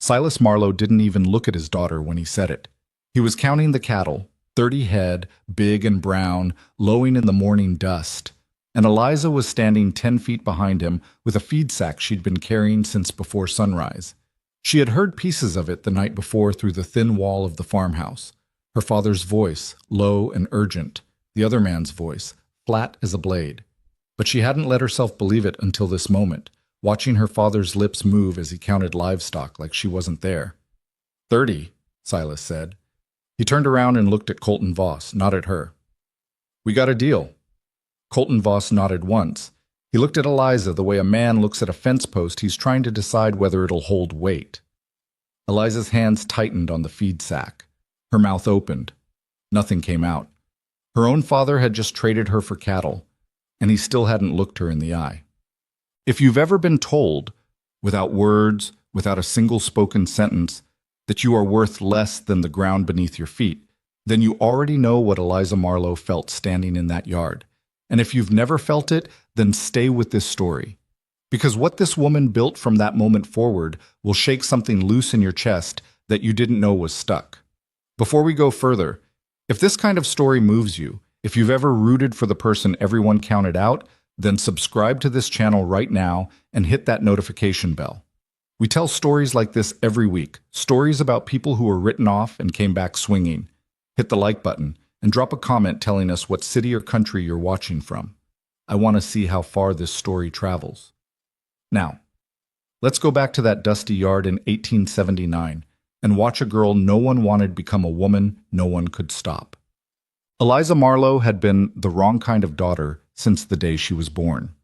Silas Marlowe didn't even look at his daughter when he said it. He was counting the cattle, 30 head, big and brown, lowing in the morning dust. And Eliza was standing 10 feet behind him with a feed sack she'd been carrying since before sunrise. She had heard pieces of it the night before through the thin wall of the farmhouse. Her father's voice, low and urgent, the other man's voice, flat as a blade. But she hadn't let herself believe it until this moment, watching her father's lips move as he counted livestock like she wasn't there. 30, Silas said. He turned around and looked at Colton Voss, not at her. We got a deal. Colton Voss nodded once. He looked at Eliza the way a man looks at a fence post he's trying to decide whether it'll hold weight. Eliza's hands tightened on the feed sack. Her mouth opened. Nothing came out. Her own father had just traded her for cattle, and he still hadn't looked her in the eye. If you've ever been told, without words, without a single spoken sentence, that you are worth less than the ground beneath your feet, then you already know what Eliza Marlowe felt standing in that yard. And if you've never felt it, then stay with this story. Because what this woman built from that moment forward will shake something loose in your chest that you didn't know was stuck. Before we go further, if this kind of story moves you, if you've ever rooted for the person everyone counted out, then subscribe to this channel right now and hit that notification bell. We tell stories like this every week, stories about people who were written off and came back swinging. Hit the like button and drop a comment telling us what city or country you're watching from. I want to see how far this story travels. Now, let's go back to that dusty yard in 1879 and watch a girl no one wanted become a woman no one could stop. Eliza Marlowe had been the wrong kind of daughter since the day she was born.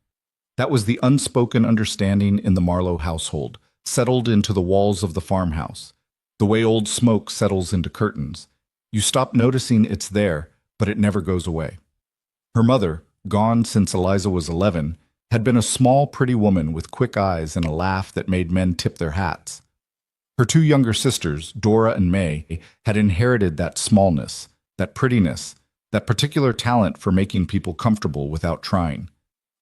That was the unspoken understanding in the Marlowe household, settled into the walls of the farmhouse, the way old smoke settles into curtains. You stop noticing it's there, but it never goes away. Her mother, gone since Eliza was 11, had been a small, pretty woman with quick eyes and a laugh that made men tip their hats. Her two younger sisters, Dora and May, had inherited that smallness, that prettiness, that particular talent for making people comfortable without trying.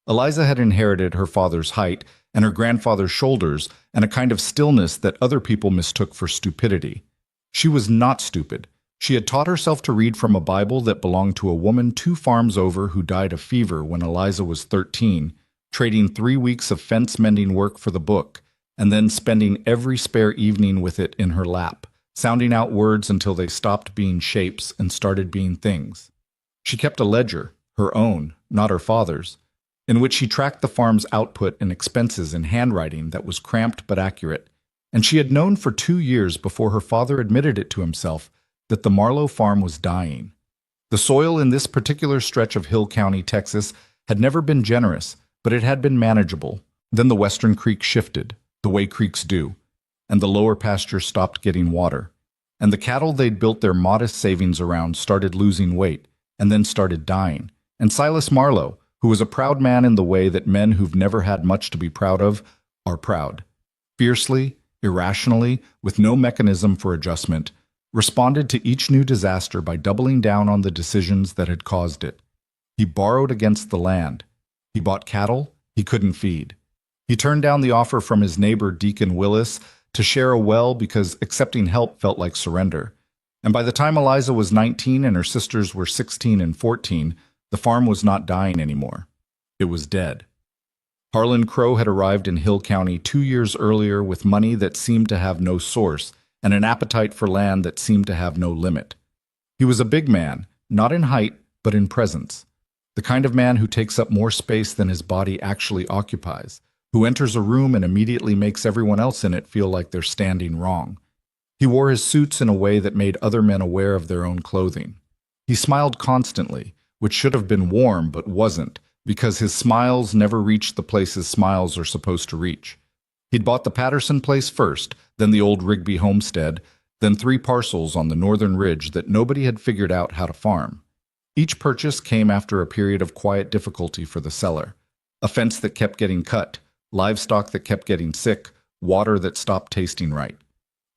Eliza had inherited her father's height and her grandfather's shoulders and a kind of stillness that other people mistook for stupidity. She was not stupid. She had taught herself to read from a Bible that belonged to a woman 2 farms over who died of fever when Eliza was 13, trading 3 weeks of fence-mending work for the book, and then spending every spare evening with it in her lap, sounding out words until they stopped being shapes and started being things. She kept a ledger, her own, not her father's, in which she tracked the farm's output and expenses in handwriting that was cramped but accurate, and she had known for 2 years before her father admitted it to himself that the Marlowe farm was dying. The soil in this particular stretch of Hill County, Texas, had never been generous, but it had been manageable. Then the western creek shifted, the way creeks do, and the lower pasture stopped getting water, and the cattle they'd built their modest savings around started losing weight, and then started dying. And Silas Marlowe, who was a proud man in the way that men who've never had much to be proud of are proud, fiercely, irrationally, with no mechanism for adjustment, responded to each new disaster by doubling down on the decisions that had caused it. He borrowed against the land. He bought cattle he couldn't feed. He turned down the offer from his neighbor Deacon Willis to share a well because accepting help felt like surrender. And by the time Eliza was 19 and her sisters were 16 and 14, the farm was not dying anymore. It was dead. Harlan Crow had arrived in Hill County 2 years earlier with money that seemed to have no source and an appetite for land that seemed to have no limit. He was a big man, not in height, but in presence. The kind of man who takes up more space than his body actually occupies, who enters a room and immediately makes everyone else in it feel like they're standing wrong. He wore his suits in a way that made other men aware of their own clothing. He smiled constantly, which should have been warm but wasn't, because his smiles never reached the places smiles are supposed to reach. He'd bought the Patterson place first, then the old Rigby homestead, then 3 parcels on the northern ridge that nobody had figured out how to farm. Each purchase came after a period of quiet difficulty for the seller. A fence that kept getting cut, livestock that kept getting sick, water that stopped tasting right.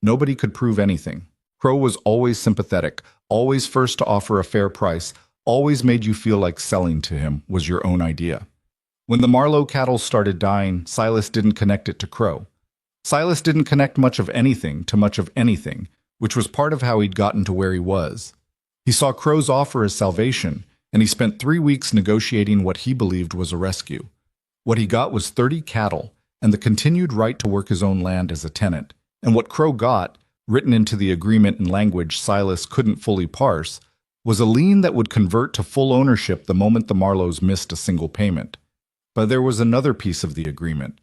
Nobody could prove anything. Crow was always sympathetic, always first to offer a fair price, always made you feel like selling to him was your own idea. When the Marlowe cattle started dying, Silas didn't connect it to Crow. Silas didn't connect much of anything to much of anything, which was part of how he'd gotten to where he was. He saw Crow's offer as salvation, and he spent 3 weeks negotiating what he believed was a rescue. What he got was 30 cattle and the continued right to work his own land as a tenant. And what Crow got, written into the agreement in language Silas couldn't fully parse, was a lien that would convert to full ownership the moment the Marlows missed a single payment. But there was another piece of the agreement,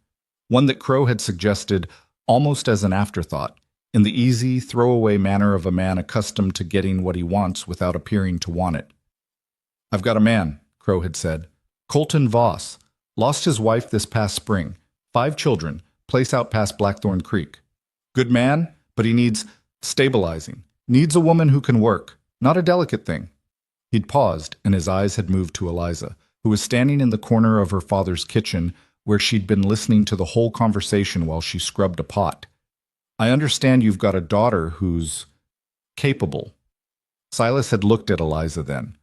one that Crow had suggested almost as an afterthought, in the easy, throwaway manner of a man accustomed to getting what he wants without appearing to want it. "I've got a man," Crow had said. "Colton Voss. Lost his wife this past spring. 5 children. Place out past Blackthorn Creek. Good man, but he needs stabilizing. Needs a woman who can work. Not a delicate thing." He'd paused, and his eyes had moved to Eliza, who was standing in the corner of her father's kitchen where she'd been listening to the whole conversation while she scrubbed a pot. "I understand you've got a daughter who's capable." Silas had looked at Eliza then.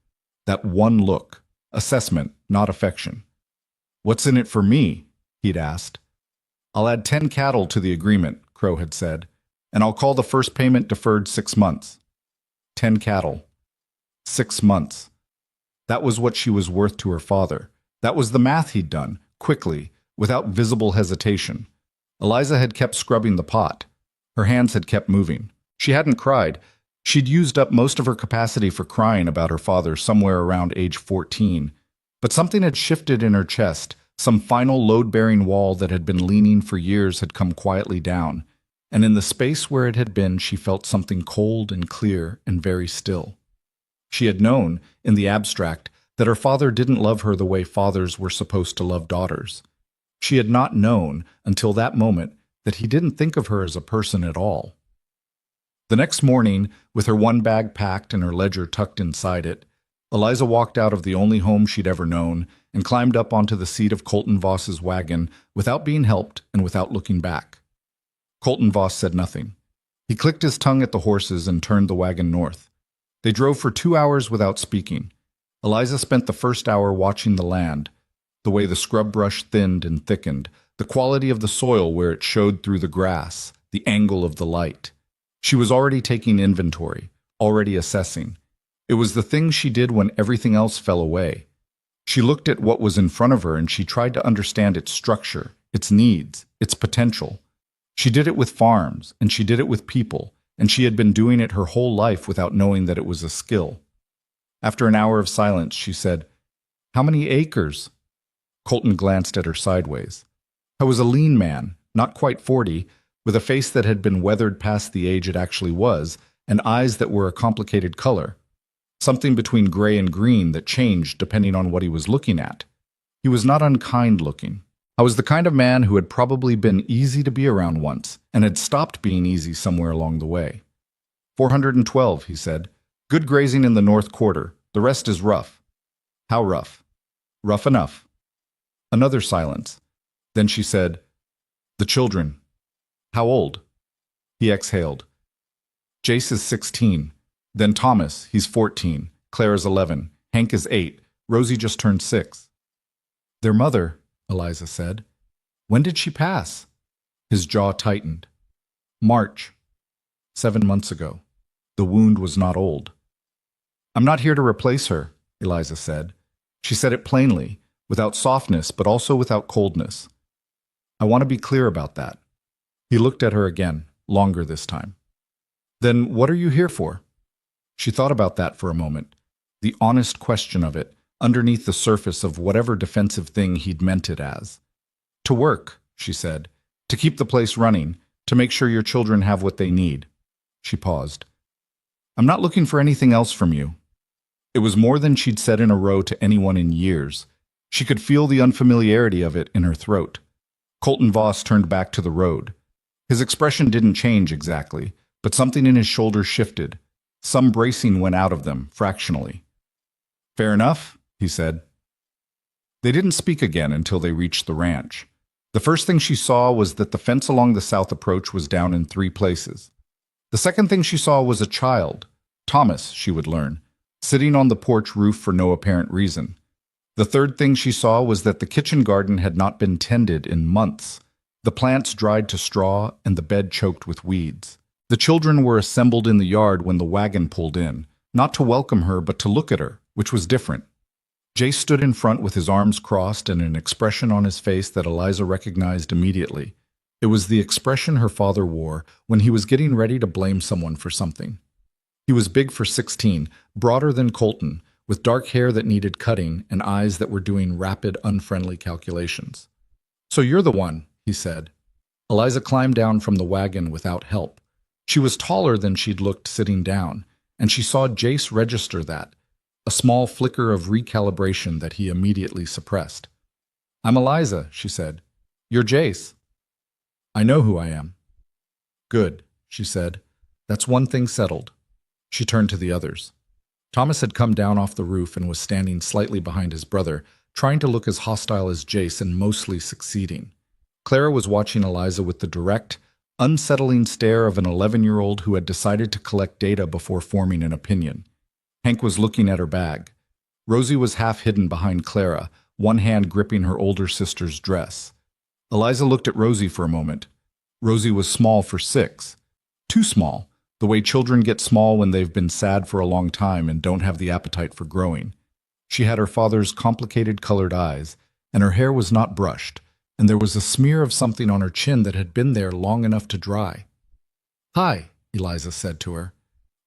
That one look. Assessment, not affection. "What's in it for me?" he'd asked. "I'll add 10 cattle to the agreement," Crow had said, "and I'll call the first payment deferred 6 months. 10 cattle. 6 months. That was what she was worth to her father. That was the math he'd done, quickly, without visible hesitation. Eliza had kept scrubbing the pot. Her hands had kept moving. She hadn't cried. She'd used up most of her capacity for crying about her father somewhere around age 14. But something had shifted in her chest. Some final load-bearing wall that had been leaning for years had come quietly down, and in the space where it had been she felt something cold and clear and very still. She had known, in the abstract, that her father didn't love her the way fathers were supposed to love daughters. She had not known, until that moment, that he didn't think of her as a person at all. The next morning, with her one bag packed and her ledger tucked inside it, Eliza walked out of the only home she'd ever known and climbed up onto the seat of Colton Voss's wagon without being helped and without looking back. Colton Voss said nothing. He clicked his tongue at the horses and turned the wagon north. They drove for 2 hours without speaking. Eliza spent the first hour watching the land, the way the scrub brush thinned and thickened, the quality of the soil where it showed through the grass, the angle of the light. She was already taking inventory, already assessing. It was the thing she did when everything else fell away. She looked at what was in front of her and she tried to understand its structure, its needs, its potential. She did it with farms, and she did it with people, and she had been doing it her whole life without knowing that it was a skill. After an hour of silence, she said, "How many acres?" Colton glanced at her sideways. I was a lean man, not quite 40, with a face that had been weathered past the age it actually was, and eyes that were a complicated color. Something between gray and green that changed depending on what he was looking at. He was not unkind looking. I was the kind of man who had probably been easy to be around once, and had stopped being easy somewhere along the way. 412, he said. Good grazing in the north quarter. The rest is rough. How rough? Rough enough. Another silence. Then she said, The children. How old? He exhaled. Jace is 16. Then Thomas, he's 14. Claire is 11. Hank is 8. Rosie just turned 6. Their mother, Eliza said. When did she pass? His jaw tightened. March. 7 months ago. The wound was not old. I'm not here to replace her, Eliza said. She said it plainly, without softness, but also without coldness. I want to be clear about that. He looked at her again, longer this time. Then what are you here for? She thought about that for a moment, the honest question of it, underneath the surface of whatever defensive thing he'd meant it as. To work, she said, to keep the place running, to make sure your children have what they need. She paused. I'm not looking for anything else from you. It was more than she'd said in a row to anyone in years. She could feel the unfamiliarity of it in her throat. Colton Voss turned back to the road. His expression didn't change exactly, but something in his shoulders shifted. Some bracing went out of them, fractionally. Fair enough, he said. They didn't speak again until they reached the ranch. The first thing she saw was that the fence along the south approach was down in 3 places. The second thing she saw was a child, Thomas, she would learn, sitting on the porch roof for no apparent reason. The third thing she saw was that the kitchen garden had not been tended in months. The plants dried to straw and the bed choked with weeds. The children were assembled in the yard when the wagon pulled in, not to welcome her but to look at her, which was different. Jace stood in front with his arms crossed and an expression on his face that Eliza recognized immediately. It was the expression her father wore when he was getting ready to blame someone for something. He was big for 16, broader than Colton, with dark hair that needed cutting and eyes that were doing rapid, unfriendly calculations. "So you're the one," he said. Eliza climbed down from the wagon without help. She was taller than she'd looked sitting down, and she saw Jace register that, a small flicker of recalibration that he immediately suppressed. "I'm Eliza," she said. "You're Jace." "I know who I am." "Good," she said. "That's one thing settled." She turned to the others. Thomas had come down off the roof and was standing slightly behind his brother, trying to look as hostile as Jace and mostly succeeding. Clara was watching Eliza with the direct, unsettling stare of an 11-year-old who had decided to collect data before forming an opinion. Hank was looking at her bag. Rosie was half hidden behind Clara, one hand gripping her older sister's dress. Eliza looked at Rosie for a moment. Rosie was small for 6. Too small, the way children get small when they've been sad for a long time and don't have the appetite for growing. She had her father's complicated colored eyes, and her hair was not brushed, and there was a smear of something on her chin that had been there long enough to dry. "Hi," Eliza said to her.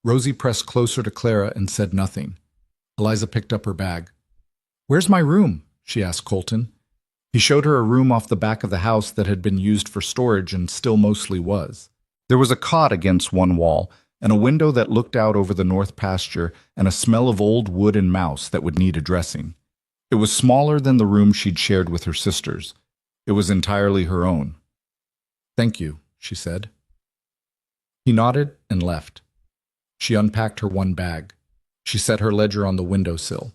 Rosie pressed closer to Clara and said nothing. Eliza picked up her bag. "Where's my room?" she asked Colton. He showed her a room off the back of the house that had been used for storage and still mostly was. There was a cot against one wall, and a window that looked out over the north pasture and a smell of old wood and mouse that would need addressing. It was smaller than the room she'd shared with her sisters. It was entirely her own. "Thank you," she said. He nodded and left. She unpacked her one bag. She set her ledger on the windowsill.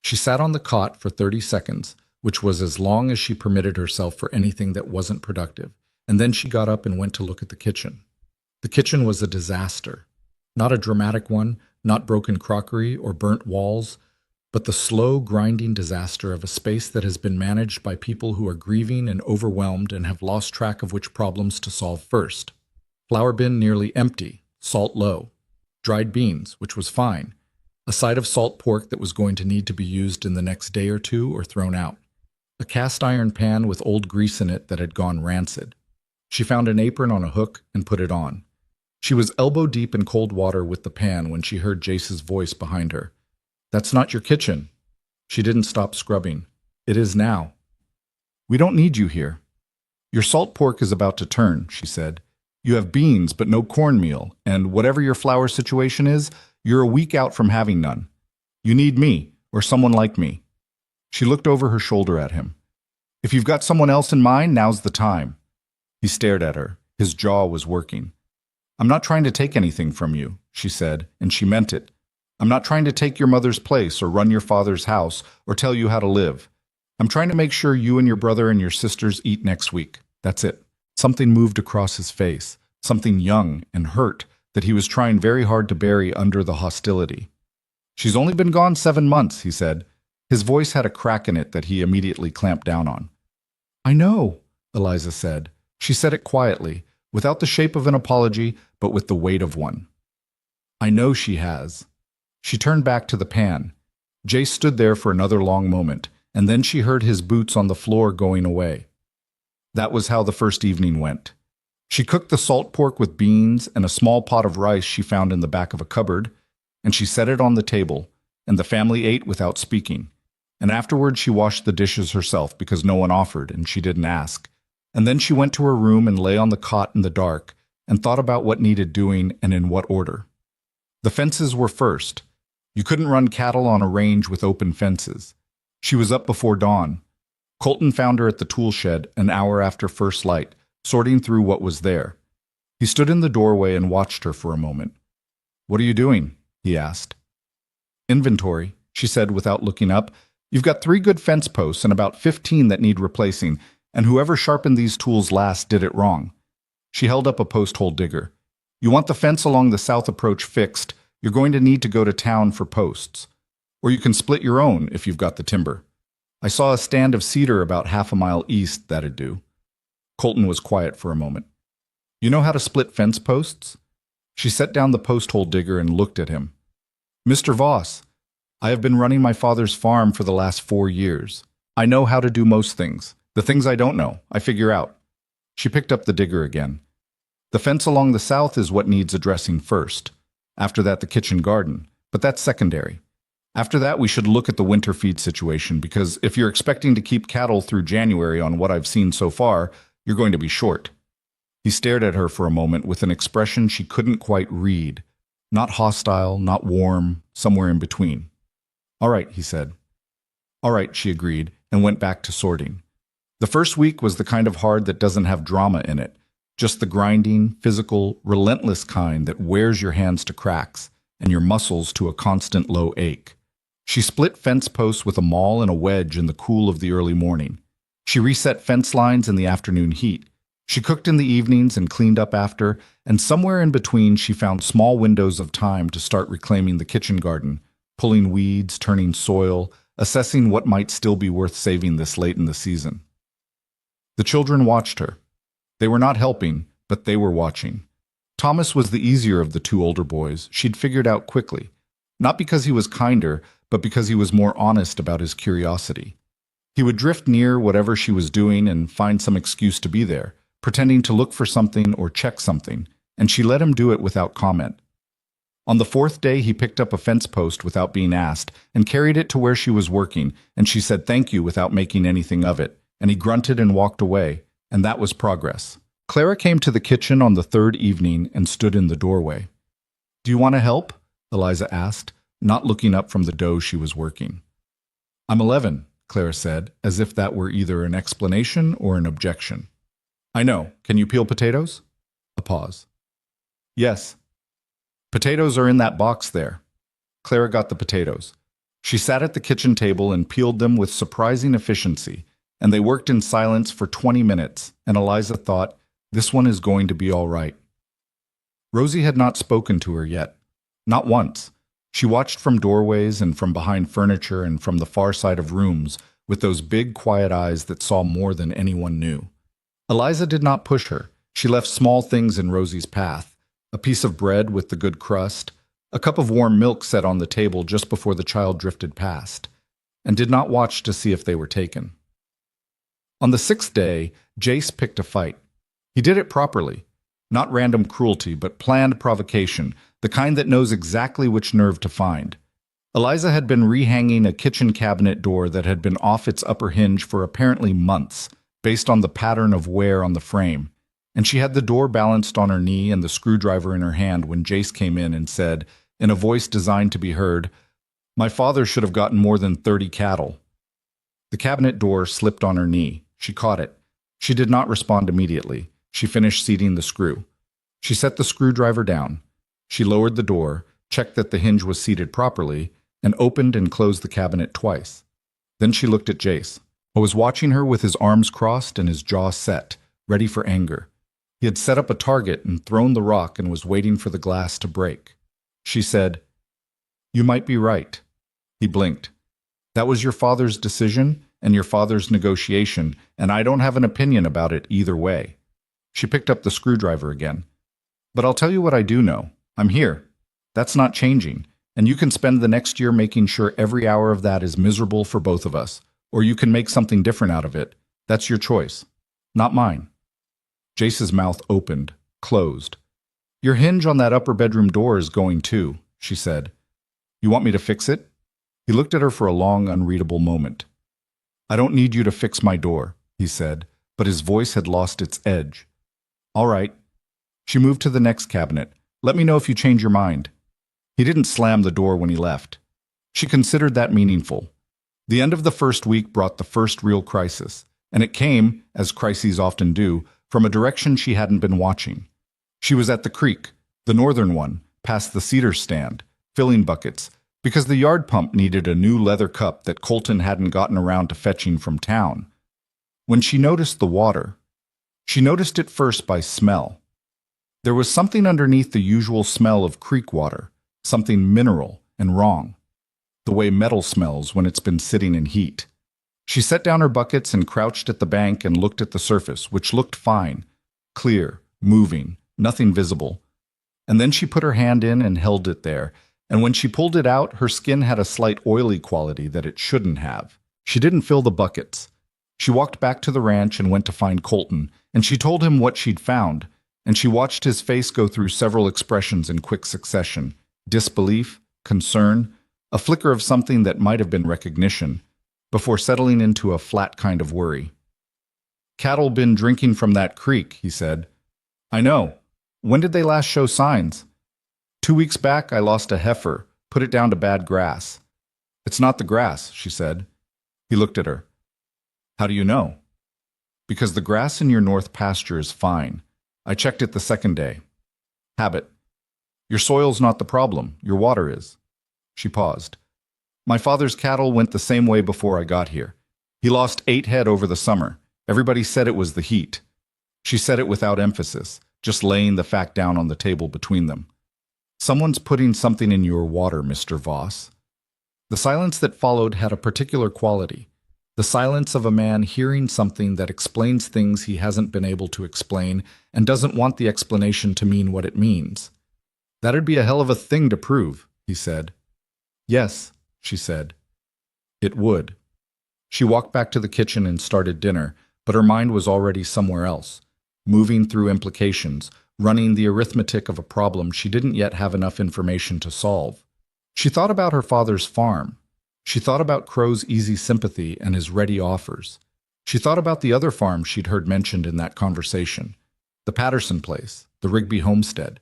She sat on the cot for 30 seconds, which was as long as she permitted herself for anything that wasn't productive, and then she got up and went to look at the kitchen. The kitchen was a disaster. Not a dramatic one, not broken crockery or burnt walls, but the slow, grinding disaster of a space that has been managed by people who are grieving and overwhelmed and have lost track of which problems to solve first. Flour bin nearly empty, salt low. Dried beans, which was fine. A side of salt pork that was going to need to be used in the next day or two or thrown out. A cast iron pan with old grease in it that had gone rancid. She found an apron on a hook and put it on. She was elbow deep in cold water with the pan when she heard Jace's voice behind her. "That's not your kitchen." She didn't stop scrubbing. "It is now." "We don't need you here." "Your salt pork is about to turn," she said. "You have beans but no cornmeal, and whatever your flour situation is, you're a week out from having none. You need me, or someone like me." She looked over her shoulder at him. "If you've got someone else in mind, now's the time." He stared at her. His jaw was working. "I'm not trying to take anything from you," she said, and she meant it. "I'm not trying to take your mother's place or run your father's house or tell you how to live. I'm trying to make sure you and your brother and your sisters eat next week. That's it." Something moved across his face, something young and hurt that he was trying very hard to bury under the hostility. "She's only been gone 7 months," he said. His voice had a crack in it that he immediately clamped down on. "I know," Eliza said. She said it quietly, without the shape of an apology, but with the weight of one. "I know she has." She turned back to the pan. Jace stood there for another long moment, and then she heard his boots on the floor going away. That was how the first evening went. She cooked the salt pork with beans and a small pot of rice she found in the back of a cupboard, and she set it on the table, and the family ate without speaking. And afterward she washed the dishes herself because no one offered and she didn't ask. And then she went to her room and lay on the cot in the dark and thought about what needed doing and in what order. The fences were first. You couldn't run cattle on a range with open fences. She was up before dawn. Colton found her at the tool shed an hour after first light, sorting through what was there. He stood in the doorway and watched her for a moment. "What are you doing?" he asked. "Inventory," she said without looking up. "You've got 3 good fence posts and about 15 that need replacing, and whoever sharpened these tools last did it wrong." She held up a post hole digger. "You want the fence along the south approach fixed, you're going to need to go to town for posts. Or you can split your own if you've got the timber. I saw a stand of cedar about half a mile east that'd do." Colton was quiet for a moment. You know how to split fence posts? She set down the post hole digger and looked at him. Mr. Voss, I have been running my father's farm for the last 4 years. I know how to do most things. The things I don't know, I figure out. She picked up the digger again. The fence along the south is what needs addressing first. After that, the kitchen garden. But that's secondary. After that, we should look at the winter feed situation, because if you're expecting to keep cattle through January on what I've seen so far, you're going to be short. He stared at her for a moment with an expression she couldn't quite read. Not hostile, not warm, somewhere in between. All right, he said. All right, she agreed, and went back to sorting. The first week was the kind of hard that doesn't have drama in it, just the grinding, physical, relentless kind that wears your hands to cracks and your muscles to a constant low ache. She split fence posts with a maul and a wedge in the cool of the early morning. She reset fence lines in the afternoon heat. She cooked in the evenings and cleaned up after, and somewhere in between she found small windows of time to start reclaiming the kitchen garden, pulling weeds, turning soil, assessing what might still be worth saving this late in the season. The children watched her. They were not helping, but they were watching. Thomas was the easier of the two older boys, she'd figured out quickly. Not because he was kinder, but because he was more honest about his curiosity. He would drift near whatever she was doing and find some excuse to be there, pretending to look for something or check something, and she let him do it without comment. On the 4th day, he picked up a fence post without being asked and carried it to where she was working, and she said thank you without making anything of it, and he grunted and walked away, and that was progress. Clara came to the kitchen on the 3rd evening and stood in the doorway. Do you want to help? Eliza asked, not looking up from the dough she was working. I'm 11, Clara said, as if that were either an explanation or an objection. I know. Can you peel potatoes? A pause. Yes. Potatoes are in that box there. Clara got the potatoes. She sat at the kitchen table and peeled them with surprising efficiency, and they worked in silence for 20 minutes, and Eliza thought, this one is going to be all right. Rosie had not spoken to her yet. Not once. She watched from doorways and from behind furniture and from the far side of rooms with those big, quiet eyes that saw more than anyone knew. Eliza did not push her. She left small things in Rosie's path, a piece of bread with the good crust, a cup of warm milk set on the table just before the child drifted past, and did not watch to see if they were taken. On the 6th day, Jace picked a fight. He did it properly. Not random cruelty, but planned provocation, the kind that knows exactly which nerve to find. Eliza had been rehanging a kitchen cabinet door that had been off its upper hinge for apparently months, based on the pattern of wear on the frame, and she had the door balanced on her knee and the screwdriver in her hand when Jace came in and said, in a voice designed to be heard, "My father should have gotten more than 30 cattle." The cabinet door slipped on her knee. She caught it. She did not respond immediately. She finished seating the screw. She set the screwdriver down. She lowered the door, checked that the hinge was seated properly, and opened and closed the cabinet twice. Then she looked at Jace, who was watching her with his arms crossed and his jaw set, ready for anger. He had set up a target and thrown the rock and was waiting for the glass to break. She said, "You might be right." He blinked. "That was your father's decision and your father's negotiation, and I don't have an opinion about it either way." She picked up the screwdriver again. "But I'll tell you what I do know. I'm here. That's not changing, and you can spend the next year making sure every hour of that is miserable for both of us, or you can make something different out of it. That's your choice. Not mine." Jace's mouth opened, closed. "Your hinge on that upper bedroom door is going too," she said. "You want me to fix it?" He looked at her for a long, unreadable moment. "I don't need you to fix my door," he said, but his voice had lost its edge. "All right." She moved to the next cabinet. "Let me know if you change your mind." He didn't slam the door when he left. She considered that meaningful. The end of the first week brought the first real crisis, and it came, as crises often do, from a direction she hadn't been watching. She was at the creek, the northern one, past the cedar stand, filling buckets, because the yard pump needed a new leather cup that Colton hadn't gotten around to fetching from town. When she noticed the water, she noticed it first by smell. There was something underneath the usual smell of creek water, something mineral and wrong, the way metal smells when it's been sitting in heat. She set down her buckets and crouched at the bank and looked at the surface, which looked fine, clear, moving, nothing visible. And then she put her hand in and held it there, and when she pulled it out, her skin had a slight oily quality that it shouldn't have. She didn't fill the buckets. She walked back to the ranch and went to find Colton, and she told him what she'd found, and she watched his face go through several expressions in quick succession: disbelief, concern, a flicker of something that might have been recognition, before settling into a flat kind of worry. "Cattle been drinking from that creek," he said. "I know. When did they last show signs?" "2 weeks back I lost a heifer, put it down to bad grass." "It's not the grass," she said. He looked at her. "How do you know?" "Because the grass in your north pasture is fine. I checked it the second day." "Habit. Your soil's not the problem, your water is." She paused. "My father's cattle went the same way before I got here. He lost 8 head over the summer. Everybody said it was the heat." She said it without emphasis, just laying the fact down on the table between them. "Someone's putting something in your water, Mr. Voss." The silence that followed had a particular quality. The silence of a man hearing something that explains things he hasn't been able to explain and doesn't want the explanation to mean what it means. "That'd be a hell of a thing to prove," he said. "Yes," she said. "It would." She walked back to the kitchen and started dinner, but her mind was already somewhere else, moving through implications, running the arithmetic of a problem she didn't yet have enough information to solve. She thought about her father's farm. She thought about Crow's easy sympathy and his ready offers. She thought about the other farms she'd heard mentioned in that conversation, the Patterson place, the Rigby homestead.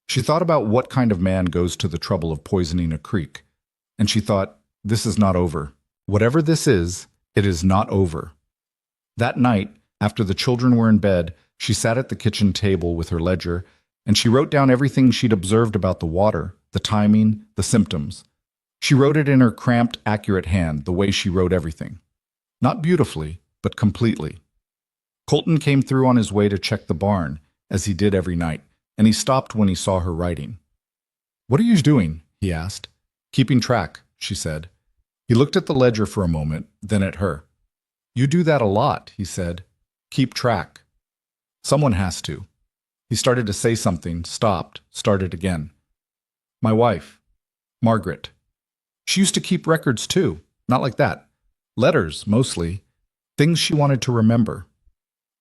She thought about what kind of man goes to the trouble of poisoning a creek. And she thought, this is not over. Whatever this is, it is not over. That night, after the children were in bed, she sat at the kitchen table with her ledger, and she wrote down everything she'd observed about the water, the timing, the symptoms. She wrote it in her cramped, accurate hand, the way she wrote everything. Not beautifully, but completely. Colton came through on his way to check the barn, as he did every night, and he stopped when he saw her writing. "What are you doing?" he asked. "Keeping track," she said. He looked at the ledger for a moment, then at her. "You do that a lot," he said. "Keep track." "Someone has to." He started to say something, stopped, started again. "My wife, Margaret. She used to keep records too, not like that. Letters, mostly. Things she wanted to remember."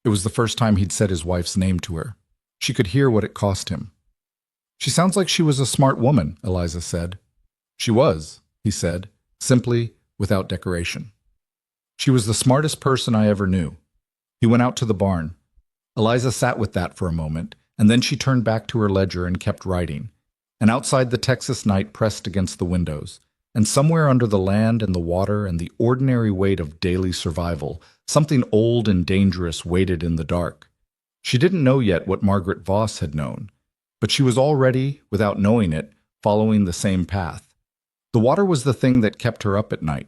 It was the first time he'd said his wife's name to her. She could hear what it cost him. "She sounds like she was a smart woman," Eliza said. "She was," he said, simply, without decoration. "She was the smartest person I ever knew." He went out to the barn. Eliza sat with that for a moment, and then she turned back to her ledger and kept writing. And outside the Texas night pressed against the windows, and somewhere under the land and the water and the ordinary weight of daily survival, something old and dangerous waited in the dark. She didn't know yet what Margaret Voss had known, but she was already, without knowing it, following the same path. The water was the thing that kept her up at night.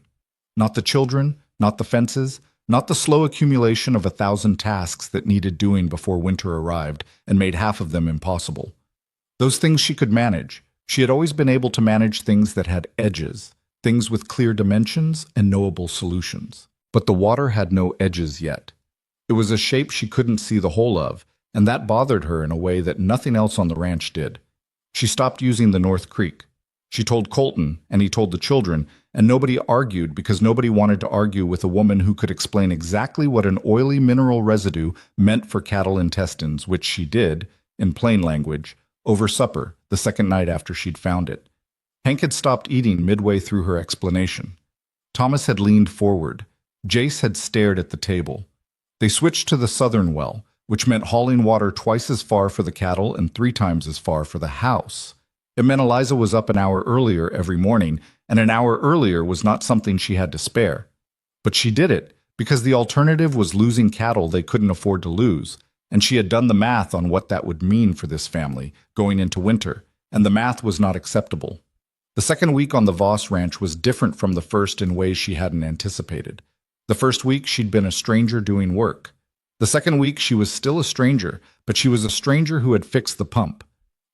Not the children, not the fences, not the slow accumulation of 1,000 tasks that needed doing before winter arrived and made half of them impossible. Those things she could manage. She had always been able to manage things that had edges, things with clear dimensions and knowable solutions. But the water had no edges yet. It was a shape she couldn't see the whole of, and that bothered her in a way that nothing else on the ranch did. She stopped using the North Creek. She told Colton, and he told the children, and nobody argued because nobody wanted to argue with a woman who could explain exactly what an oily mineral residue meant for cattle intestines, which she did, in plain language, over supper, the second night after she'd found it. Hank had stopped eating midway through her explanation. Thomas had leaned forward. Jace had stared at the table. They switched to the southern well, which meant hauling water twice as far for the cattle and 3 times as far for the house. It meant Eliza was up an hour earlier every morning, and an hour earlier was not something she had to spare. But she did it, because the alternative was losing cattle they couldn't afford to lose, and she had done the math on what that would mean for this family, going into winter, and the math was not acceptable. The second week on the Voss ranch was different from the first in ways she hadn't anticipated. The first week she'd been a stranger doing work. The second week she was still a stranger, but she was a stranger who had fixed the pump.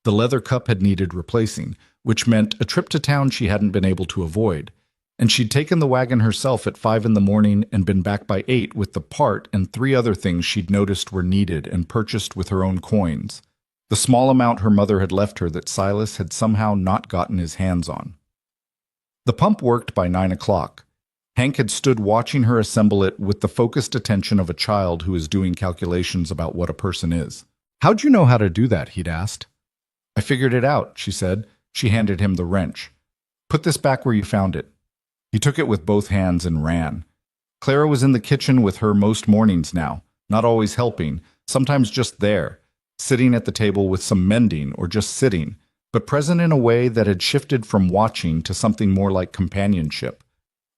The leather cup had needed replacing, which meant a trip to town she hadn't been able to avoid. And she'd taken the wagon herself at 5 in the morning and been back by 8 with the part and 3 other things she'd noticed were needed and purchased with her own coins. The small amount her mother had left her that Silas had somehow not gotten his hands on. The pump worked by 9 o'clock. Hank had stood watching her assemble it with the focused attention of a child who is doing calculations about what a person is. "How'd you know how to do that?" he'd asked. "I figured it out," she said. She handed him the wrench. "Put this back where you found it." He took it with both hands and ran. Clara was in the kitchen with her most mornings now, not always helping, sometimes just there, sitting at the table with some mending or just sitting, but present in a way that had shifted from watching to something more like companionship.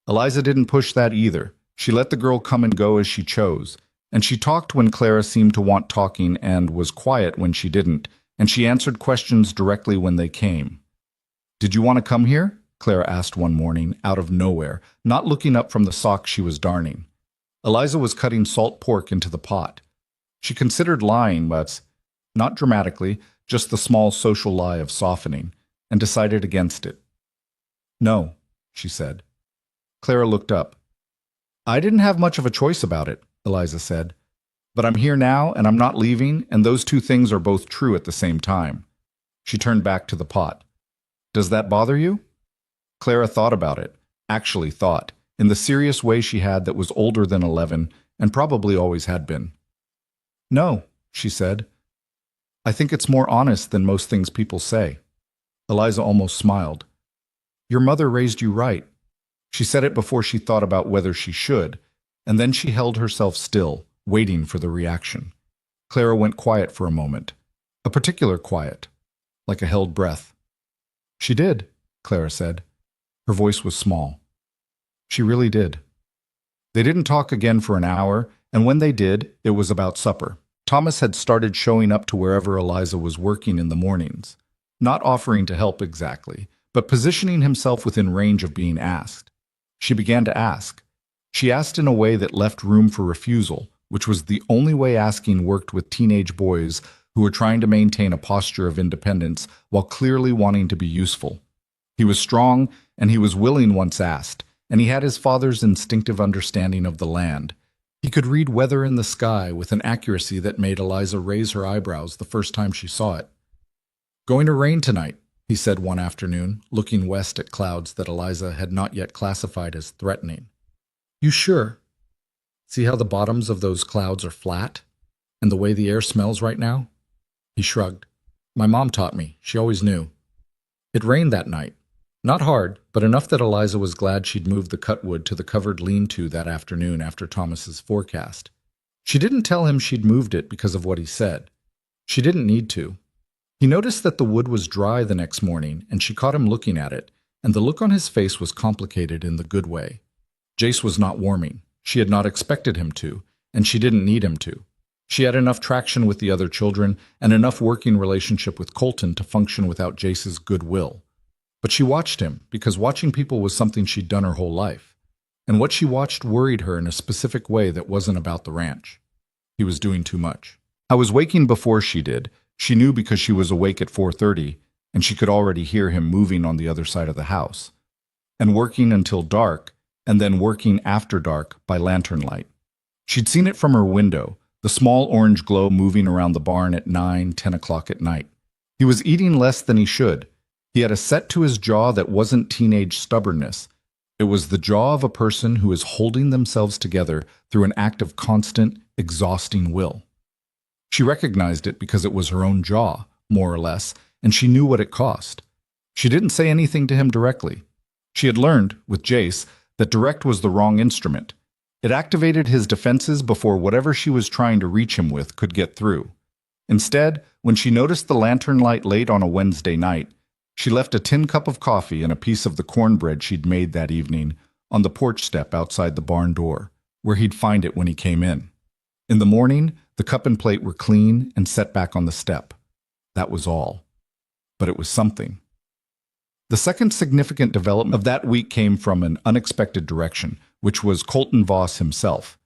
Eliza didn't push that either. She let the girl come and go as she chose, and she talked when Clara seemed to want talking and was quiet when she didn't, and she answered questions directly when they came. "Did you want to come here?" Clara asked one morning, out of nowhere, not looking up from the sock she was darning. Eliza was cutting salt pork into the pot. She considered lying, but not dramatically, just the small social lie of softening, and decided against it. "No," she said. Clara looked up. "I didn't have much of a choice about it," Eliza said. "But I'm here now, and I'm not leaving, and those two things are both true at the same time." She turned back to the pot. "Does that bother you?" Clara thought about it, actually thought, in the serious way she had that was older than 11, and probably always had been. "No," she said. "I think it's more honest than most things people say." Eliza almost smiled. "Your mother raised you right." She said it before she thought about whether she should, and then she held herself still, waiting for the reaction. Clara went quiet for a moment, a particular quiet, like a held breath. "She did," Clara said. Her voice was small. "She really did." They didn't talk again for an hour, and when they did, it was about supper. Thomas had started showing up to wherever Eliza was working in the mornings, not offering to help exactly, but positioning himself within range of being asked. She began to ask. She asked in a way that left room for refusal, which was the only way asking worked with teenage boys who were trying to maintain a posture of independence while clearly wanting to be useful. He was strong, and he was willing once asked, and he had his father's instinctive understanding of the land. He could read weather in the sky with an accuracy that made Eliza raise her eyebrows the first time she saw it. "Going to rain tonight," he said one afternoon, looking west at clouds that Eliza had not yet classified as threatening. "You sure? See how the bottoms of those clouds are flat? And the way the air smells right now?" He shrugged. "My mom taught me. She always knew." It rained that night. Not hard, but enough that Eliza was glad she'd moved the cutwood to the covered lean-to that afternoon after Thomas's forecast. She didn't tell him she'd moved it because of what he said. She didn't need to. He noticed that the wood was dry the next morning, and she caught him looking at it, and the look on his face was complicated in the good way. Jace was not warming. She had not expected him to, and she didn't need him to. She had enough traction with the other children and enough working relationship with Colton to function without Jace's goodwill. But she watched him, because watching people was something she'd done her whole life. And what she watched worried her in a specific way that wasn't about the ranch. He was doing too much. I was waking before she did. She knew because she was awake at 4:30, and she could already hear him moving on the other side of the house. And working until dark, and then working after dark by lantern light. She'd seen it from her window, the small orange glow moving around the barn at 9, 10 o'clock at night. He was eating less than he should. He had a set to his jaw that wasn't teenage stubbornness. It was the jaw of a person who is holding themselves together through an act of constant, exhausting will. She recognized it because it was her own jaw, more or less, and she knew what it cost. She didn't say anything to him directly. She had learned, with Jace, that direct was the wrong instrument. It activated his defenses before whatever she was trying to reach him with could get through. Instead, when she noticed the lantern light late on a Wednesday night, she left a tin cup of coffee and a piece of the cornbread she'd made that evening on the porch step outside the barn door, where he'd find it when he came in. In the morning, the cup and plate were clean and set back on the step. That was all. But it was something. The second significant development of that week came from an unexpected direction, which was Colton Voss himself.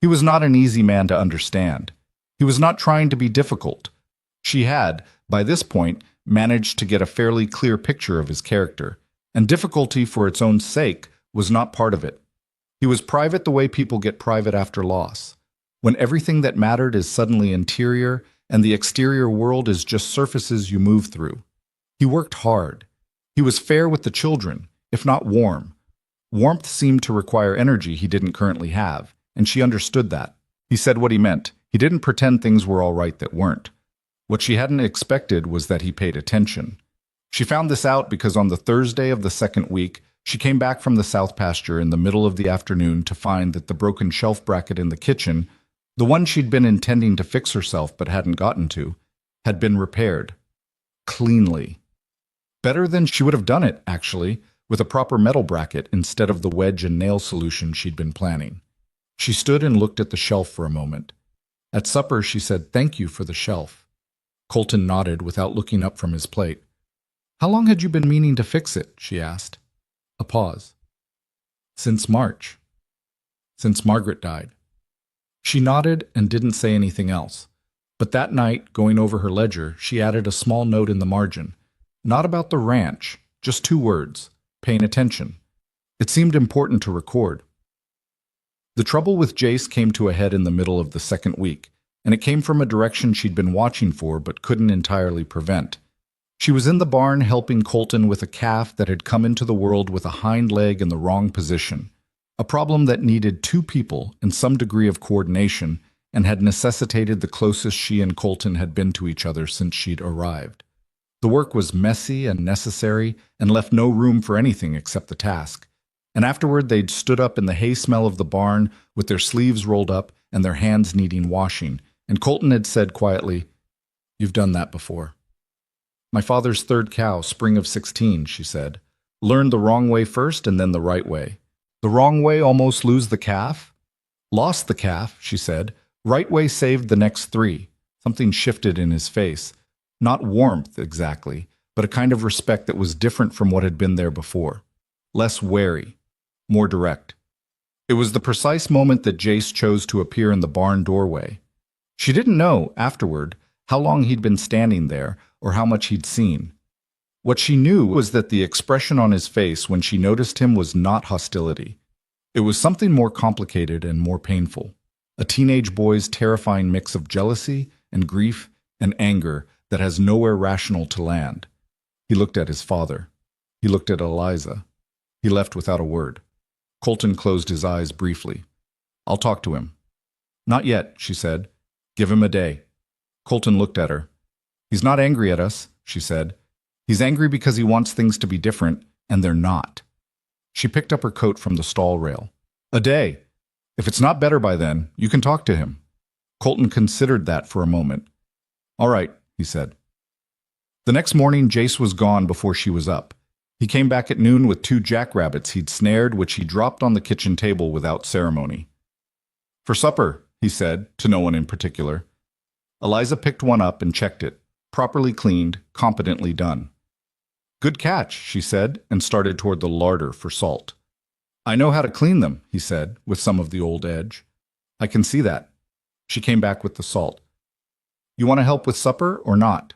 He was not an easy man to understand. He was not trying to be difficult. She had, by this point, managed to get a fairly clear picture of his character, and difficulty for its own sake was not part of it. He was private the way people get private after loss, when everything that mattered is suddenly interior and the exterior world is just surfaces you move through. He worked hard. He was fair with the children, if not warm. Warmth seemed to require energy he didn't currently have, and she understood that. He said what he meant. He didn't pretend things were all right that weren't. What she hadn't expected was that he paid attention. She found this out because on the Thursday of the second week, she came back from the south pasture in the middle of the afternoon to find that the broken shelf bracket in the kitchen, the one she'd been intending to fix herself but hadn't gotten to, had been repaired. Cleanly. Better than she would have done it, actually, with a proper metal bracket instead of the wedge and nail solution she'd been planning. She stood and looked at the shelf for a moment. At supper, she said, "Thank you for the shelf." Colton nodded without looking up from his plate. "How long had you been meaning to fix it?" she asked. A pause. "Since March. Since Margaret died." She nodded and didn't say anything else. But that night, going over her ledger, she added a small note in the margin. Not about the ranch, just 2 words. Paying attention. It seemed important to record. The trouble with Jace came to a head in the middle of the second week, and it came from a direction she'd been watching for but couldn't entirely prevent. She was in the barn helping Colton with a calf that had come into the world with a hind leg in the wrong position, a problem that needed 2 people and some degree of coordination and had necessitated the closest she and Colton had been to each other since she'd arrived. The work was messy and necessary and left no room for anything except the task. And afterward they'd stood up in the hay smell of the barn with their sleeves rolled up and their hands needing washing, and Colton had said quietly, "You've done that before." "My father's 3rd cow, spring of 16, she said. "Learned the wrong way first and then the right way. The wrong way almost lose the calf? Lost the calf," she said. "Right way saved the next 3. Something shifted in his face. Not warmth, exactly, but a kind of respect that was different from what had been there before. Less wary. More direct. It was the precise moment that Jace chose to appear in the barn doorway. She didn't know, afterward, how long he'd been standing there or how much he'd seen. What she knew was that the expression on his face when she noticed him was not hostility. It was something more complicated and more painful. A teenage boy's terrifying mix of jealousy and grief and anger that has nowhere rational to land. He looked at his father. He looked at Eliza. He left without a word. Colton closed his eyes briefly. "I'll talk to him." "Not yet," she said. "Give him a day." Colton looked at her. "He's not angry at us," she said. "He's angry because he wants things to be different, and they're not." She picked up her coat from the stall rail. "A day. If it's not better by then, you can talk to him." Colton considered that for a moment. "All right," he said. The next morning, Jace was gone before she was up. He came back at noon with 2 jackrabbits he'd snared, which he dropped on the kitchen table without ceremony. "For supper," he said, to no one in particular. Eliza picked one up and checked it. Properly cleaned, competently done. "Good catch," she said, and started toward the larder for salt. "I know how to clean them," he said, with some of the old edge. "I can see that." She came back with the salt. "You want to help with supper or not?"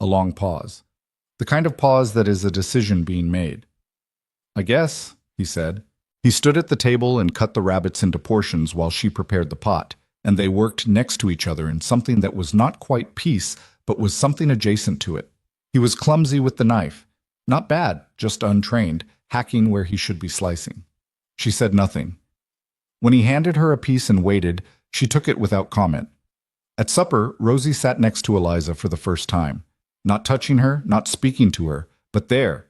A long pause. The kind of pause that is a decision being made. "I guess," he said. He stood at the table and cut the rabbits into portions while she prepared the pot, and they worked next to each other in something that was not quite peace, but was something adjacent to it. He was clumsy with the knife. Not bad, just untrained, hacking where he should be slicing. She said nothing. When he handed her a piece and waited, she took it without comment. At supper, Rosie sat next to Eliza for the first time. Not touching her, not speaking to her, but there,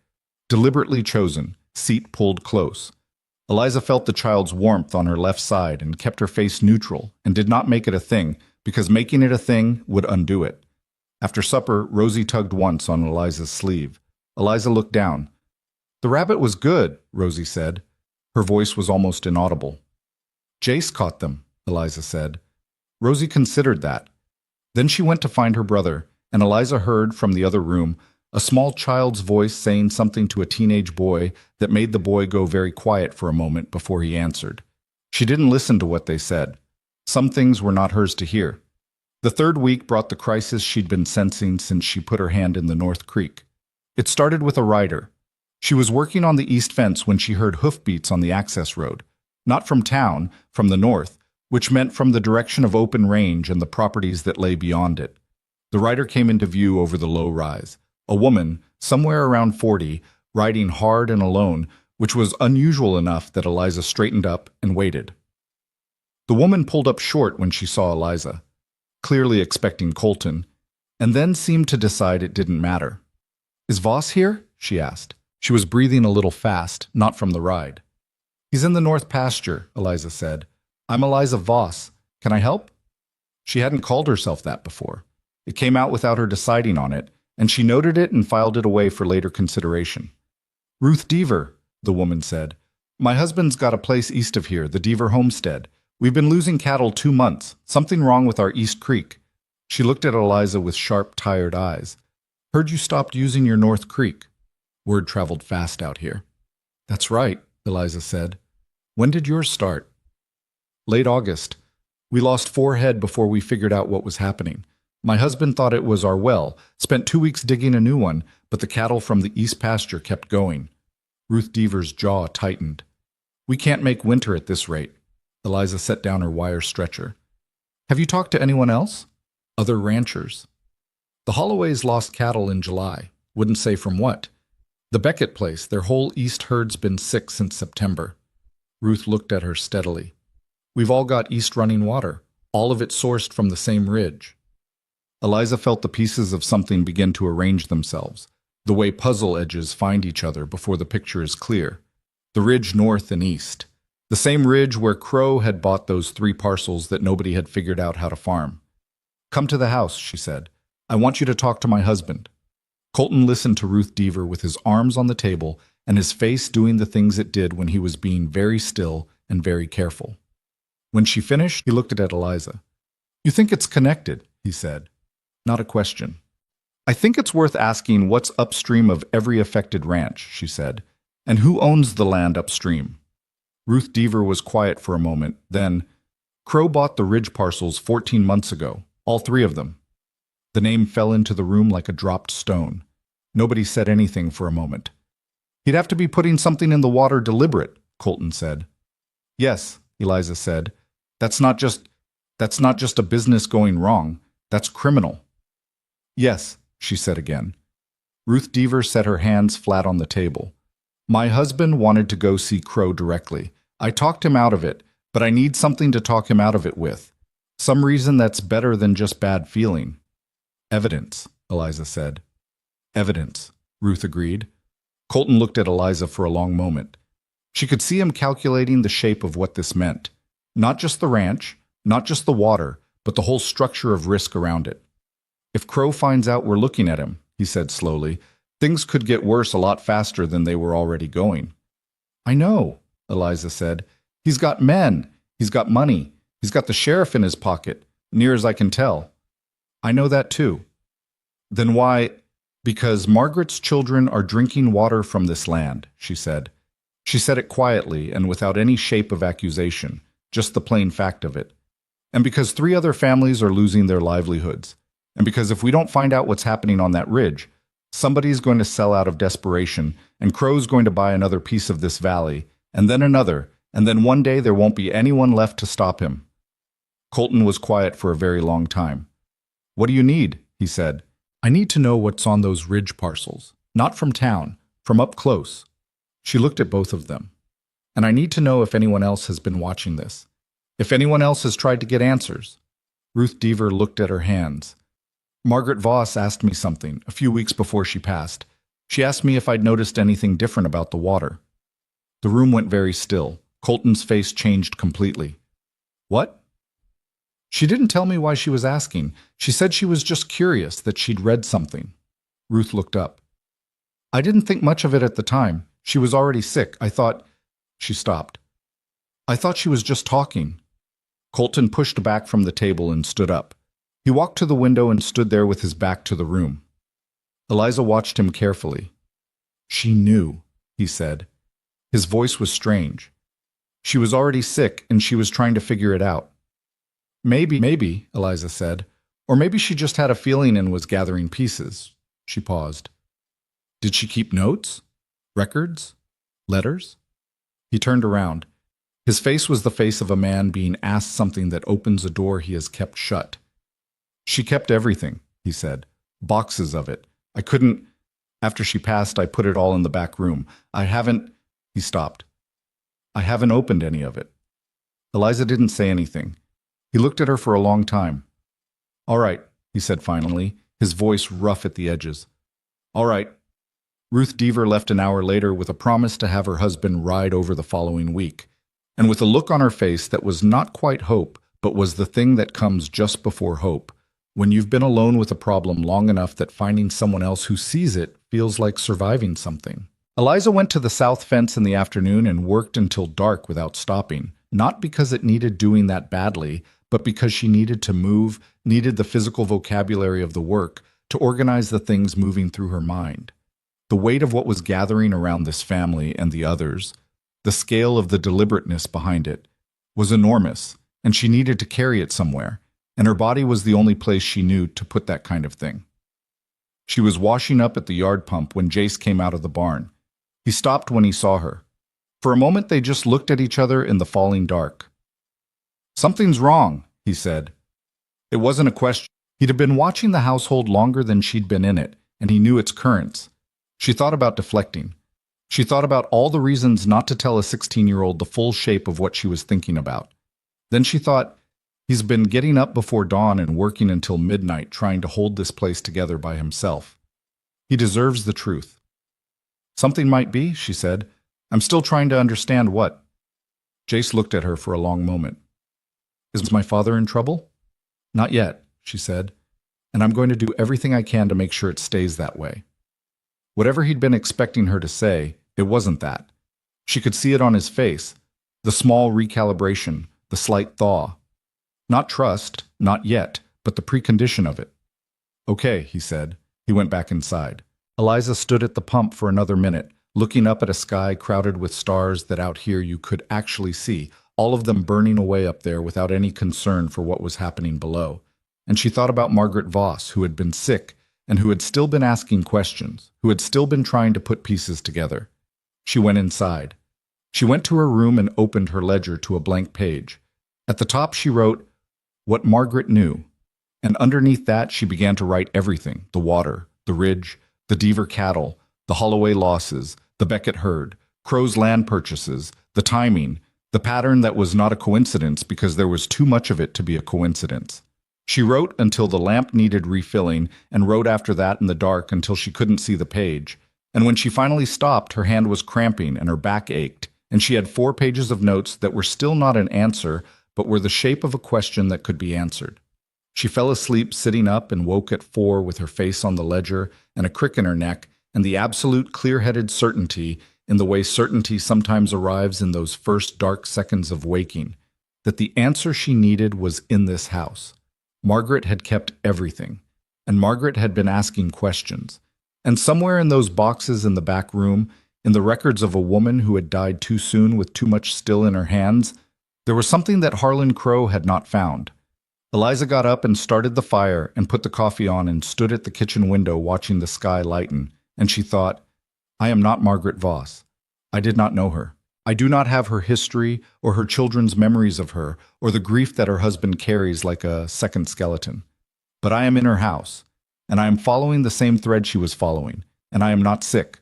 deliberately chosen, seat pulled close. Eliza felt the child's warmth on her left side and kept her face neutral and did not make it a thing, because making it a thing would undo it. After supper, Rosie tugged once on Eliza's sleeve. Eliza looked down. "The rabbit was good," Rosie said. Her voice was almost inaudible. "Jace caught them," Eliza said. Rosie considered that. Then she went to find her brother, and Eliza heard from the other room a small child's voice saying something to a teenage boy that made the boy go very quiet for a moment before he answered. She didn't listen to what they said. Some things were not hers to hear. The third week brought the crisis she'd been sensing since she put her hand in the North Creek. It started with a rider. She was working on the east fence when she heard hoofbeats on the access road. Not from town, from the north, which meant from the direction of open range and the properties that lay beyond it. The rider came into view over the low rise. A woman, somewhere around 40, riding hard and alone, which was unusual enough that Eliza straightened up and waited. The woman pulled up short when she saw Eliza, clearly expecting Colton, and then seemed to decide it didn't matter. "Is Voss here?" she asked. She was breathing a little fast, not from the ride. "He's in the north pasture," Eliza said. "I'm Eliza Voss. Can I help?" She hadn't called herself that before. It came out without her deciding on it, and she noted it and filed it away for later consideration. "Ruth Deaver," the woman said. "My husband's got a place east of here, the Deaver homestead. We've been losing cattle 2 months. Something wrong with our East Creek." She looked at Eliza with sharp, tired eyes. "Heard you stopped using your North Creek." Word traveled fast out here. "That's right," Eliza said. "When did yours start?" "Late August. We lost 4 head before we figured out what was happening. My husband thought it was our well, spent 2 weeks digging a new one, but the cattle from the east pasture kept going." Ruth Deaver's jaw tightened. "We can't make winter at this rate." Eliza set down her wire stretcher. "Have you talked to anyone else?" "Other ranchers." "The Holloways lost cattle in July. Wouldn't say from what. The Beckett place, their whole east herd's been sick since September." Ruth looked at her steadily. "We've all got east running water, all of it sourced from the same ridge." Eliza felt the pieces of something begin to arrange themselves, the way puzzle edges find each other before the picture is clear. The ridge north and east. The same ridge where Crow had bought those 3 parcels that nobody had figured out how to farm. "Come to the house," she said. "I want you to talk to my husband." Colton listened to Ruth Deaver with his arms on the table and his face doing the things it did when he was being very still and very careful. When she finished, he looked at Eliza. "You think it's connected," he said. Not a question. "I think it's worth asking what's upstream of every affected ranch," she said. "And who owns the land upstream?" Ruth Deaver was quiet for a moment, then, "Crow bought the ridge parcels 14 months ago, all 3 of them." The name fell into the room like a dropped stone. Nobody said anything for a moment. "He'd have to be putting something in the water deliberate," Colton said. "Yes," Eliza said. That's not just a business going wrong. That's criminal." "Yes," she said again. Ruth Deaver set her hands flat on the table. "My husband wanted to go see Crow directly. I talked him out of it, but I need something to talk him out of it with. Some reason that's better than just bad feeling." "Evidence," Eliza said. "Evidence," Ruth agreed. Colton looked at Eliza for a long moment. She could see him calculating the shape of what this meant. Not just the ranch, not just the water, but the whole structure of risk around it. "If Crow finds out we're looking at him," he said slowly, "things could get worse a lot faster than they were already going." "I know," Eliza said. "He's got men. He's got money. He's got the sheriff in his pocket, near as I can tell." "I know that too." "Then why—" "Because Margaret's children are drinking water from this land," she said. She said it quietly and without any shape of accusation, just the plain fact of it. "And because 3 other families are losing their livelihoods. And because if we don't find out what's happening on that ridge, somebody's going to sell out of desperation, and Crow's going to buy another piece of this valley, and then another, and then one day there won't be anyone left to stop him." Colton was quiet for a very long time. "What do you need?" he said. "I need to know what's on those ridge parcels. Not from town, from up close." She looked at both of them. "And I need to know if anyone else has been watching this. If anyone else has tried to get answers." Ruth Deaver looked at her hands. "Margaret Voss asked me something a few weeks before she passed. She asked me if I'd noticed anything different about the water." The room went very still. Colton's face changed completely. "What?" "She didn't tell me why she was asking. She said she was just curious, that she'd read something." Ruth looked up. "I didn't think much of it at the time. She was already sick. I thought—" She stopped. "I thought she was just talking." Colton pushed back from the table and stood up. He walked to the window and stood there with his back to the room. Eliza watched him carefully. "She knew," he said. His voice was strange. "She was already sick, and she was trying to figure it out." Maybe, Eliza said. "Or maybe she just had a feeling and was gathering pieces." She paused. "Did she keep notes?" Records? Letters? He turned around. His face was the face of a man being asked something that opens a door he has kept shut. She kept everything, he said. Boxes of it. I couldn't. After she passed, I put it all in the back room. I haven't. He stopped. I haven't opened any of it. Eliza didn't say anything. He looked at her for a long time. All right, he said finally, his voice rough at the edges. All right. Ruth Deaver left an hour later with a promise to have her husband ride over the following week, and with a look on her face that was not quite hope, but was the thing that comes just before hope, when you've been alone with a problem long enough that finding someone else who sees it feels like surviving something. Eliza went to the south fence in the afternoon and worked until dark without stopping, not because it needed doing that badly, but because she needed to move, needed the physical vocabulary of the work to organize the things moving through her mind. The weight of what was gathering around this family and the others, the scale of the deliberateness behind it, was enormous, and she needed to carry it somewhere, and her body was the only place she knew to put that kind of thing. She was washing up at the yard pump when Jace came out of the barn. He stopped when he saw her. For a moment they just looked at each other in the falling dark. Something's wrong, he said. It wasn't a question. He'd have been watching the household longer than she'd been in it, and he knew its currents. She thought about deflecting. She thought about all the reasons not to tell a 16-year-old the full shape of what she was thinking about. Then she thought, he's been getting up before dawn and working until midnight trying to hold this place together by himself. He deserves the truth. Something might be, she said. I'm still trying to understand what. Jace looked at her for a long moment. Is my father in trouble? Not yet, she said, and I'm going to do everything I can to make sure it stays that way. Whatever he'd been expecting her to say, it wasn't that. She could see it on his face, the small recalibration, the slight thaw. Not trust, not yet, but the precondition of it. Okay, he said. He went back inside. Eliza stood at the pump for another minute, looking up at a sky crowded with stars that out here you could actually see, all of them burning away up there without any concern for what was happening below. And she thought about Margaret Voss, who had been sick, and who had still been asking questions, who had still been trying to put pieces together. She went inside. She went to her room and opened her ledger to a blank page. At the top she wrote, "What Margaret knew," and underneath that she began to write everything: the water, the ridge, the Deaver cattle, the Holloway losses, the Beckett herd, Crow's land purchases, the timing, the pattern that was not a coincidence because there was too much of it to be a coincidence. She wrote until the lamp needed refilling and wrote after that in the dark until she couldn't see the page. And when she finally stopped, her hand was cramping and her back ached, and she had 4 pages of notes that were still not an answer, but were the shape of a question that could be answered. She fell asleep sitting up and woke at 4 with her face on the ledger and a crick in her neck and the absolute clear-headed certainty, in the way certainty sometimes arrives in those first dark seconds of waking, that the answer she needed was in this house. Margaret had kept everything, and Margaret had been asking questions. And somewhere in those boxes in the back room, in the records of a woman who had died too soon with too much still in her hands, there was something that Harlan Crow had not found. Eliza got up and started the fire and put the coffee on and stood at the kitchen window watching the sky lighten, and she thought, I am not Margaret Voss. I did not know her. I do not have her history or her children's memories of her or the grief that her husband carries like a second skeleton. But I am in her house, and I am following the same thread she was following, and I am not sick.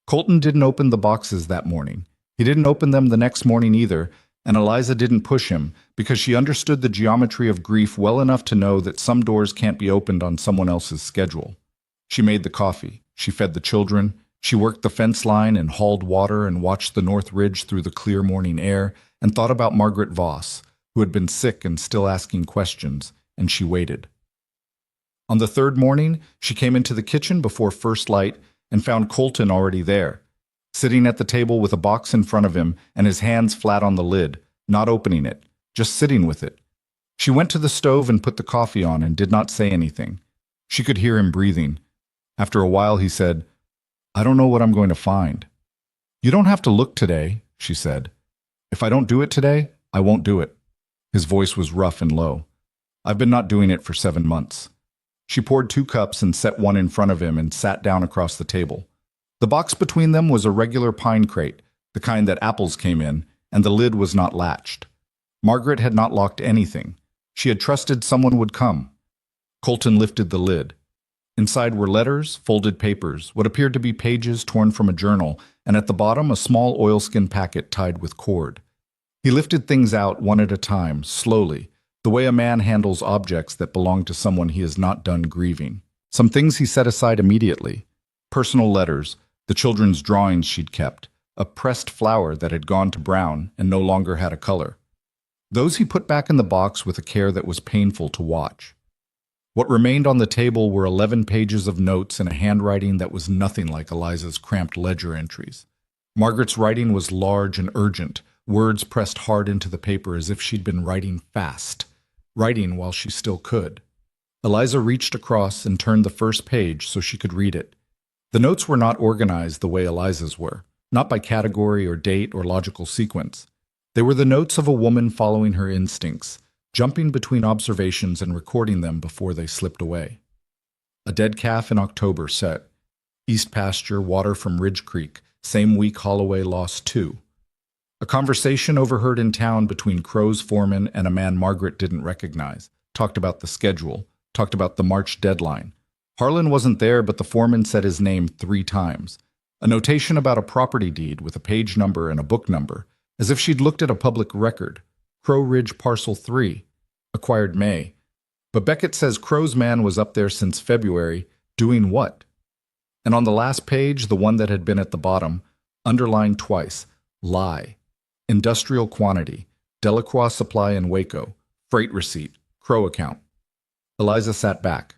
Colton didn't open the boxes that morning. He didn't open them the next morning either, and Eliza didn't push him because she understood the geometry of grief well enough to know that some doors can't be opened on someone else's schedule. She made the coffee. She fed the children. She worked the fence line and hauled water and watched the North Ridge through the clear morning air and thought about Margaret Voss, who had been sick and still asking questions, and she waited. On the 3rd morning, she came into the kitchen before first light and found Colton already there, sitting at the table with a box in front of him and his hands flat on the lid, not opening it, just sitting with it. She went to the stove and put the coffee on and did not say anything. She could hear him breathing. After a while, he said, I don't know what I'm going to find. You don't have to look today, she said. If I don't do it today, I won't do it. His voice was rough and low. I've been not doing it for 7 months. She poured 2 cups and set one in front of him and sat down across the table. The box between them was a regular pine crate, the kind that apples came in, and the lid was not latched. Margaret had not locked anything. She had trusted someone would come. Colton lifted the lid. Inside were letters, folded papers, what appeared to be pages torn from a journal, and at the bottom a small oilskin packet tied with cord. He lifted things out one at a time, slowly, the way a man handles objects that belong to someone he has not done grieving. Some things he set aside immediately. Personal letters, the children's drawings she'd kept, a pressed flower that had gone to brown and no longer had a color. Those he put back in the box with a care that was painful to watch. What remained on the table were 11 pages of notes in a handwriting that was nothing like Eliza's cramped ledger entries. Margaret's writing was large and urgent, words pressed hard into the paper as if she'd been writing fast, writing while she still could. Eliza reached across and turned the first page so she could read it. The notes were not organized the way Eliza's were, not by category or date or logical sequence. They were the notes of a woman following her instincts, jumping between observations and recording them before they slipped away. A dead calf in October set. East pasture, water from Ridge Creek, same week Holloway lost 2. A conversation overheard in town between Crow's foreman and a man Margaret didn't recognize. Talked about the schedule, talked about the March deadline. Harlan wasn't there, but the foreman said his name 3 times. A notation about a property deed with a page number and a book number, as if she'd looked at a public record. Crow Ridge Parcel 3, acquired May. But Beckett says Crow's man was up there since February, doing what? And on the last page, the one that had been at the bottom, underlined twice, lie. Industrial quantity, Delacroix Supply in Waco, freight receipt, Crow account. Eliza sat back.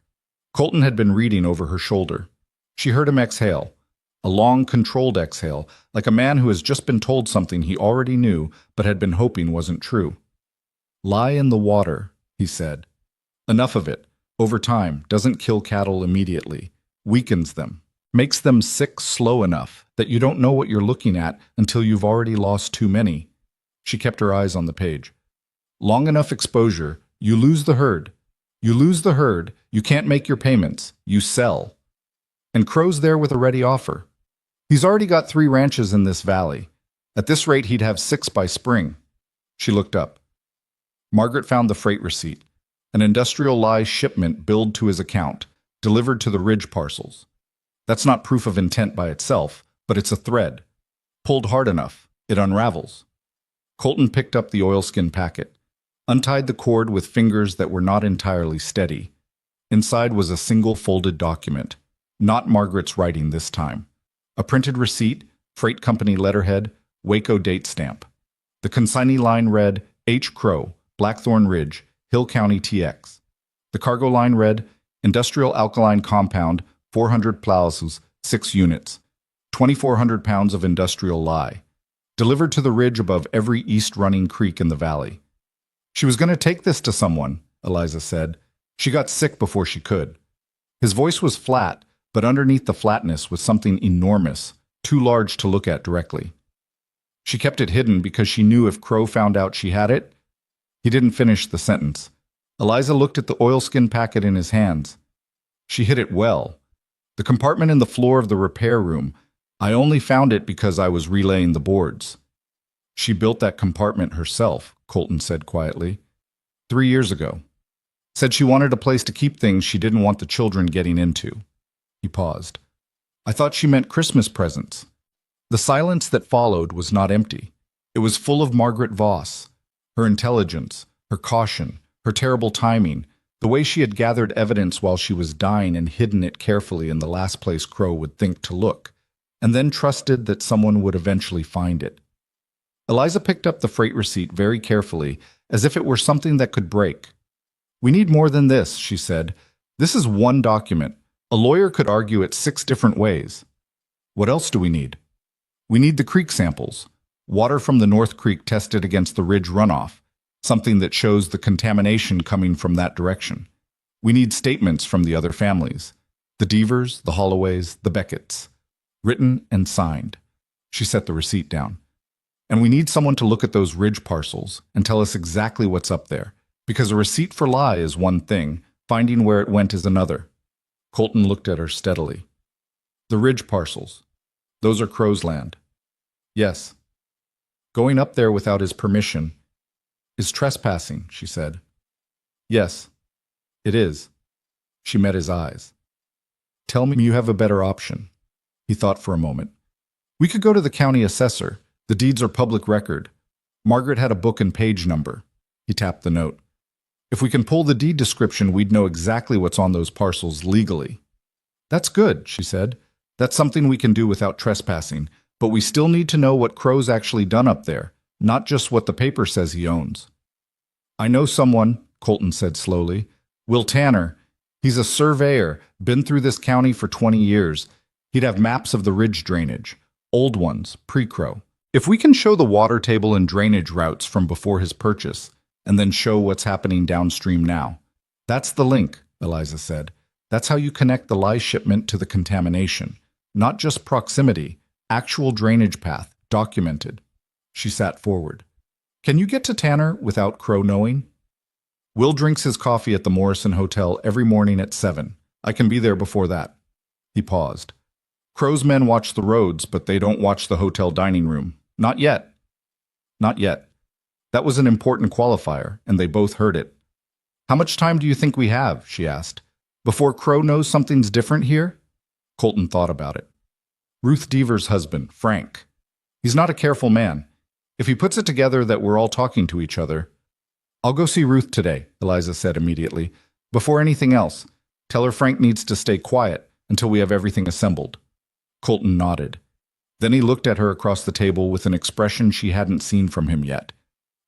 Colton had been reading over her shoulder. She heard him exhale, a long, controlled exhale, like a man who has just been told something he already knew but had been hoping wasn't true. Lie in the water, he said. Enough of it, over time, doesn't kill cattle immediately, weakens them, makes them sick slow enough that you don't know what you're looking at until you've already lost too many. She kept her eyes on the page. Long enough exposure, you lose the herd. You lose the herd, you can't make your payments, you sell. And Crow's there with a ready offer. He's already got 3 ranches in this valley. At this rate, he'd have 6 by spring. She looked up. Margaret found the freight receipt, an industrial lie shipment billed to his account, delivered to the Ridge parcels. That's not proof of intent by itself, but it's a thread. Pulled hard enough, it unravels. Colton picked up the oilskin packet, untied the cord with fingers that were not entirely steady. Inside was a single folded document, not Margaret's writing this time. A printed receipt, freight company letterhead, Waco date stamp. The consignee line read, H. Crow, Blackthorn Ridge, Hill County TX. The cargo line read, Industrial Alkaline Compound, 400 ploughs, 6 units. 2,400 pounds of industrial lye. Delivered to the ridge above every east-running creek in the valley. She was going to take this to someone, Eliza said. She got sick before she could. His voice was flat, but underneath the flatness was something enormous, too large to look at directly. She kept it hidden because she knew if Crow found out she had it. He didn't finish the sentence. Eliza looked at the oilskin packet in his hands. She hid it well. The compartment in the floor of the repair room. I only found it because I was relaying the boards. She built that compartment herself, Colton said quietly. 3 years ago. Said she wanted a place to keep things she didn't want the children getting into. He paused. I thought she meant Christmas presents. The silence that followed was not empty. It was full of Margaret Voss, her intelligence, her caution, her terrible timing, the way she had gathered evidence while she was dying and hidden it carefully in the last place Crow would think to look, and then trusted that someone would eventually find it. Eliza picked up the freight receipt very carefully, as if it were something that could break. We need more than this, she said. This is one document. A lawyer could argue it 6 different ways. What else do we need? We need the creek samples. Water from the North Creek tested against the Ridge runoff, something that shows the contamination coming from that direction. We need statements from the other families. The Deavers, the Holloways, the Becketts. Written and signed. She set the receipt down. And we need someone to look at those Ridge parcels and tell us exactly what's up there, because a receipt for lie is one thing, finding where it went is another. Colton looked at her steadily. The Ridge parcels. Those are Crow's land. Yes. Going up there without his permission is trespassing, she said. Yes, it is. She met his eyes. Tell me you have a better option. He thought for a moment. We could go to the county assessor. The deeds are public record. Margaret had a book and page number. He tapped the note. If we can pull the deed description, we'd know exactly what's on those parcels legally. That's good, she said. That's something we can do without trespassing, but we still need to know what Crow's actually done up there, not just what the paper says he owns. I know someone, Colton said slowly. Will Tanner. He's a surveyor, been through this county for 20 years. He'd have maps of the ridge drainage, old ones, pre-Crow. If we can show the water table and drainage routes from before his purchase, and then show what's happening downstream now. That's the link, Eliza said. That's how you connect the lye shipment to the contamination. Not just proximity, actual drainage path, documented. She sat forward. Can you get to Tanner without Crow knowing? Will drinks his coffee at the Morrison Hotel every morning at 7. I can be there before that. He paused. Crow's men watch the roads, but they don't watch the hotel dining room. Not yet. Not yet. That was an important qualifier, and they both heard it. How much time do you think we have, she asked, before Crow knows something's different here? Colton thought about it. Ruth Deaver's husband, Frank. He's not a careful man. If he puts it together that we're all talking to each other. I'll go see Ruth today, Eliza said immediately. Before anything else, tell her Frank needs to stay quiet until we have everything assembled. Colton nodded. Then he looked at her across the table with an expression she hadn't seen from him yet.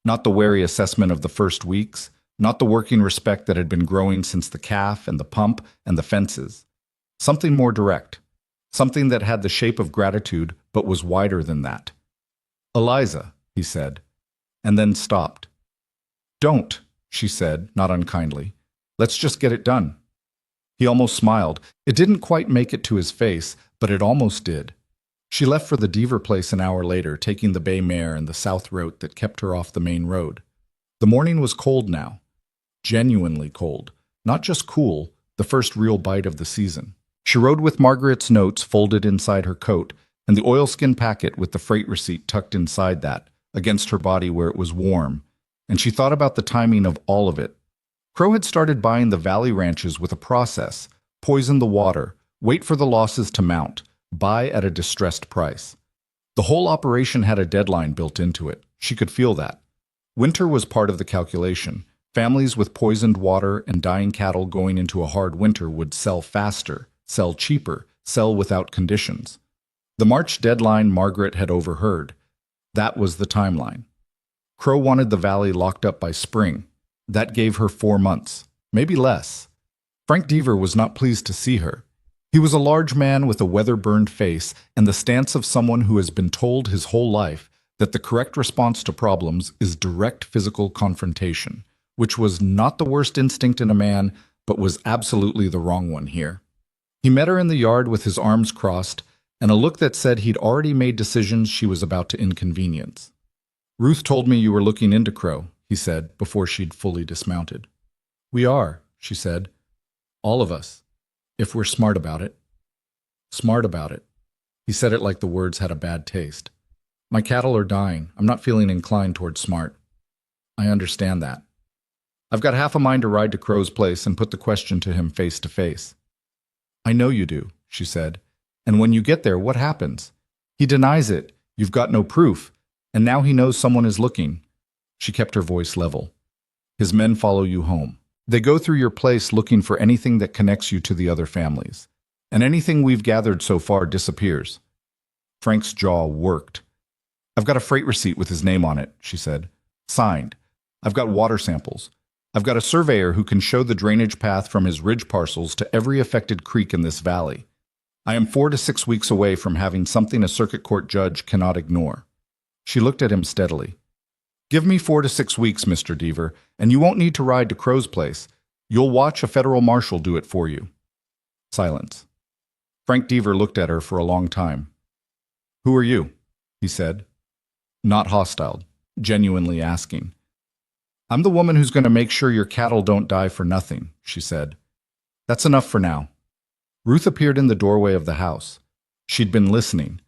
Not the wary assessment of the first weeks, not the working respect that had been growing since the calf and the pump and the fences. Something more direct. Something that had the shape of gratitude but was wider than that. Eliza, he said, and then stopped. Don't, she said, not unkindly. Let's just get it done. He almost smiled. It didn't quite make it to his face, but it almost did. She left for the Deaver place an hour later, taking the bay mare and the south route that kept her off the main road. The morning was cold now. Genuinely cold. Not just cool, the first real bite of the season. She rode with Margaret's notes folded inside her coat and the oilskin packet with the freight receipt tucked inside that, against her body where it was warm, and she thought about the timing of all of it. Crow had started buying the valley ranches with a process, poison the water, wait for the losses to mount, buy at a distressed price. The whole operation had a deadline built into it. She could feel that. Winter was part of the calculation. Families with poisoned water and dying cattle going into a hard winter would sell faster, sell cheaper, sell without conditions. The March deadline Margaret had overheard. That was the timeline. Crow wanted the valley locked up by spring. That gave her 4 months, maybe less. Frank Deaver was not pleased to see her. He was a large man with a weather-burned face and the stance of someone who has been told his whole life that the correct response to problems is direct physical confrontation, which was not the worst instinct in a man, but was absolutely the wrong one here. He met her in the yard with his arms crossed and a look that said he'd already made decisions she was about to inconvenience. Ruth told me you were looking into Crow, he said, before she'd fully dismounted. We are, she said. All of us. If we're smart about it. Smart about it. He said it like the words had a bad taste. My cattle are dying. I'm not feeling inclined toward smart. I understand that. I've got half a mind to ride to Crow's place and put the question to him face to face. I know you do, she said. And when you get there, what happens? He denies it. You've got no proof. And now he knows someone is looking. She kept her voice level. His men follow you home. They go through your place looking for anything that connects you to the other families. And anything we've gathered so far disappears. Frank's jaw worked. I've got a freight receipt with his name on it, she said. Signed. I've got water samples. I've got a surveyor who can show the drainage path from his ridge parcels to every affected creek in this valley. I am 4 to 6 weeks away from having something a circuit court judge cannot ignore. She looked at him steadily. Give me 4 to 6 weeks, Mr. Deaver, and you won't need to ride to Crow's place. You'll watch a federal marshal do it for you. Silence. Frank Deaver looked at her for a long time. Who are you? He said. Not hostile, genuinely asking. I'm the woman who's going to make sure your cattle don't die for nothing, she said. That's enough for now. Ruth appeared in the doorway of the house. She'd been listening.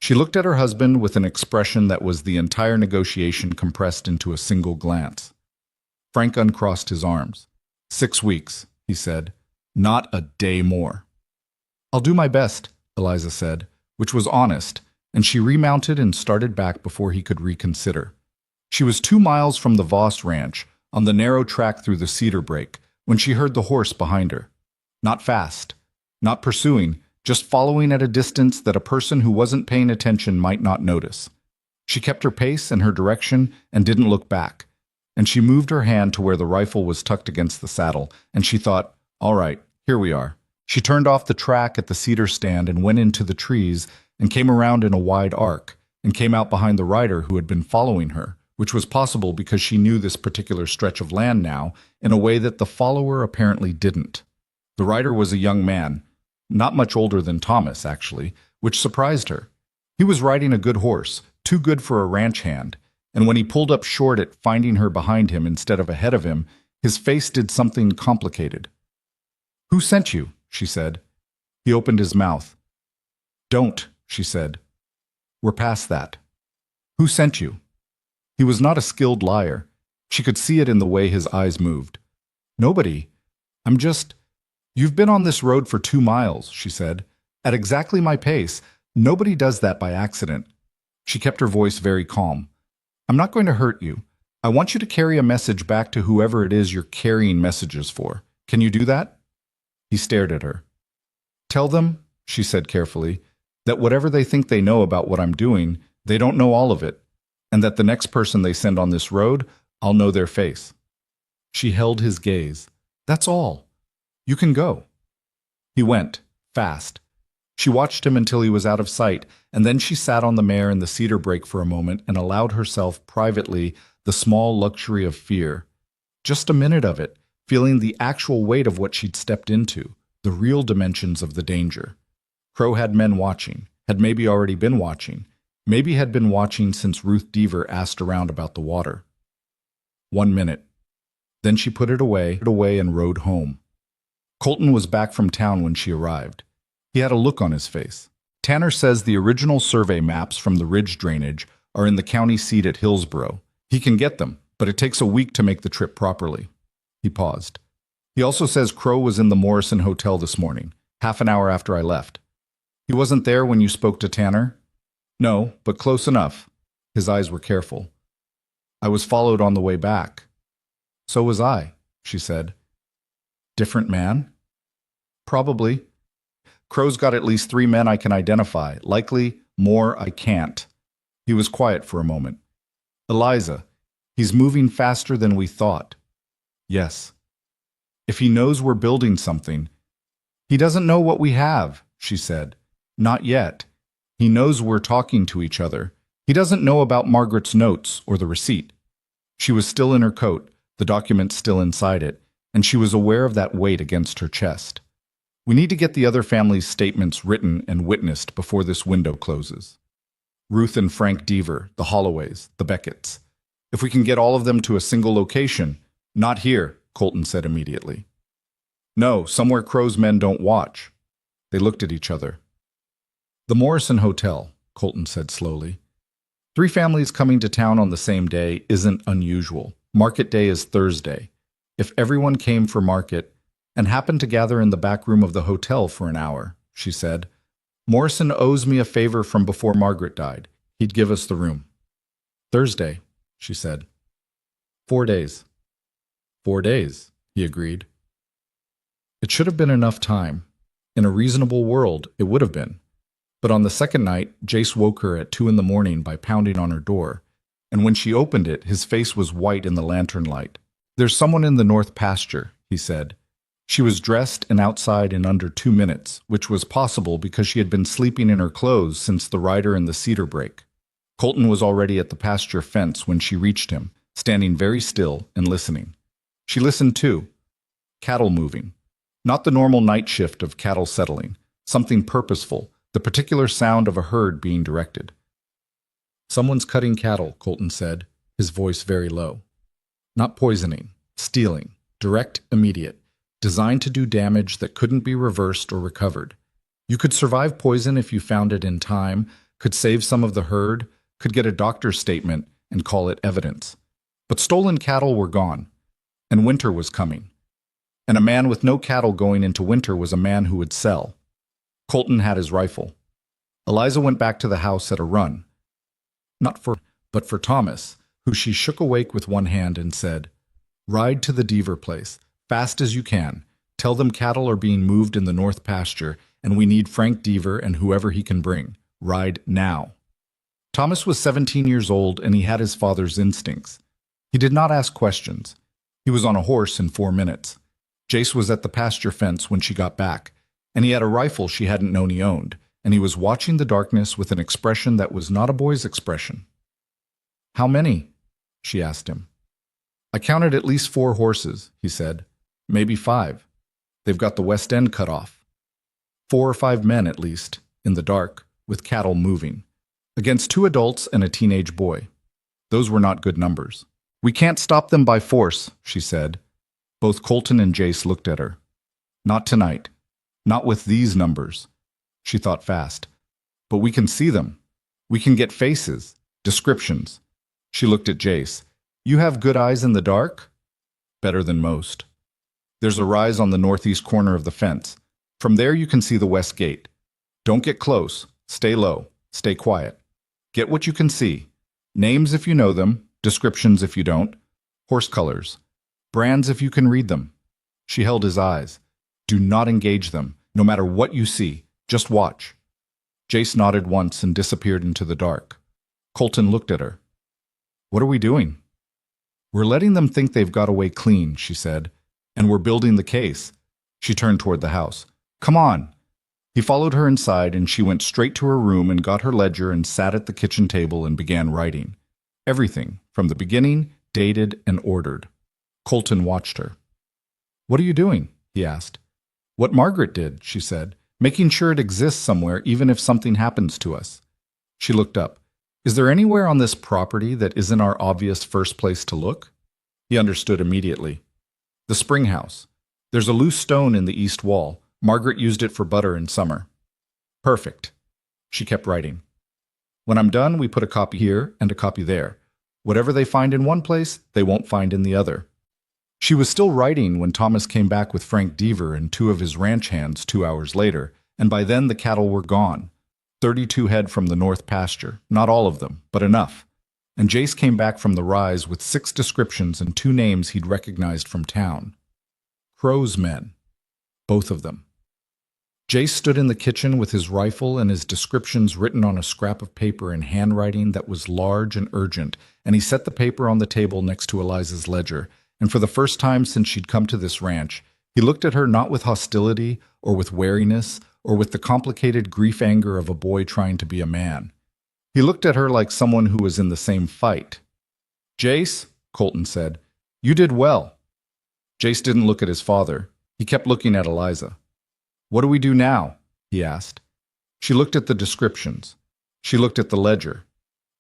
She looked at her husband with an expression that was the entire negotiation compressed into a single glance. Frank uncrossed his arms. 6 weeks, he said. Not a day more. I'll do my best, Eliza said, which was honest, and she remounted and started back before he could reconsider. She was 2 miles from the Voss ranch, on the narrow track through the cedar brake, when she heard the horse behind her. Not fast, not pursuing, just following at a distance that a person who wasn't paying attention might not notice. She kept her pace and her direction and didn't look back, and she moved her hand to where the rifle was tucked against the saddle, and she thought, all right, here we are. She turned off the track at the cedar stand and went into the trees and came around in a wide arc and came out behind the rider who had been following her, which was possible because she knew this particular stretch of land now in a way that the follower apparently didn't. The rider was a young man, not much older than Thomas, actually, which surprised her. He was riding a good horse, too good for a ranch hand, and when he pulled up short at finding her behind him instead of ahead of him, his face did something complicated. "Who sent you?" she said. He opened his mouth. "Don't," she said. "We're past that." "Who sent you?" He was not a skilled liar. She could see it in the way his eyes moved. "Nobody. I'm just—" "You've been on this road for 2 miles," she said. "At exactly my pace. Nobody does that by accident." She kept her voice very calm. "I'm not going to hurt you. I want you to carry a message back to whoever it is you're carrying messages for. Can you do that?" He stared at her. "Tell them," she said carefully, "that whatever they think they know about what I'm doing, they don't know all of it, and that the next person they send on this road, I'll know their face." She held his gaze. "That's all. You can go." He went, fast. She watched him until he was out of sight, and then she sat on the mare in the cedar brake for a moment and allowed herself, privately, the small luxury of fear. Just a minute of it, feeling the actual weight of what she'd stepped into, the real dimensions of the danger. Crow had men watching, had maybe already been watching, maybe had been watching since Ruth Deaver asked around about the water. 1 minute. Then she put it away and rode home. Colton was back from town when she arrived. He had a look on his face. "Tanner says the original survey maps from the ridge drainage are in the county seat at Hillsboro. He can get them, but it takes a week to make the trip properly." He paused. "He also says Crow was in the Morrison Hotel this morning, half an hour after I left. He wasn't there when you spoke to Tanner?" "No, but close enough." His eyes were careful. "I was followed on the way back." "So was I," she said. "Different man?" "Probably. Crow's got at least 3 men I can identify. Likely more I can't." He was quiet for a moment. "Eliza, he's moving faster than we thought." "Yes." "If he knows we're building something—" "He doesn't know what we have," she said. "Not yet. He knows we're talking to each other. He doesn't know about Margaret's notes or the receipt." She was still in her coat, the document still inside it, and she was aware of that weight against her chest. "We need to get the other family's statements written and witnessed before this window closes. Ruth and Frank Deaver, the Holloways, the Becketts. If we can get all of them to a single location—" "Not here," Colton said immediately. "No, somewhere Crow's men don't watch." They looked at each other. "The Morrison Hotel," Colton said slowly. 3 families coming to town on the same day isn't unusual. Market day is Thursday. If everyone came for market and happened to gather in the back room of the hotel for an hour," she said, "Morrison owes me a favor from before Margaret died. He'd give us the room." "Thursday," she said. 4 days. 4 days, he agreed. It should have been enough time. In a reasonable world, it would have been. But on the second night, Jace woke her at 2 in the morning by pounding on her door, and when she opened it, his face was white in the lantern light. "There's someone in the north pasture," he said. She was dressed and outside in under 2 minutes, which was possible because she had been sleeping in her clothes since the rider in the cedar brake. Colton was already at the pasture fence when she reached him, standing very still and listening. She listened too. Cattle moving. Not the normal night shift of cattle settling. Something purposeful, the particular sound of a herd being directed. "Someone's cutting cattle," Colton said, his voice very low. "Not poisoning, stealing, direct, immediate, designed to do damage that couldn't be reversed or recovered. You could survive poison if you found it in time, could save some of the herd, could get a doctor's statement and call it evidence. But stolen cattle were gone, and winter was coming. And a man with no cattle going into winter was a man who would sell. Colton had his rifle. Eliza went back to the house at a run. But for Thomas, who she shook awake with one hand and said, "Ride to the Deaver place, fast as you can. Tell them cattle are being moved in the north pasture, and we need Frank Deaver and whoever he can bring. Ride now." Thomas was 17 years old, and he had his father's instincts. He did not ask questions. He was on a horse in 4 minutes. Jace was at the pasture fence when she got back, and he had a rifle she hadn't known he owned, and he was watching the darkness with an expression that was not a boy's expression. "How many?" she asked him. "I counted at least 4 horses," he said. "Maybe 5. They've got the west end cut off. 4 or 5 men, at least, in the dark, with cattle moving. Against 2 adults and a teenage boy. Those were not good numbers." "We can't stop them by force," she said. Both Colton and Jace looked at her. "Not tonight. Not with these numbers." She thought fast. "But we can see them. We can get faces, descriptions." She looked at Jace. "You have good eyes in the dark?" "Better than most." "There's a rise on the northeast corner of the fence. From there you can see the west gate. Don't get close. Stay low. Stay quiet. Get what you can see. Names if you know them, descriptions if you don't, horse colors, brands if you can read them." She held his eyes. "Do not engage them, no matter what you see. Just watch." Jace nodded once and disappeared into the dark. Colton looked at her. "What are we doing?" "We're letting them think they've got away clean," she said. "And we're building the case." She turned toward the house. "Come on." He followed her inside, and she went straight to her room and got her ledger and sat at the kitchen table and began writing. Everything, from the beginning, dated and ordered. Colton watched her. "What are you doing?" he asked. "What Margaret did," she said, "making sure it exists somewhere even if something happens to us." She looked up. "Is there anywhere on this property that isn't our obvious first place to look?" He understood immediately. "The spring house. There's a loose stone in the east wall. Margaret used it for butter in summer." "Perfect." She kept writing. "When I'm done, we put a copy here and a copy there. Whatever they find in one place, they won't find in the other." She was still writing when Thomas came back with Frank Deaver and 2 of his ranch hands 2 hours later, and by then the cattle were gone. 32 head from the north pasture, not all of them, but enough. And Jace came back from the rise with 6 descriptions and 2 names he'd recognized from town. Crow's men. Both of them. Jace stood in the kitchen with his rifle and his descriptions written on a scrap of paper in handwriting that was large and urgent, and he set the paper on the table next to Eliza's ledger, and for the first time since she'd come to this ranch, he looked at her not with hostility or with wariness or with the complicated grief-anger of a boy trying to be a man. He looked at her like someone who was in the same fight. "Jace," Colton said, "you did well." Jace didn't look at his father. He kept looking at Eliza. "What do we do now?" he asked. She looked at the descriptions. She looked at the ledger.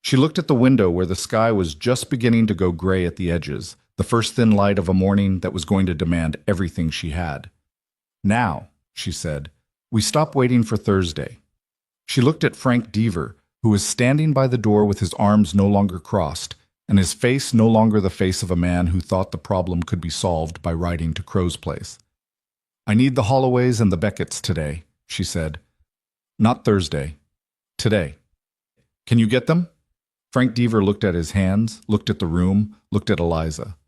She looked at the window where the sky was just beginning to go gray at the edges, the first thin light of a morning that was going to demand everything she had. "Now," she said, "we stop waiting for Thursday." She looked at Frank Deaver, who was standing by the door with his arms no longer crossed, and his face no longer the face of a man who thought the problem could be solved by riding to Crow's place. "I need the Holloways and the Becketts today," she said. "Not Thursday. Today. Can you get them?" Frank Deaver looked at his hands, looked at the room, looked at Eliza.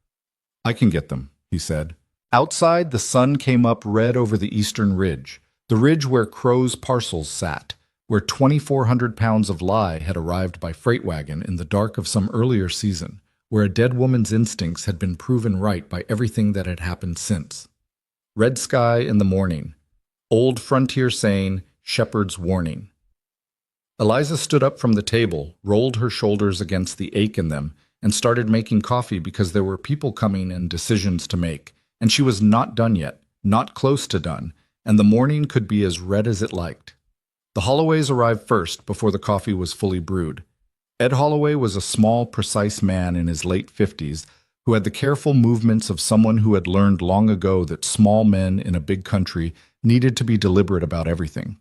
"I can get them," he said. Outside, the sun came up red over the eastern ridge, the ridge where Crow's parcels sat, where 2,400 pounds of lye had arrived by freight wagon in the dark of some earlier season, where a dead woman's instincts had been proven right by everything that had happened since. Red sky in the morning. Old frontier saying, shepherd's warning. Eliza stood up from the table, rolled her shoulders against the ache in them, and started making coffee because there were people coming and decisions to make, and she was not done yet, not close to done, and the morning could be as red as it liked. The Holloways arrived first before the coffee was fully brewed. Ed Holloway was a small, precise man in his late 50s who had the careful movements of someone who had learned long ago that small men in a big country needed to be deliberate about everything.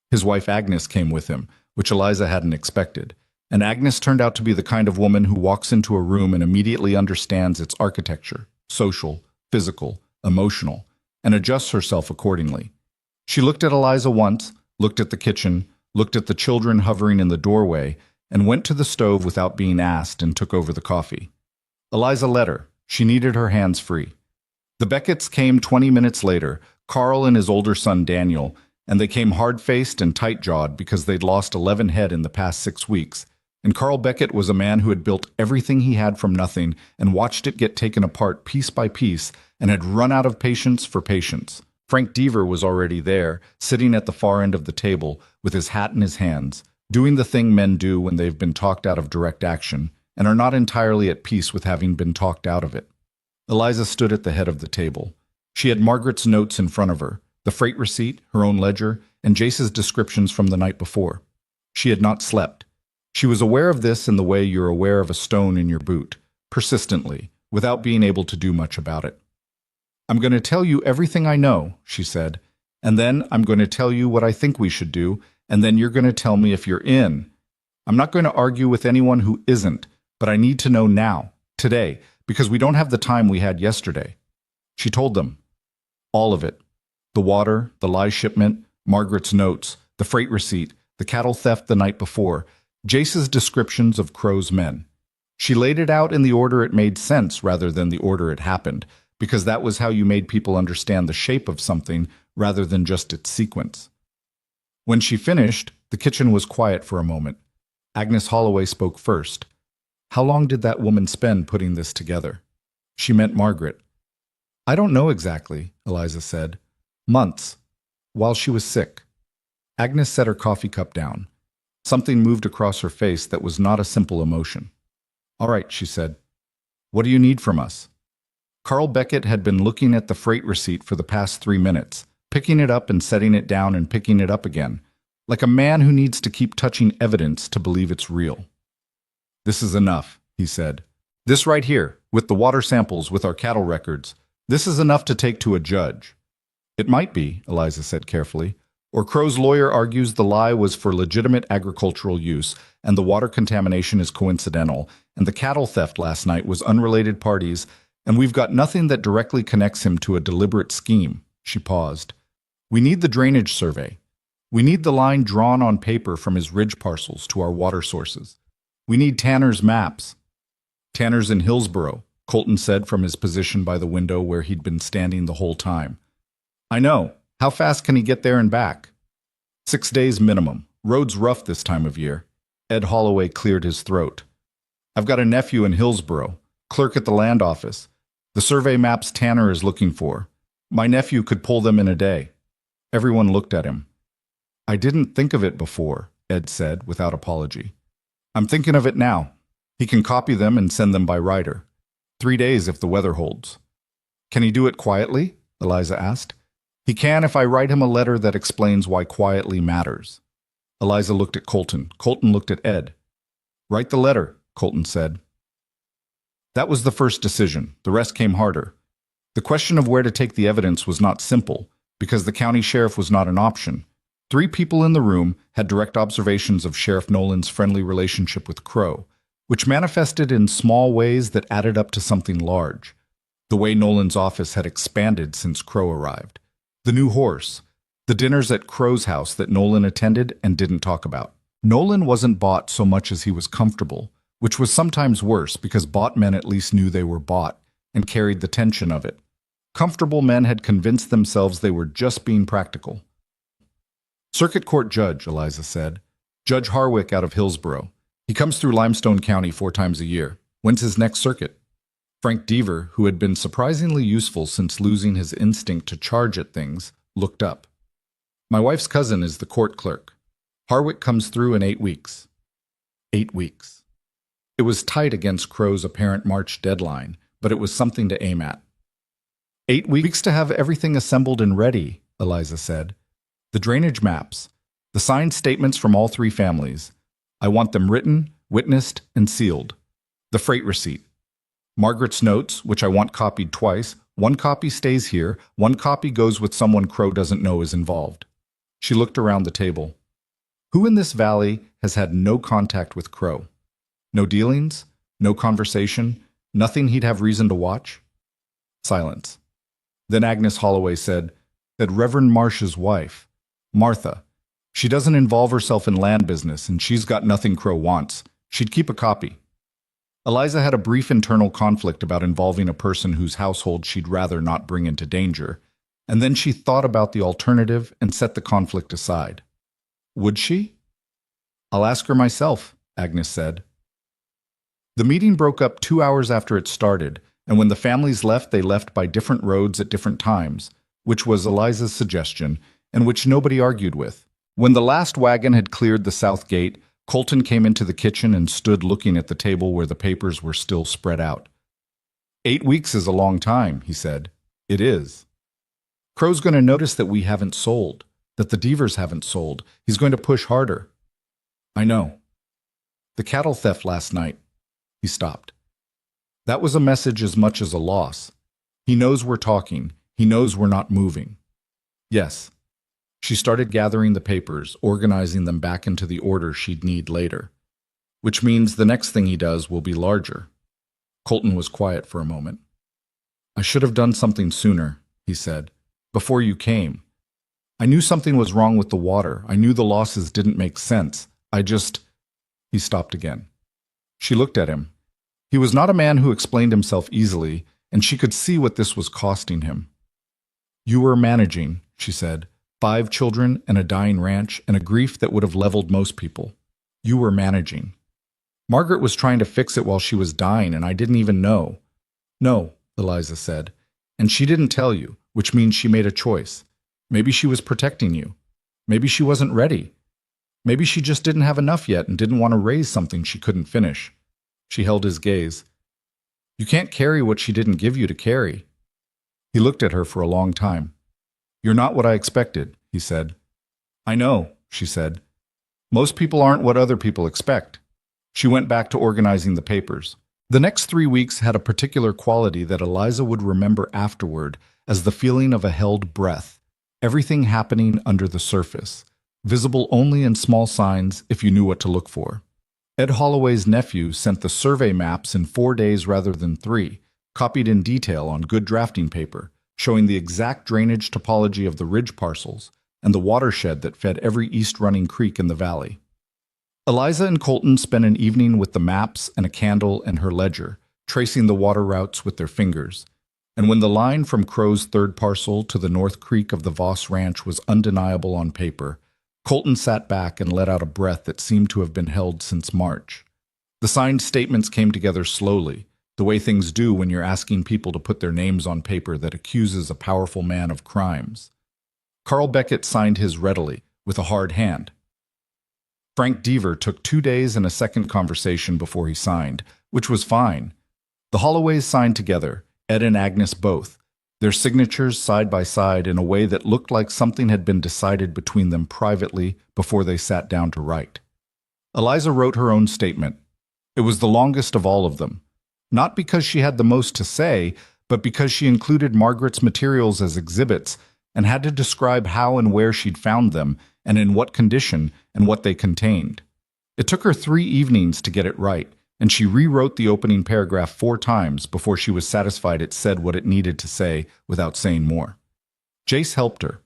His wife Agnes came with him, which Eliza hadn't expected. And Agnes turned out to be the kind of woman who walks into a room and immediately understands its architecture, social, physical, emotional, and adjusts herself accordingly. She looked at Eliza once, looked at the kitchen, looked at the children hovering in the doorway, and went to the stove without being asked and took over the coffee. Eliza let her. She needed her hands free. The Becketts came 20 minutes later, Carl and his older son Daniel, and they came hard-faced and tight-jawed because they'd lost 11 head in the past 6 weeks. And Carl Beckett was a man who had built everything he had from nothing and watched it get taken apart piece by piece and had run out of patience for patience. Frank Deaver was already there, sitting at the far end of the table with his hat in his hands, doing the thing men do when they've been talked out of direct action and are not entirely at peace with having been talked out of it. Eliza stood at the head of the table. She had Margaret's notes in front of her, the freight receipt, her own ledger, and Jace's descriptions from the night before. She had not slept. She was aware of this in the way you're aware of a stone in your boot, persistently, without being able to do much about it. "I'm going to tell you everything I know," she said, "and then I'm going to tell you what I think we should do, and then you're going to tell me if you're in. I'm not going to argue with anyone who isn't, but I need to know now, today, because we don't have the time we had yesterday." She told them. All of it. The water, the lie shipment, Margaret's notes, the freight receipt, the cattle theft the night before, Jace's descriptions of Crow's men. She laid it out in the order it made sense rather than the order it happened, because that was how you made people understand the shape of something rather than just its sequence. When she finished, the kitchen was quiet for a moment. Agnes Holloway spoke first. "How long did that woman spend putting this together?" She meant Margaret. "I don't know exactly," Eliza said. "Months. While she was sick." Agnes set her coffee cup down. Something moved across her face that was not a simple emotion. "All right," she said. "What do you need from us?" Carl Beckett had been looking at the freight receipt for the past 3 minutes, picking it up and setting it down and picking it up again, like a man who needs to keep touching evidence to believe it's real. "This is enough," he said. "This right here, with the water samples, with our cattle records, this is enough to take to a judge." "It might be," Eliza said carefully. "Or Crow's lawyer argues the lie was for legitimate agricultural use, and the water contamination is coincidental, and the cattle theft last night was unrelated parties, and we've got nothing that directly connects him to a deliberate scheme." She paused. "We need the drainage survey. We need the line drawn on paper from his ridge parcels to our water sources. We need Tanner's maps." "Tanner's in Hillsboro," Colton said from his position by the window where he'd been standing the whole time. "I know. How fast can he get there and back?" 6 days minimum. Road's rough this time of year." Ed Holloway cleared his throat. "I've got a nephew in Hillsboro, clerk at the land office. The survey maps Tanner is looking for. My nephew could pull them in a day." Everyone looked at him. "I didn't think of it before," Ed said without apology. "I'm thinking of it now. He can copy them and send them by rider. 3 days if the weather holds." "Can he do it quietly?" Eliza asked. "He can if I write him a letter that explains why quietly matters." Eliza looked at Colton. Colton looked at Ed. "Write the letter," Colton said. That was the first decision. The rest came harder. The question of where to take the evidence was not simple, because the county sheriff was not an option. 3 people in the room had direct observations of Sheriff Nolan's friendly relationship with Crow, which manifested in small ways that added up to something large. The way Nolan's office had expanded since Crow arrived. The new horse. The dinners at Crow's house that Nolan attended and didn't talk about. Nolan wasn't bought so much as he was comfortable, which was sometimes worse because bought men at least knew they were bought and carried the tension of it. Comfortable men had convinced themselves they were just being practical. "Circuit Court Judge," Eliza said. "Judge Harwick out of Hillsboro. He comes through Limestone County 4 times a year. When's his next circuit?" Frank Deaver, who had been surprisingly useful since losing his instinct to charge at things, looked up. "My wife's cousin is the court clerk. Harwick comes through in 8 weeks." 8 weeks. It was tight against Crow's apparent March deadline, but it was something to aim at. 8 weeks to have everything assembled and ready," Eliza said. "The drainage maps, the signed statements from all 3 families. I want them written, witnessed, and sealed. The freight receipt. Margaret's notes, which I want copied twice. 1 copy stays here, 1 copy goes with someone Crow doesn't know is involved." She looked around the table. Who in this valley has had no contact with Crow? No dealings? No conversation? Nothing he'd have reason to watch? Silence. Then Agnes Holloway said, that Reverend Marsh's wife, Martha, she doesn't involve herself in land business and she's got nothing Crow wants. She'd keep a copy. Eliza had a brief internal conflict about involving a person whose household she'd rather not bring into danger, and then she thought about the alternative and set the conflict aside. Would she? I'll ask her myself, Agnes said. The meeting broke up 2 hours after it started, and when the families left, they left by different roads at different times, which was Eliza's suggestion, and which nobody argued with. When the last wagon had cleared the south gate, Colton came into the kitchen and stood looking at the table where the papers were still spread out. 8 weeks is a long time, he said. It is. Crow's going to notice that we haven't sold, that the Devers haven't sold. He's going to push harder. I know. The cattle theft last night. He stopped. That was a message as much as a loss. He knows we're talking. He knows we're not moving. Yes. She started gathering the papers, organizing them back into the order she'd need later. Which means the next thing he does will be larger. Colton was quiet for a moment. I should have done something sooner, he said, before you came. I knew something was wrong with the water. I knew the losses didn't make sense. He stopped again. She looked at him. He was not a man who explained himself easily, and she could see what this was costing him. You were managing, she said. 5 children and a dying ranch and a grief that would have leveled most people. You were managing. Margaret was trying to fix it while she was dying, and I didn't even know. No, Eliza said. And she didn't tell you, which means she made a choice. Maybe she was protecting you. Maybe she wasn't ready. Maybe she just didn't have enough yet and didn't want to raise something she couldn't finish. She held his gaze. You can't carry what she didn't give you to carry. He looked at her for a long time. You're not what I expected, he said. I know, she said. Most people aren't what other people expect. She went back to organizing the papers. The next 3 weeks had a particular quality that Eliza would remember afterward as the feeling of a held breath, everything happening under the surface, visible only in small signs if you knew what to look for. Ed Holloway's nephew sent the survey maps in 4 days rather than 3, copied in detail on good drafting paper, showing the exact drainage topology of the ridge parcels and the watershed that fed every east-running creek in the valley. Eliza and Colton spent an evening with the maps and a candle and her ledger, tracing the water routes with their fingers, and when the line from Crow's third parcel to the North Creek of the Voss Ranch was undeniable on paper, Colton sat back and let out a breath that seemed to have been held since March. The signed statements came together slowly, the way things do when you're asking people to put their names on paper that accuses a powerful man of crimes. Carl Beckett signed his readily, with a hard hand. Frank Deaver took 2 days and a second conversation before he signed, which was fine. The Holloways signed together, Ed and Agnes both, their signatures side by side in a way that looked like something had been decided between them privately before they sat down to write. Eliza wrote her own statement. It was the longest of all of them. Not because she had the most to say, but because she included Margaret's materials as exhibits and had to describe how and where she'd found them and in what condition and what they contained. It took her 3 evenings to get it right, and she rewrote the opening paragraph 4 times before she was satisfied it said what it needed to say without saying more. Jace helped her.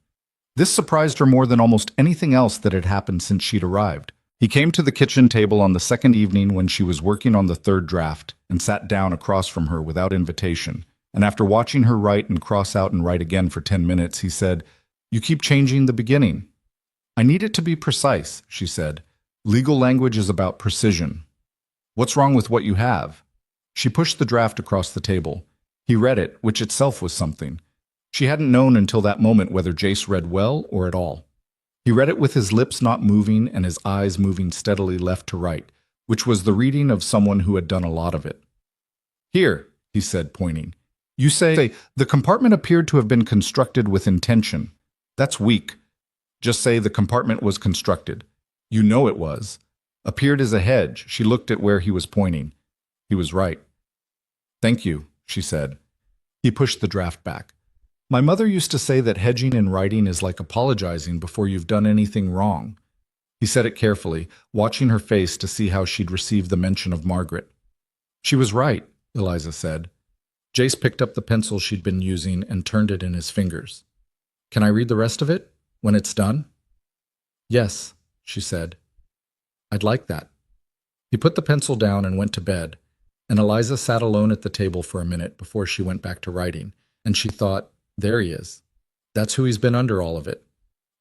This surprised her more than almost anything else that had happened since she'd arrived. He came to the kitchen table on the second evening when she was working on the third draft and sat down across from her without invitation, and after watching her write and cross out and write again for 10 minutes, he said, "You keep changing the beginning." "I need it to be precise," she said. "Legal language is about precision." "What's wrong with what you have?" She pushed the draft across the table. He read it, which itself was something. She hadn't known until that moment whether Jace read well or at all. He read it with his lips not moving and his eyes moving steadily left to right, which was the reading of someone who had done a lot of it. "Here," he said, pointing. "You say, the compartment appeared to have been constructed with intention. That's weak. Just say the compartment was constructed. You know it was. Appeared as a hedge." She looked at where he was pointing. He was right. "Thank you," she said. He pushed the draft back. "My mother used to say that hedging in writing is like apologizing before you've done anything wrong. He said it carefully, watching her face to see how she'd receive the mention of Margaret. She was right, Eliza said. Jace picked up the pencil she'd been using and turned it in his fingers. Can I read the rest of it, when it's done? Yes, she said. I'd like that. He put the pencil down and went to bed, and Eliza sat alone at the table for a minute before she went back to writing, and she thought, there he is. That's who he's been under all of it.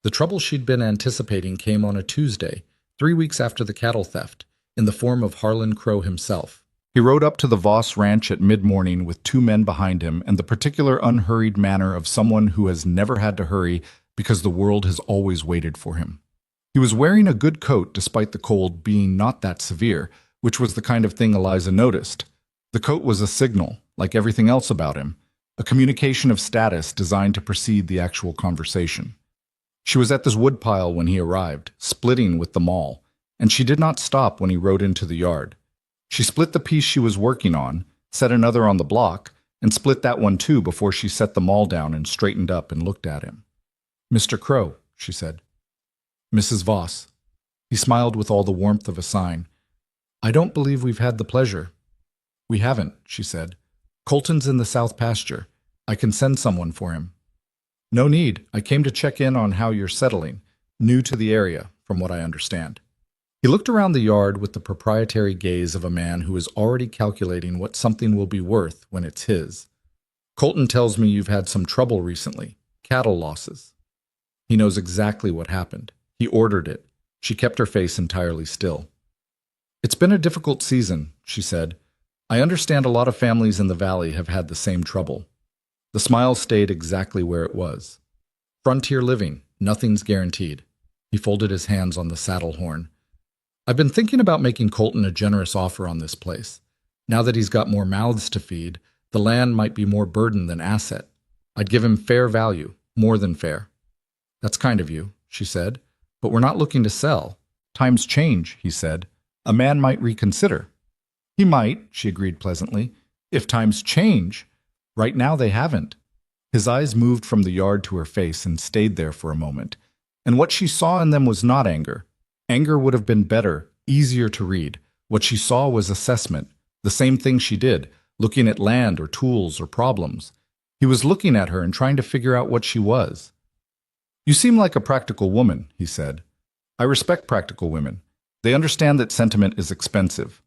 The trouble she'd been anticipating came on a Tuesday, 3 weeks after the cattle theft, in the form of Harlan Crow himself. He rode up to the Voss ranch at mid-morning with 2 men behind him and the particular unhurried manner of someone who has never had to hurry because the world has always waited for him. He was wearing a good coat despite the cold being not that severe, which was the kind of thing Eliza noticed. The coat was a signal, like everything else about him, a communication of status designed to precede the actual conversation. She was at this woodpile when he arrived, splitting with the maul, and she did not stop when he rode into the yard. She split the piece she was working on, set another on the block, and split that one too before she set the maul down and straightened up and looked at him. Mr. Crow, she said. Mrs. Voss. He smiled with all the warmth of a sign. I don't believe we've had the pleasure. We haven't, she said. Colton's in the south pasture. I can send someone for him. No need. I came to check in on how you're settling. New to the area, from what I understand. He looked around the yard with the proprietary gaze of a man who is already calculating what something will be worth when it's his. Colton tells me you've had some trouble recently. Cattle losses. He knows exactly what happened. He ordered it. She kept her face entirely still. It's been a difficult season, she said. I understand a lot of families in the valley have had the same trouble. The smile stayed exactly where it was. Frontier living, nothing's guaranteed. He folded his hands on the saddle horn. I've been thinking about making Colton a generous offer on this place. Now that he's got more mouths to feed, the land might be more burden than asset. I'd give him fair value, more than fair. That's kind of you, she said, but we're not looking to sell. Times change, he said. A man might reconsider. He might, she agreed pleasantly, if times change. Right now they haven't. His eyes moved from the yard to her face and stayed there for a moment, and what she saw in them was not anger. Anger would have been better, easier to read. What she saw was assessment, the same thing she did, looking at land or tools or problems. He was looking at her and trying to figure out what she was. You seem like a practical woman, he said. I respect practical women. They understand that sentiment is expensive.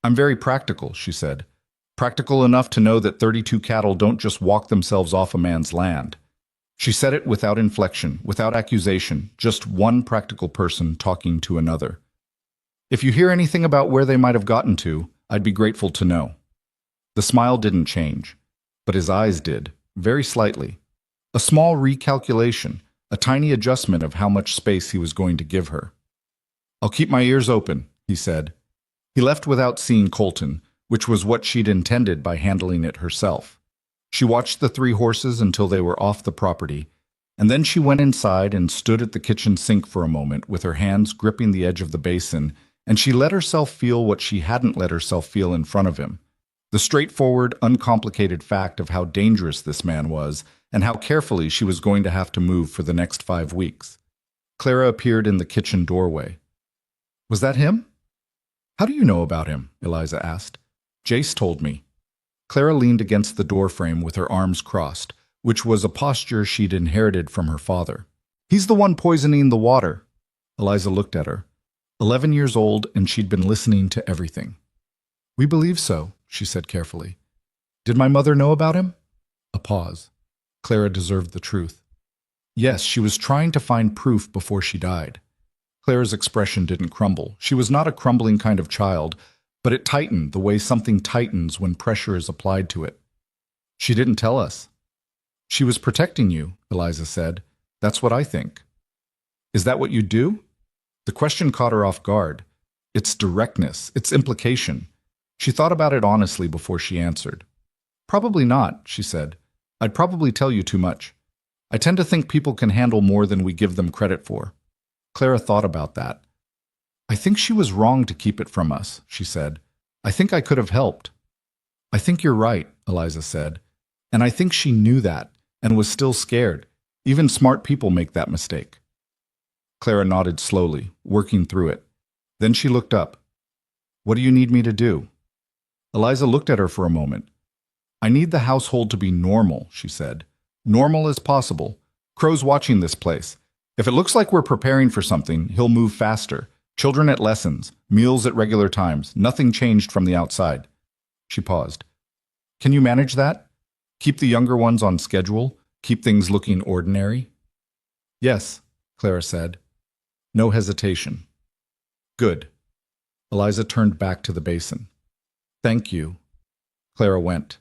I'm very practical, she said. Practical enough to know that 32 cattle don't just walk themselves off a man's land. She said it without inflection, without accusation, just one practical person talking to another. If you hear anything about where they might have gotten to, I'd be grateful to know. The smile didn't change, but his eyes did, very slightly. A small recalculation, a tiny adjustment of how much space he was going to give her. I'll keep my ears open, he said. He left without seeing Colton, which was what she'd intended by handling it herself. She watched the 3 horses until they were off the property, and then she went inside and stood at the kitchen sink for a moment with her hands gripping the edge of the basin, and she let herself feel what she hadn't let herself feel in front of him. The straightforward, uncomplicated fact of how dangerous this man was and how carefully she was going to have to move for the next 5 weeks. Clara appeared in the kitchen doorway. Was that him? How do you know about him? Eliza asked. Jace told me. Clara leaned against the doorframe with her arms crossed, which was a posture she'd inherited from her father. He's the one poisoning the water. Eliza looked at her. 11 years old, and she'd been listening to everything. We believe so, she said carefully. Did my mother know about him? A pause. Clara deserved the truth. Yes, she was trying to find proof before she died. Clara's expression didn't crumble. She was not a crumbling kind of child, but it tightened the way something tightens when pressure is applied to it. She didn't tell us. She was protecting you, Eliza said. That's what I think. Is that what you do? The question caught her off guard. Its directness, its implication. She thought about it honestly before she answered. Probably not, she said. I'd probably tell you too much. I tend to think people can handle more than we give them credit for. Clara thought about that. I think she was wrong to keep it from us, she said. I think I could have helped. I think you're right, Eliza said. And I think she knew that and was still scared. Even smart people make that mistake. Clara nodded slowly, working through it. Then she looked up. What do you need me to do? Eliza looked at her for a moment. I need the household to be normal, she said. Normal as possible. Crow's watching this place. If it looks like we're preparing for something, he'll move faster. Children at lessons, meals at regular times, nothing changed from the outside. She paused. Can you manage that? Keep the younger ones on schedule? Keep things looking ordinary? Yes, Clara said. No hesitation. Good. Eliza turned back to the basin. Thank you. Clara went.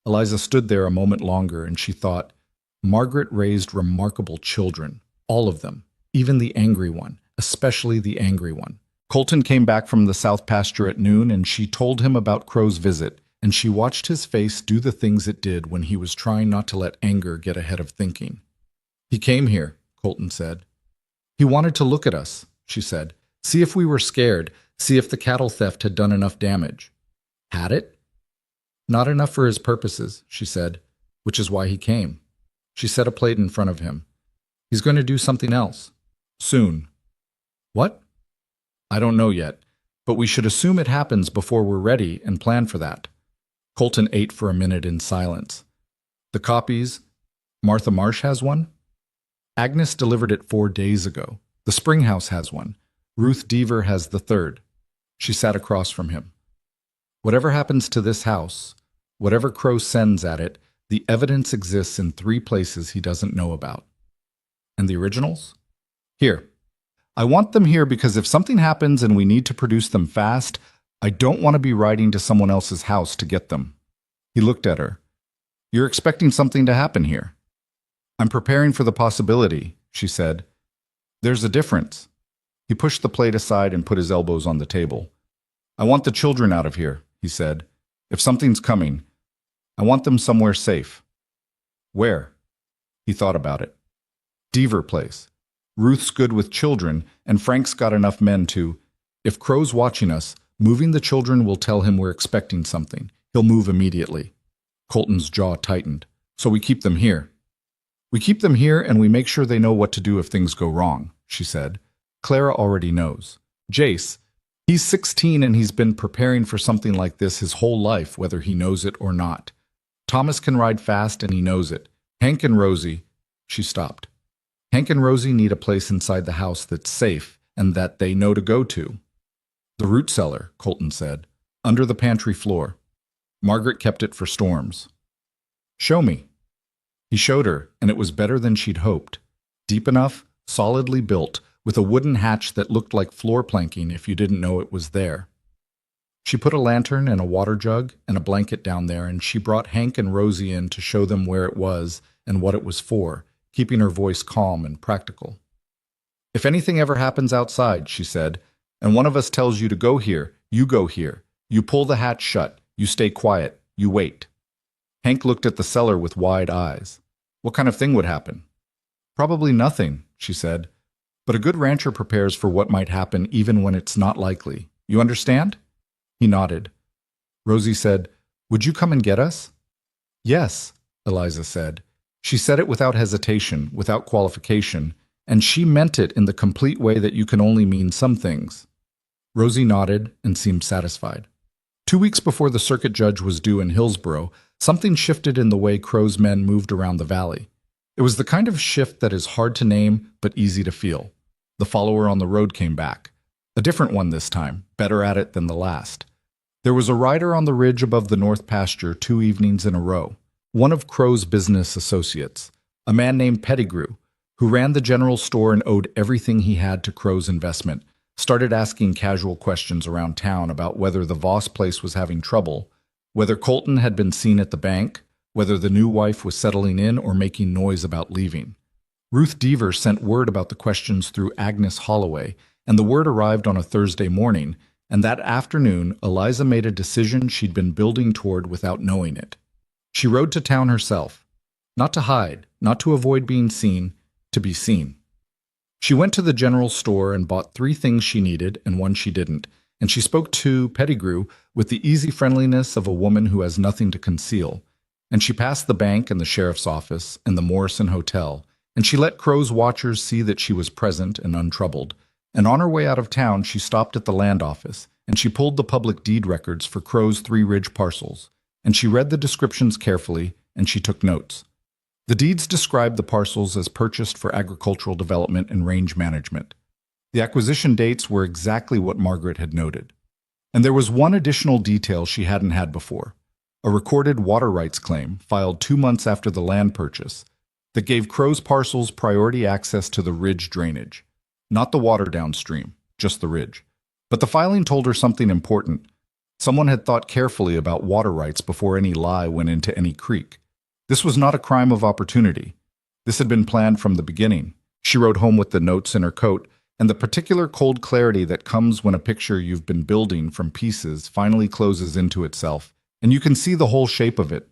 Eliza stood there a moment longer, and she thought, Margaret raised remarkable children, all of them, even the angry one, especially the angry one. Colton came back from the south pasture at noon, and she told him about Crow's visit, and she watched his face do the things it did when he was trying not to let anger get ahead of thinking. He came here, Colton said. He wanted to look at us, she said, see if we were scared, see if the cattle theft had done enough damage. Had it? Not enough for his purposes, she said, which is why he came. She set a plate in front of him. He's going to do something else. Soon. What? I don't know yet, but we should assume it happens before we're ready and plan for that. Colton ate for a minute in silence. The copies? Martha Marsh has one? Agnes delivered it 4 days ago. The Springhouse has one. Ruth Deaver has the third. She sat across from him. Whatever happens to this house, whatever Crow sends at it, the evidence exists in 3 places he doesn't know about. And the originals? Here. I want them here because if something happens and we need to produce them fast, I don't want to be riding to someone else's house to get them. He looked at her. You're expecting something to happen here. I'm preparing for the possibility, she said. There's a difference. He pushed the plate aside and put his elbows on the table. I want the children out of here, he said. If something's coming, I want them somewhere safe. Where? He thought about it. Deaver Place. Ruth's good with children, and Frank's got enough men to, if Crow's watching us, moving the children will tell him we're expecting something. He'll move immediately. Colton's jaw tightened. So we keep them here. We keep them here and we make sure they know what to do if things go wrong, she said. Clara already knows. Jace, he's 16 and he's been preparing for something like this his whole life, whether he knows it or not. Thomas can ride fast and he knows it. Hank and Rosie, she stopped. Hank and Rosie need a place inside the house that's safe and that they know to go to. The root cellar, Colton said, under the pantry floor. Margaret kept it for storms. Show me. He showed her, and it was better than she'd hoped. Deep enough, solidly built, with a wooden hatch that looked like floor planking if you didn't know it was there. She put a lantern and a water jug and a blanket down there, and she brought Hank and Rosie in to show them where it was and what it was for, keeping her voice calm and practical. If anything ever happens outside, she said, and one of us tells you to go here, you go here. You pull the hatch shut, you stay quiet, you wait. Hank looked at the cellar with wide eyes. What kind of thing would happen? Probably nothing, she said. But a good rancher prepares for what might happen even when it's not likely. You understand? He nodded. Rosie said, Would you come and get us? Yes, Eliza said. She said it without hesitation, without qualification, and she meant it in the complete way that you can only mean some things. Rosie nodded and seemed satisfied. 2 weeks before the circuit judge was due in Hillsborough, something shifted in the way Crow's men moved around the valley. It was the kind of shift that is hard to name but easy to feel. The follower on the road came back. A different one this time, better at it than the last. There was a rider on the ridge above the north pasture 2 evenings in a row, one of Crow's business associates, a man named Pettigrew, who ran the general store and owed everything he had to Crow's investment, started asking casual questions around town about whether the Voss place was having trouble, whether Colton had been seen at the bank, whether the new wife was settling in or making noise about leaving. Ruth Deaver sent word about the questions through Agnes Holloway, and the word arrived on a Thursday morning, and that afternoon Eliza made a decision she'd been building toward without knowing it. She rode to town herself, not to hide, not to avoid being seen, to be seen. She went to the general store and bought 3 things she needed and 1 she didn't, and she spoke to Pettigrew with the easy friendliness of a woman who has nothing to conceal, and she passed the bank and the sheriff's office and the Morrison Hotel, and she let Crow's watchers see that she was present and untroubled. And on her way out of town, she stopped at the land office, and she pulled the public deed records for Crow's 3 ridge parcels, and she read the descriptions carefully, and she took notes. The deeds described the parcels as purchased for agricultural development and range management. The acquisition dates were exactly what Margaret had noted. And there was one additional detail she hadn't had before: a recorded water rights claim filed 2 months after the land purchase that gave Crow's parcels priority access to the ridge drainage. Not the water downstream, just the ridge. But the filing told her something important. Someone had thought carefully about water rights before any lie went into any creek. This was not a crime of opportunity. This had been planned from the beginning. She rode home with the notes in her coat, and the particular cold clarity that comes when a picture you've been building from pieces finally closes into itself, and you can see the whole shape of it.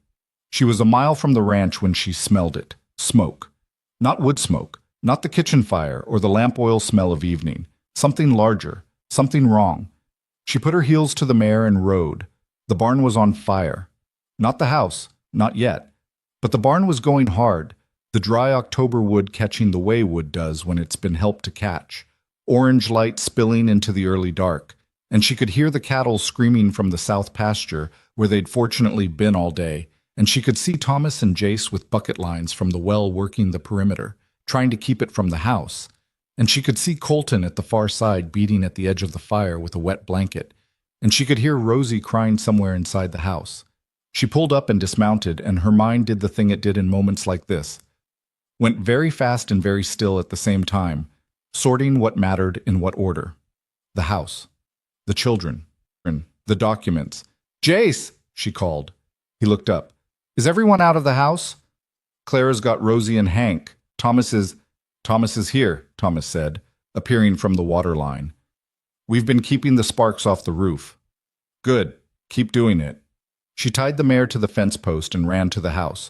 She was a mile from the ranch when she smelled it. Smoke. Not wood smoke, not the kitchen fire or the lamp oil smell of evening. Something larger, something wrong. She put her heels to the mare and rode. The barn was on fire. Not the house, not yet. But the barn was going hard, the dry October wood catching the way wood does when it's been helped to catch. Orange light spilling into the early dark, and she could hear the cattle screaming from the south pasture where they'd fortunately been all day, and she could see Thomas and Jace with bucket lines from the well working the perimeter, trying to keep it from the house. And she could see Colton at the far side beating at the edge of the fire with a wet blanket, and she could hear Rosie crying somewhere inside the house. She pulled up and dismounted, and her mind did the thing it did in moments like this. Went very fast and very still at the same time, sorting what mattered in what order. The house. The children. The documents. "Jace!" she called. He looked up. "Is everyone out of the house?" "Clara's got Rosie and Hank. Thomas is here," Thomas said, appearing from the water line. "We've been keeping the sparks off the roof." "Good. Keep doing it." She tied the mare to the fence post and ran to the house.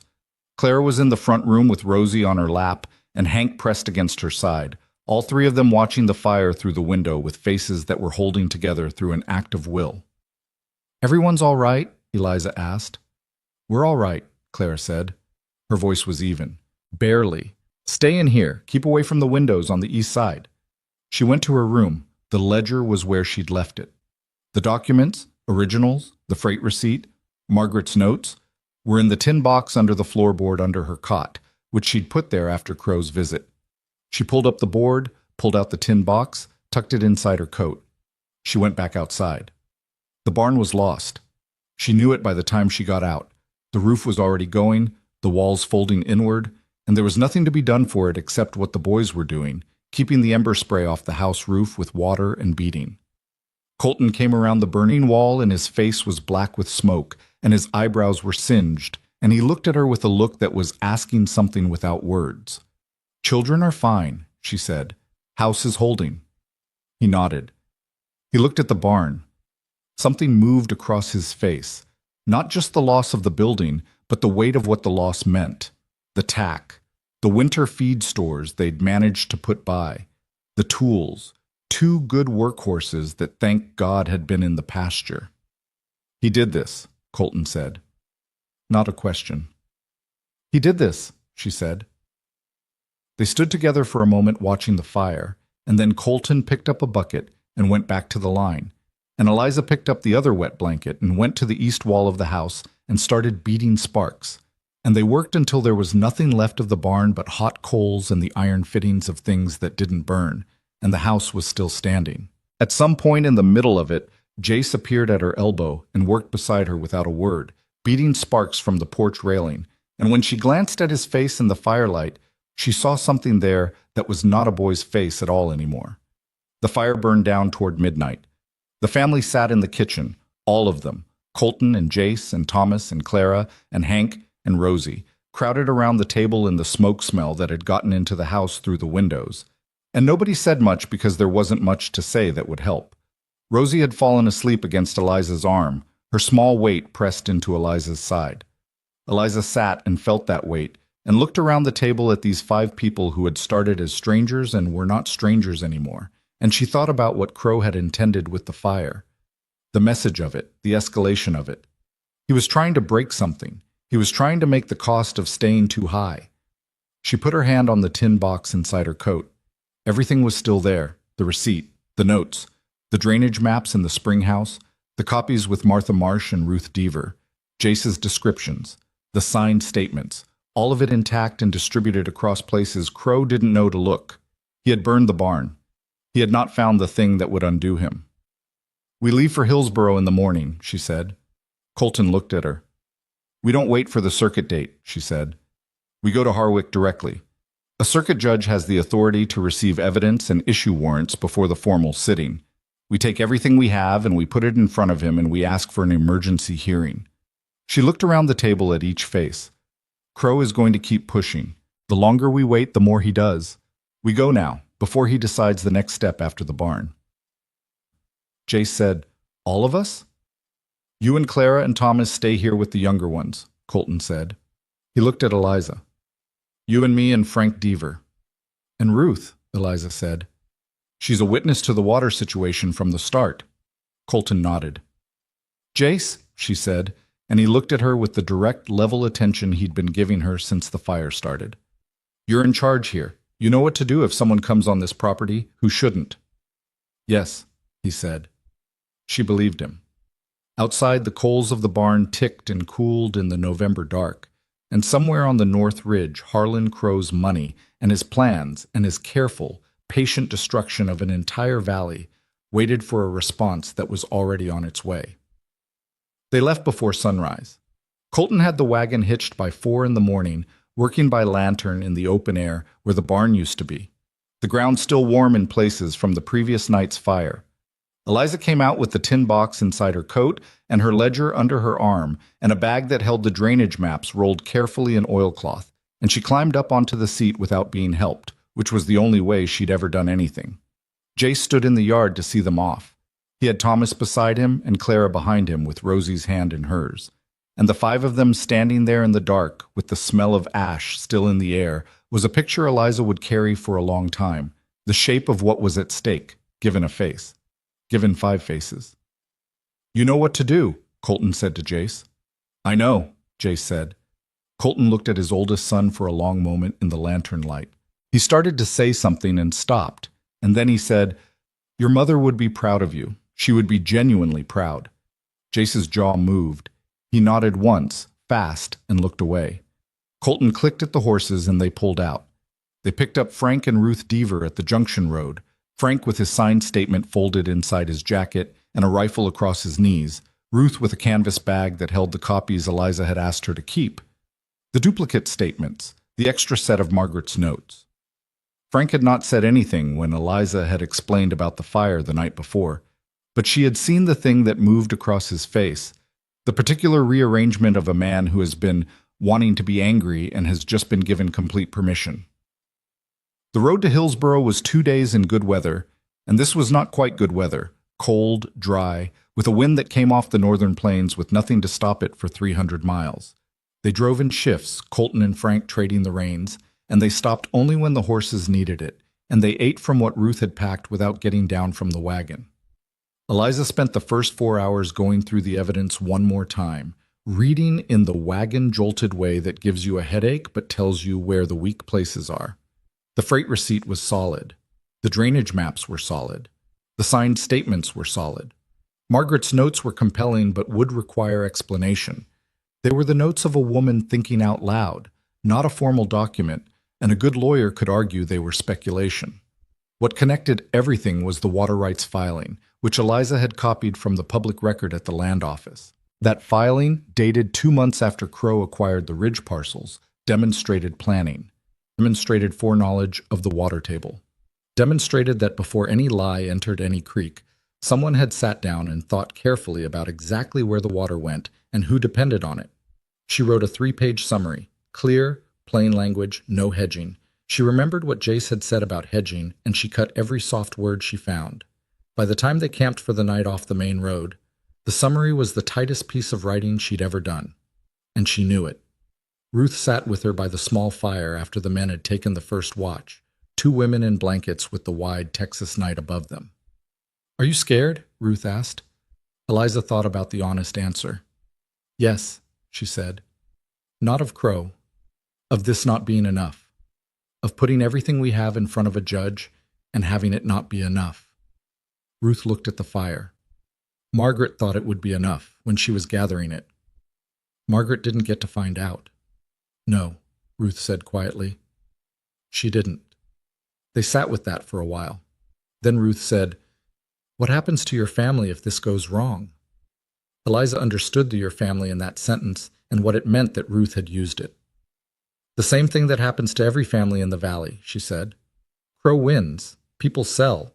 Clara was in the front room with Rosie on her lap and Hank pressed against her side, all 3 of them watching the fire through the window with faces that were holding together through an act of will. "Everyone's all right?" Eliza asked. "We're all right," Clara said. Her voice was even. "Barely. Stay in here. Keep away from the windows on the east side." She went to her room. The ledger was where she'd left it. The documents, originals, the freight receipt, Margaret's notes, were in the tin box under the floorboard under her cot, which she'd put there after Crow's visit. She pulled up the board, pulled out the tin box, tucked it inside her coat. She went back outside. The barn was lost. She knew it by the time she got out. The roof was already going, the walls folding inward, and there was nothing to be done for it except what the boys were doing, keeping the ember spray off the house roof with water and beating. Colton came around the burning wall and his face was black with smoke, and his eyebrows were singed, and he looked at her with a look that was asking something without words. "Children are fine," she said. "House is holding." He nodded. He looked at the barn. Something moved across his face. Not just the loss of the building, but the weight of what the loss meant. The tack. The winter feed stores they'd managed to put by. The tools. 2 good workhorses that, thank God, had been in the pasture. "He did this," Colton said. Not a question. "He did this," she said. They stood together for a moment watching the fire, and then Colton picked up a bucket and went back to the line, and Eliza picked up the other wet blanket and went to the east wall of the house and started beating sparks, and they worked until there was nothing left of the barn but hot coals and the iron fittings of things that didn't burn, and the house was still standing. At some point in the middle of it, Jace appeared at her elbow and worked beside her without a word, beating sparks from the porch railing, and when she glanced at his face in the firelight, she saw something there that was not a boy's face at all anymore. The fire burned down toward midnight. The family sat in the kitchen, all of them, Colton and Jace and Thomas and Clara and Hank and Rosie, crowded around the table in the smoke smell that had gotten into the house through the windows. And nobody said much because there wasn't much to say that would help. Rosie had fallen asleep against Eliza's arm, her small weight pressed into Eliza's side. Eliza sat and felt that weight, and looked around the table at these 5 people who had started as strangers and were not strangers anymore, and she thought about what Crow had intended with the fire. The message of it, the escalation of it. He was trying to break something. He was trying to make the cost of staying too high. She put her hand on the tin box inside her coat. Everything was still there: the receipt, the notes, the drainage maps in the spring house, the copies with Martha Marsh and Ruth Deaver, Jace's descriptions, the signed statements, all of it intact and distributed across places Crow didn't know to look. He had burned the barn. He had not found the thing that would undo him. "We leave for Hillsboro in the morning," she said. Colton looked at her. "We don't wait for the circuit date," she said. "We go to Harwick directly. A circuit judge has the authority to receive evidence and issue warrants before the formal sitting. We take everything we have and we put it in front of him and we ask for an emergency hearing." She looked around the table at each face. "Crow is going to keep pushing. The longer we wait, the more he does. We go now, before he decides the next step after the barn." Jace said, "All of us?" "You and Clara and Thomas stay here with the younger ones," Colton said. He looked at Eliza. "You and me and Frank Deaver." "And Ruth," Eliza said. "She's a witness to the water situation from the start." Colton nodded. "Jace," she said, and he looked at her with the direct, level attention he'd been giving her since the fire started. "You're in charge here. You know what to do if someone comes on this property who shouldn't." "Yes," he said. She believed him. Outside, the coals of the barn ticked and cooled in the November dark, and somewhere on the North Ridge, Harlan Crow's money and his plans and his careful, patient destruction of an entire valley waited for a response that was already on its way. They left before sunrise. Colton had the wagon hitched by 4 in the morning, working by lantern in the open air where the barn used to be, the ground still warm in places from the previous night's fire. Eliza came out with the tin box inside her coat and her ledger under her arm and a bag that held the drainage maps rolled carefully in oilcloth, and she climbed up onto the seat without being helped, which was the only way she'd ever done anything. Jace stood in the yard to see them off. He had Thomas beside him and Clara behind him with Rosie's hand in hers. And the 5 of them standing there in the dark with the smell of ash still in the air was a picture Eliza would carry for a long time, the shape of what was at stake, given a face. Given 5 faces. "You know what to do," Colton said to Jace. "I know," Jace said. Colton looked at his oldest son for a long moment in the lantern light. He started to say something and stopped, and then he said, "Your mother would be proud of you. She would be genuinely proud." Jace's jaw moved. He nodded once, fast, and looked away. Colton clicked at the horses and they pulled out. They picked up Frank and Ruth Deaver at the junction road, Frank with his signed statement folded inside his jacket and a rifle across his knees, Ruth with a canvas bag that held the copies Eliza had asked her to keep. The duplicate statements, the extra set of Margaret's notes. Frank had not said anything when Eliza had explained about the fire the night before, but she had seen the thing that moved across his face, the particular rearrangement of a man who has been wanting to be angry and has just been given complete permission. The road to Hillsboro was 2 days in good weather, and this was not quite good weather, cold, dry, with a wind that came off the northern plains with nothing to stop it for 300 miles. They drove in shifts, Colton and Frank trading the reins, and they stopped only when the horses needed it, and they ate from what Ruth had packed without getting down from the wagon. Eliza spent the first 4 hours going through the evidence one more time, reading in the wagon-jolted way that gives you a headache but tells you where the weak places are. The freight receipt was solid. The drainage maps were solid. The signed statements were solid. Margaret's notes were compelling but would require explanation. They were the notes of a woman thinking out loud, not a formal document, and a good lawyer could argue they were speculation. What connected everything was the water rights filing, which Eliza had copied from the public record at the land office. That filing, dated 2 months after Crow acquired the ridge parcels, demonstrated planning, demonstrated foreknowledge of the water table, demonstrated that before any lie entered any creek, someone had sat down and thought carefully about exactly where the water went and who depended on it. She wrote a 3-page summary, clear, plain language, no hedging. She remembered what Jace had said about hedging, and she cut every soft word she found. By the time they camped for the night off the main road, the summary was the tightest piece of writing she'd ever done, and she knew it. Ruth sat with her by the small fire after the men had taken the first watch, 2 women in blankets with the wide Texas night above them. "Are you scared?" Ruth asked. Eliza thought about the honest answer. "Yes," she said. "Not of Crow. Of this not being enough. of putting everything we have in front of a judge and having it not be enough. Ruth looked at the fire. Margaret thought it would be enough when she was gathering it. Margaret didn't get to find out. No, Ruth said quietly. She didn't. They sat with that for a while. Then Ruth said, "What happens to your family if this goes wrong?" Eliza understood the "your family" in that sentence and what it meant that Ruth had used it. "The same thing that happens to every family in the valley," she said. "Crow wins. People sell.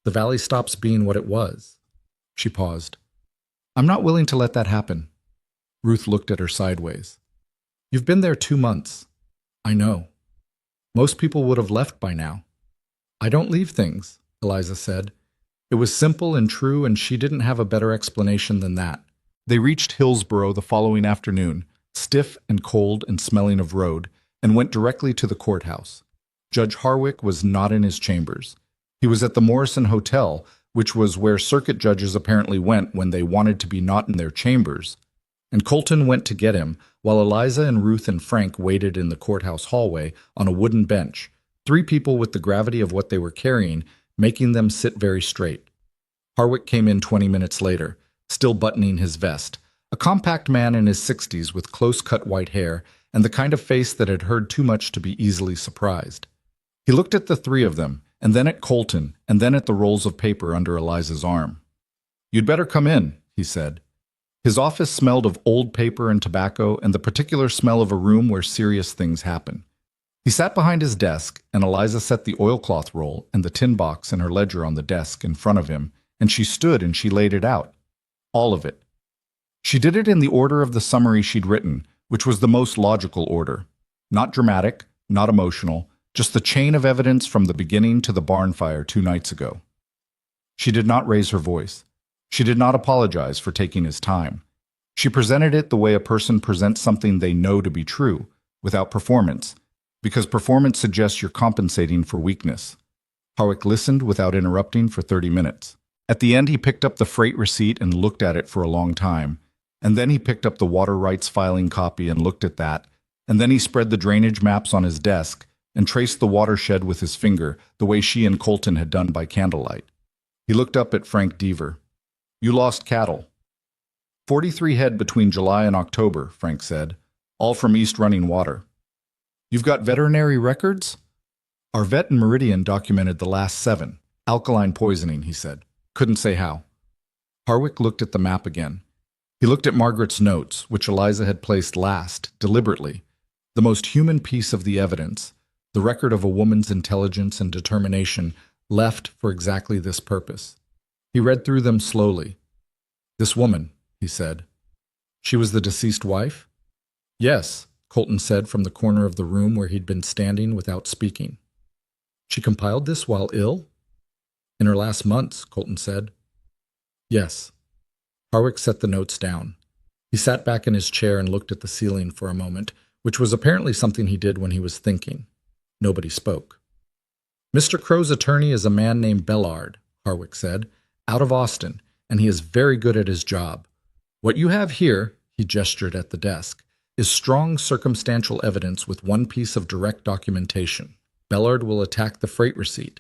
The valley stops being what it was." She paused. "I'm not willing to let that happen." Ruth looked at her sideways. "You've been there 2 months." "I know. Most people would have left by now." "I don't leave things," Eliza said. It was simple and true, and she didn't have a better explanation than that. They reached Hillsboro the following afternoon, stiff and cold and smelling of road, and went directly to the courthouse. Judge Harwick was not in his chambers. He was at the Morrison Hotel, which was where circuit judges apparently went when they wanted to be not in their chambers. And Colton went to get him, while Eliza and Ruth and Frank waited in the courthouse hallway on a wooden bench, 3 people with the gravity of what they were carrying, making them sit very straight. Harwick came in 20 minutes later, still buttoning his vest, a compact man in his 60s with close-cut white hair and the kind of face that had heard too much to be easily surprised. He looked at the 3 of them, and then at Colton, and then at the rolls of paper under Eliza's arm. "You'd better come in," he said. His office smelled of old paper and tobacco and the particular smell of a room where serious things happen. He sat behind his desk, and Eliza set the oilcloth roll and the tin box and her ledger on the desk in front of him, and she stood and she laid it out. All of it. She did it in the order of the summary she'd written, which was the most logical order. Not dramatic, not emotional, just the chain of evidence from the beginning to the barn fire 2 nights ago. She did not raise her voice. She did not apologize for taking his time. She presented it the way a person presents something they know to be true, without performance, because performance suggests you're compensating for weakness. Harwick listened without interrupting for 30 minutes. At the end, he picked up the freight receipt and looked at it for a long time, and then he picked up the water rights filing copy and looked at that, and then he spread the drainage maps on his desk and traced the watershed with his finger, the way she and Colton had done by candlelight. He looked up at Frank Deaver. "You lost cattle." 43 head between July and October, Frank said, all from East Running Water. "You've got veterinary records?" "Our vet in Meridian documented the last 7. Alkaline poisoning," he said. "Couldn't say how." Harwick looked at the map again. He looked at Margaret's notes, which Eliza had placed last, deliberately, the most human piece of the evidence, the record of a woman's intelligence and determination left for exactly this purpose. He read through them slowly. "This woman," he said. "She was the deceased wife?" "Yes," Colton said from the corner of the room where he'd been standing without speaking. "She compiled this while ill?" "In her last months," Colton said. "Yes." Harwick set the notes down. He sat back in his chair and looked at the ceiling for a moment, which was apparently something he did when he was thinking. Nobody spoke. "Mr. Crow's attorney is a man named Bellard," Harwick said, "out of Austin, and he is very good at his job. What you have here," he gestured at the desk, "is strong circumstantial evidence with one piece of direct documentation. Bellard will attack the freight receipt.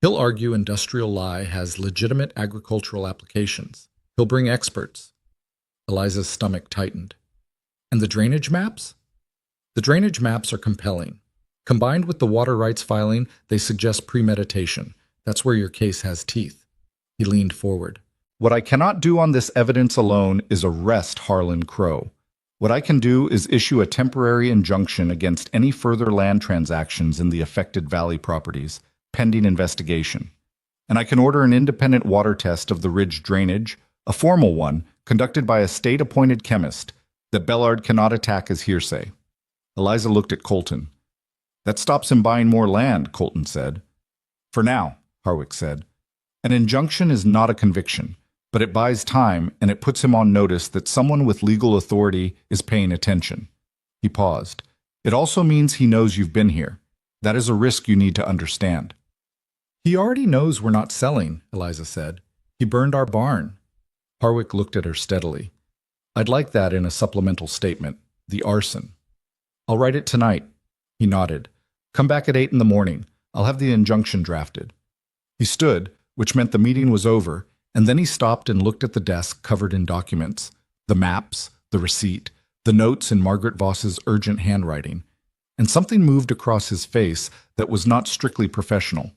He'll argue industrial lie has legitimate agricultural applications. He'll bring experts." Eliza's stomach tightened. "And the drainage maps?" "The drainage maps are compelling. Combined with the water rights filing, they suggest premeditation. That's where your case has teeth." He leaned forward. "What I cannot do on this evidence alone is arrest Harlan Crow. What I can do is issue a temporary injunction against any further land transactions in the affected valley properties, pending investigation. And I can order an independent water test of the ridge drainage, a formal one, conducted by a state-appointed chemist, that Bellard cannot attack as hearsay." Eliza looked at Colton. "That stops him buying more land," Colton said. "For now," Harwick said. "An injunction is not a conviction, but it buys time and it puts him on notice that someone with legal authority is paying attention." He paused. "It also means he knows you've been here. That is a risk you need to understand." "He already knows we're not selling," Eliza said. "He burned our barn." Harwick looked at her steadily. "I'd like that in a supplemental statement. The arson." "I'll write it tonight." He nodded. Come back at 8 in the morning. I'll have the injunction drafted. He stood, which meant the meeting was over, and then he stopped and looked at the desk covered in documents, the maps, the receipt, the notes in Margaret Voss's urgent handwriting, and something moved across his face that was not strictly professional.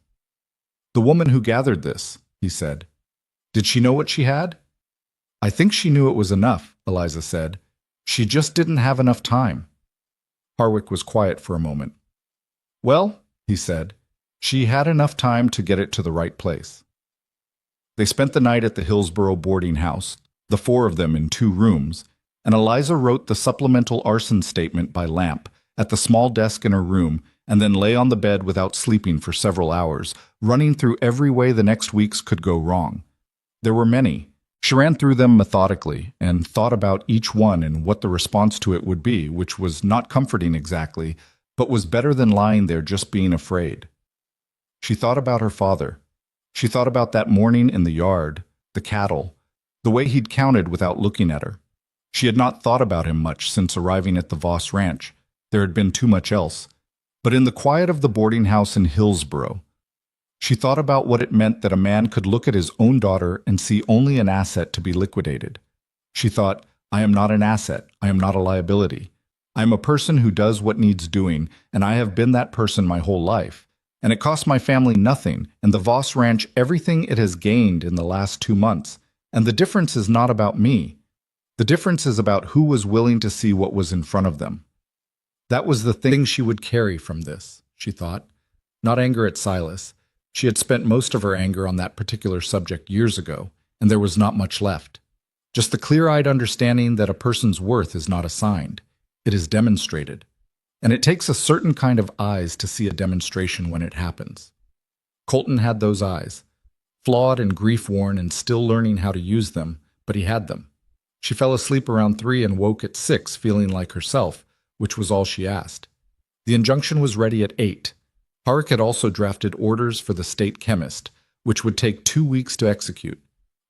The woman who gathered this, he said. Did she know what she had? I think she knew it was enough, Eliza said. She just didn't have enough time. Harwick was quiet for a moment. Well, he said, she had enough time to get it to the right place. They spent the night at the Hillsborough boarding house, the four of them in 2 rooms, and Eliza wrote the supplemental arson statement by lamp at the small desk in her room and then lay on the bed without sleeping for several hours, running through every way the next weeks could go wrong. There were many. She ran through them methodically and thought about each one and what the response to it would be, which was not comforting exactly, but was better than lying there just being afraid. She thought about her father. She thought about that morning in the yard, the cattle, the way he'd counted without looking at her. She had not thought about him much since arriving at the Voss ranch. There had been too much else. But in the quiet of the boarding house in Hillsborough, she thought about what it meant that a man could look at his own daughter and see only an asset to be liquidated. She thought, I am not an asset. I am not a liability. I am a person who does what needs doing, and I have been that person my whole life. And it cost my family nothing, and the Voss ranch everything it has gained in the last 2 months. And the difference is not about me. The difference is about who was willing to see what was in front of them. That was the thing she would carry from this, she thought. Not anger at Silas. She had spent most of her anger on that particular subject years ago, and there was not much left. Just the clear-eyed understanding that a person's worth is not assigned. It is demonstrated. And it takes a certain kind of eyes to see a demonstration when it happens. Colton had those eyes, flawed and grief-worn and still learning how to use them, but he had them. She fell asleep around 3 and woke at 6 feeling like herself, which was all she asked. The injunction was ready at 8. Harwick had also drafted orders for the state chemist, which would take 2 weeks to execute.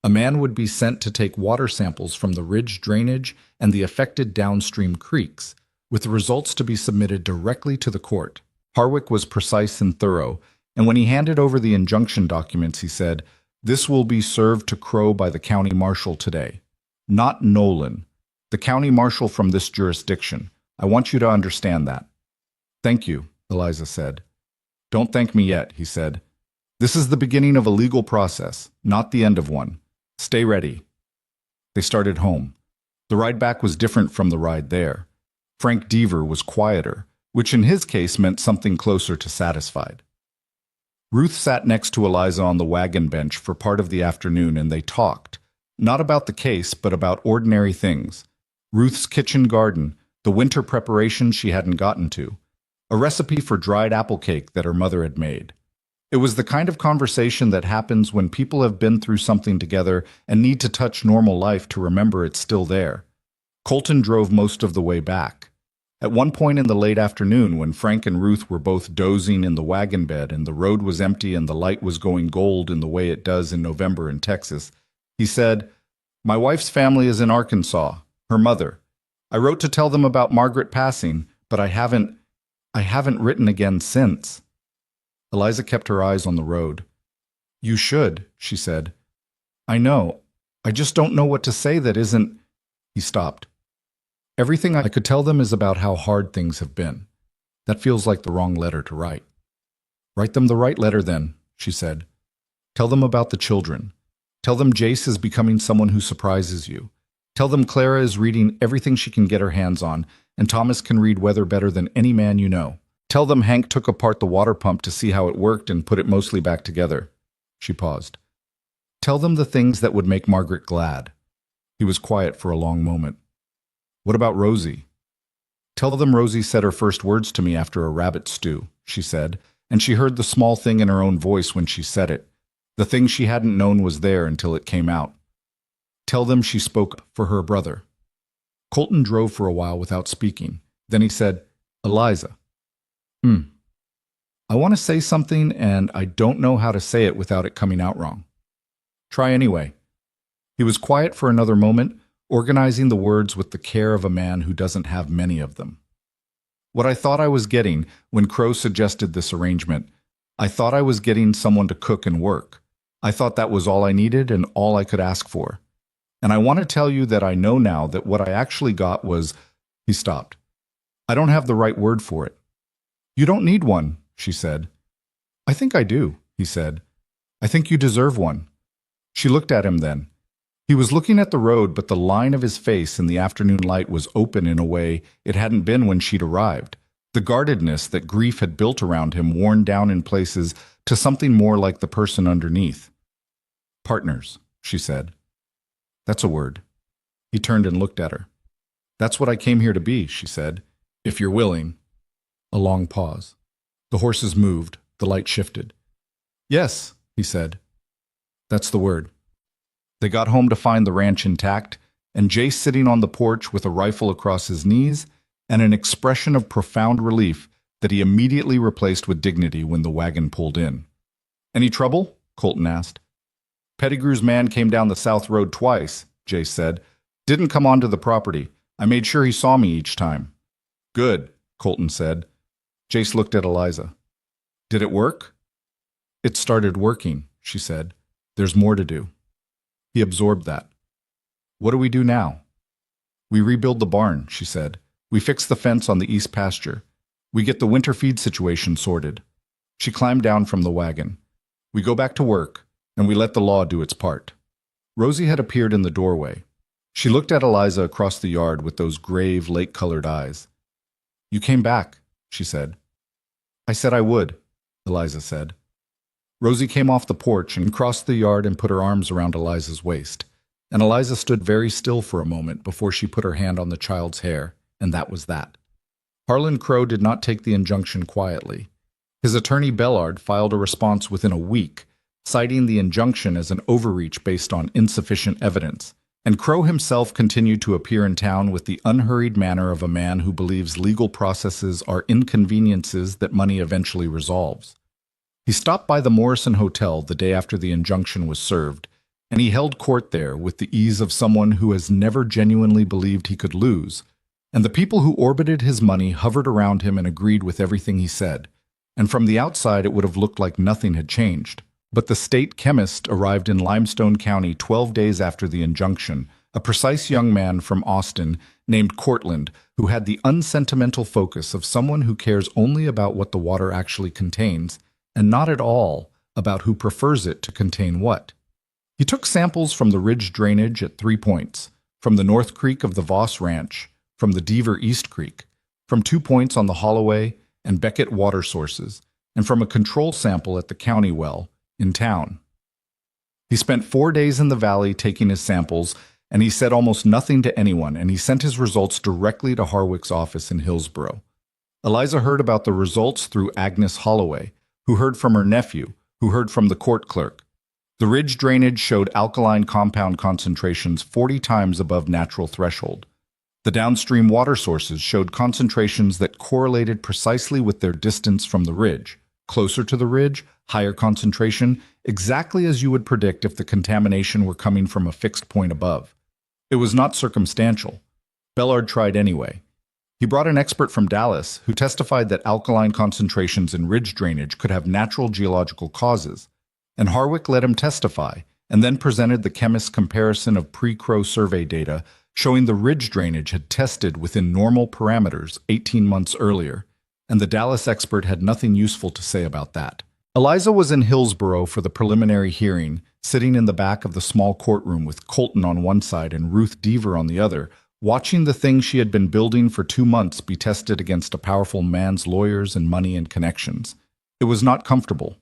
A man would be sent to take water samples from the ridge drainage and the affected downstream creeks, with the results to be submitted directly to the court. Harwick was precise and thorough, and when he handed over the injunction documents, he said, "This will be served to Crow by the county marshal today. Not Nolan, the county marshal from this jurisdiction. I want you to understand that." "Thank you," Eliza said. "Don't thank me yet," he said. "This is the beginning of a legal process, not the end of one. Stay ready." They started home. The ride back was different from the ride there. Frank Deaver was quieter, which in his case meant something closer to satisfied. Ruth sat next to Eliza on the wagon bench for part of the afternoon, and they talked, not about the case, but about ordinary things. Ruth's kitchen garden, the winter preparations she hadn't gotten to, a recipe for dried apple cake that her mother had made. It was the kind of conversation that happens when people have been through something together and need to touch normal life to remember it's still there. Colton drove most of the way back. At one point in the late afternoon, when Frank and Ruth were both dozing in the wagon bed and the road was empty and the light was going gold in the way it does in November in Texas, he said, "My wife's family is in Arkansas, her mother. I wrote to tell them about Margaret passing, but I haven't written again since." Eliza kept her eyes on the road. "You should," she said. "I know. I just don't know what to say that isn't—" He stopped. "Everything I could tell them is about how hard things have been. That feels like the wrong letter to write." "Write them the right letter then," she said. "Tell them about the children. Tell them Jace is becoming someone who surprises you. Tell them Clara is reading everything she can get her hands on, and Thomas can read weather better than any man you know. Tell them Hank took apart the water pump to see how it worked and put it mostly back together." She paused. "Tell them the things that would make Margaret glad." He was quiet for a long moment. "What about Rosie?" "Tell them Rosie said her first words to me after a rabbit stew," she said, and she heard the small thing in her own voice when she said it. The thing she hadn't known was there until it came out. "Tell them she spoke for her brother." Colton drove for a while without speaking. Then he said, "Eliza." "I want to say something, and I don't know how to say it without it coming out wrong." "Try anyway." He was quiet for another moment, organizing the words with the care of a man who doesn't have many of them. What I thought I was getting when Crow suggested this arrangement, I thought I was getting someone to cook and work. I thought that was all I needed and all I could ask for. And I want to tell you that I know now that what I actually got was—" He stopped. "I don't have the right word for it." "You don't need one," she said. "I think I do," he said. "I think you deserve one." She looked at him then. He was looking at the road, but the line of his face in the afternoon light was open in a way it hadn't been when she'd arrived. The guardedness that grief had built around him worn down in places to something more like the person underneath. "Partners," she said. "That's a word." He turned and looked at her. "That's what I came here to be," she said, "if you're willing." A long pause. The horses moved, the light shifted. "Yes," he said. "That's the word." They got home to find the ranch intact, and Jace sitting on the porch with a rifle across his knees and an expression of profound relief that he immediately replaced with dignity when the wagon pulled in. "Any trouble?" Colton asked. "Pettigrew's man came down the south road twice," Jace said. "Didn't come onto the property. I made sure he saw me each time." "Good," Colton said. Jace looked at Eliza. "Did it work?" "It started working," she said. "There's more to do." He absorbed that. "What do we do now?" "We rebuild the barn," she said. "We fix the fence on the east pasture. We get the winter feed situation sorted." She climbed down from the wagon. "We go back to work, and we let the law do its part." Rosie had appeared in the doorway. She looked at Eliza across the yard with those grave, lake-colored eyes. "You came back," she said. "I said I would," Eliza said. Rosie came off the porch and crossed the yard and put her arms around Eliza's waist, and Eliza stood very still for a moment before she put her hand on the child's hair, and that was that. Harlan Crow did not take the injunction quietly. His attorney Bellard filed a response within a week, citing the injunction as an overreach based on insufficient evidence, and Crow himself continued to appear in town with the unhurried manner of a man who believes legal processes are inconveniences that money eventually resolves. He stopped by the Morrison Hotel the day after the injunction was served, and he held court there with the ease of someone who has never genuinely believed he could lose, and the people who orbited his money hovered around him and agreed with everything he said, and from the outside it would have looked like nothing had changed. But the state chemist arrived in Limestone County 12 days after the injunction, a precise young man from Austin named Cortland, who had the unsentimental focus of someone who cares only about what the water actually contains, and not at all about who prefers it to contain what. He took samples from the ridge drainage at 3 points, from the North Creek of the Voss Ranch, from the Deaver East Creek, from 2 points on the Holloway and Beckett water sources, and from a control sample at the county well in town. He spent 4 days in the valley taking his samples, and he said almost nothing to anyone, and he sent his results directly to Harwick's office in Hillsboro. Eliza heard about the results through Agnes Holloway, who heard from her nephew, who heard from the court clerk. The ridge drainage showed alkaline compound concentrations 40 times above natural threshold. The downstream water sources showed concentrations that correlated precisely with their distance from the ridge. Closer to the ridge, higher concentration, exactly as you would predict if the contamination were coming from a fixed point above. It was not circumstantial. Bellard tried anyway. He brought an expert from Dallas who testified that alkaline concentrations in ridge drainage could have natural geological causes, and Harwick let him testify and then presented the chemist's comparison of pre-Crow survey data showing the ridge drainage had tested within normal parameters 18 months earlier, and the Dallas expert had nothing useful to say about that. Eliza was in Hillsboro for the preliminary hearing, sitting in the back of the small courtroom with Colton on one side and Ruth Deaver on the other, watching the thing she had been building for 2 months be tested against a powerful man's lawyers and money and connections. It was not comfortable.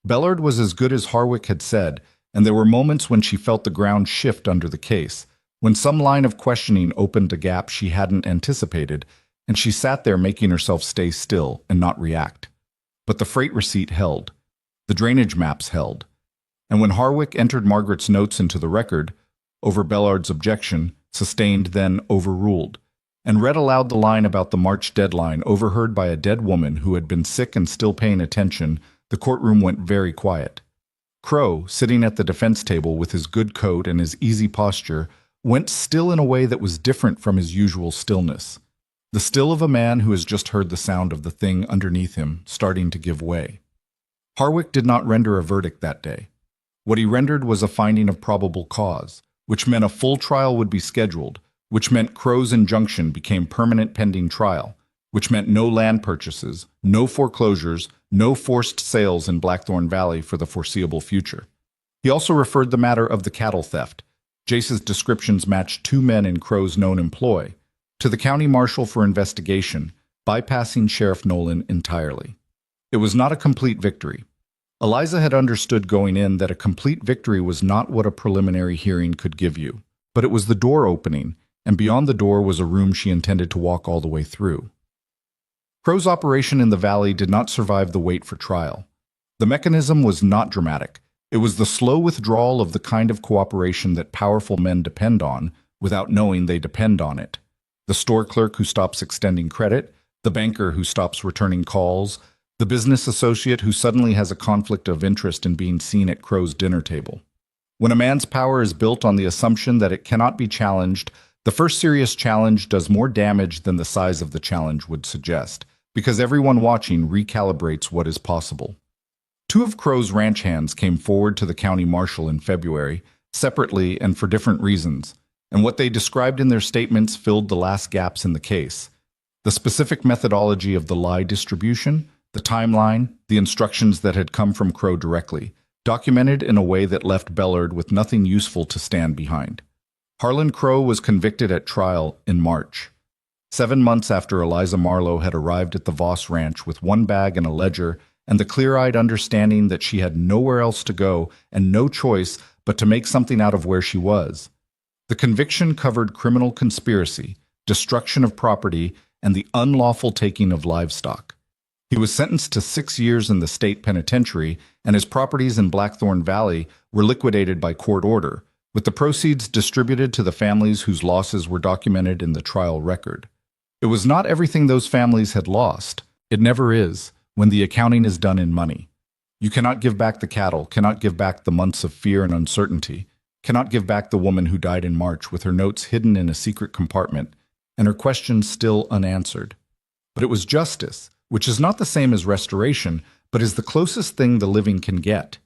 Bellard was as good as Harwick had said, and there were moments when she felt the ground shift under the case, when some line of questioning opened a gap she hadn't anticipated, and she sat there making herself stay still and not react. But the freight receipt held. The drainage maps held. And when Harwick entered Margaret's notes into the record, over Bellard's objection, sustained then overruled, and read aloud the line about the March deadline overheard by a dead woman who had been sick and still paying attention, the courtroom went very quiet. Crow, sitting at the defense table with his good coat and his easy posture, went still in a way that was different from his usual stillness. The still of a man who has just heard the sound of the thing underneath him starting to give way. Harwick did not render a verdict that day. What he rendered was a finding of probable cause, which meant a full trial would be scheduled, which meant Crow's injunction became permanent pending trial, which meant no land purchases, no foreclosures, no forced sales in Blackthorn Valley for the foreseeable future. He also referred the matter of the cattle theft. Jace's descriptions matched two men in Crow's known employ, to the county marshal for investigation, bypassing Sheriff Nolan entirely. It was not a complete victory. Eliza had understood going in that a complete victory was not what a preliminary hearing could give you, but it was the door opening, and beyond the door was a room she intended to walk all the way through. Crow's operation in the valley did not survive the wait for trial. The mechanism was not dramatic. It was the slow withdrawal of the kind of cooperation that powerful men depend on without knowing they depend on it. The store clerk who stops extending credit, the banker who stops returning calls, the business associate who suddenly has a conflict of interest in being seen at Crow's dinner table. When a man's power is built on the assumption that it cannot be challenged, the first serious challenge does more damage than the size of the challenge would suggest, because everyone watching recalibrates what is possible. Two of Crow's ranch hands came forward to the county marshal in February, separately and for different reasons, and what they described in their statements filled the last gaps in the case. The specific methodology of the lie distribution, the timeline, the instructions that had come from Crow directly, documented in a way that left Bellard with nothing useful to stand behind. Harlan Crow was convicted at trial in March. 7 months after Eliza Marlowe had arrived at the Voss Ranch with one bag and a ledger and the clear-eyed understanding that she had nowhere else to go and no choice but to make something out of where she was. The conviction covered criminal conspiracy, destruction of property, and the unlawful taking of livestock. He was sentenced to 6 years in the state penitentiary, and his properties in Blackthorn Valley were liquidated by court order, with the proceeds distributed to the families whose losses were documented in the trial record. It was not everything those families had lost. It never is, when the accounting is done in money. You cannot give back the cattle, cannot give back the months of fear and uncertainty, cannot give back the woman who died in March with her notes hidden in a secret compartment and her questions still unanswered. But it was justice, which is not the same as restoration, but is the closest thing the living can get.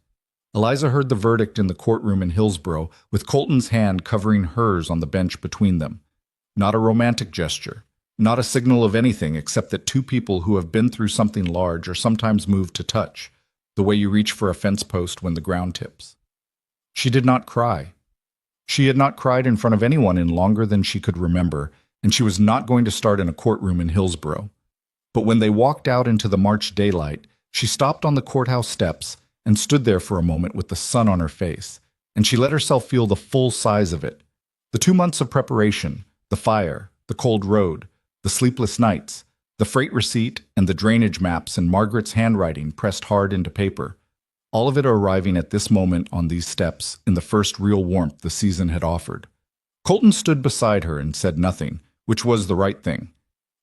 Eliza heard the verdict in the courtroom in Hillsborough, with Colton's hand covering hers on the bench between them. Not a romantic gesture, not a signal of anything except that two people who have been through something large are sometimes moved to touch, the way you reach for a fence post when the ground tips. She did not cry. She had not cried in front of anyone in longer than she could remember, and she was not going to start in a courtroom in Hillsborough. But when they walked out into the March daylight, she stopped on the courthouse steps and stood there for a moment with the sun on her face, and she let herself feel the full size of it. The 2 months of preparation, the fire, the cold road, the sleepless nights, the freight receipt, and the drainage maps and Margaret's handwriting pressed hard into paper, all of it arriving at this moment on these steps in the first real warmth the season had offered. Colton stood beside her and said nothing, which was the right thing.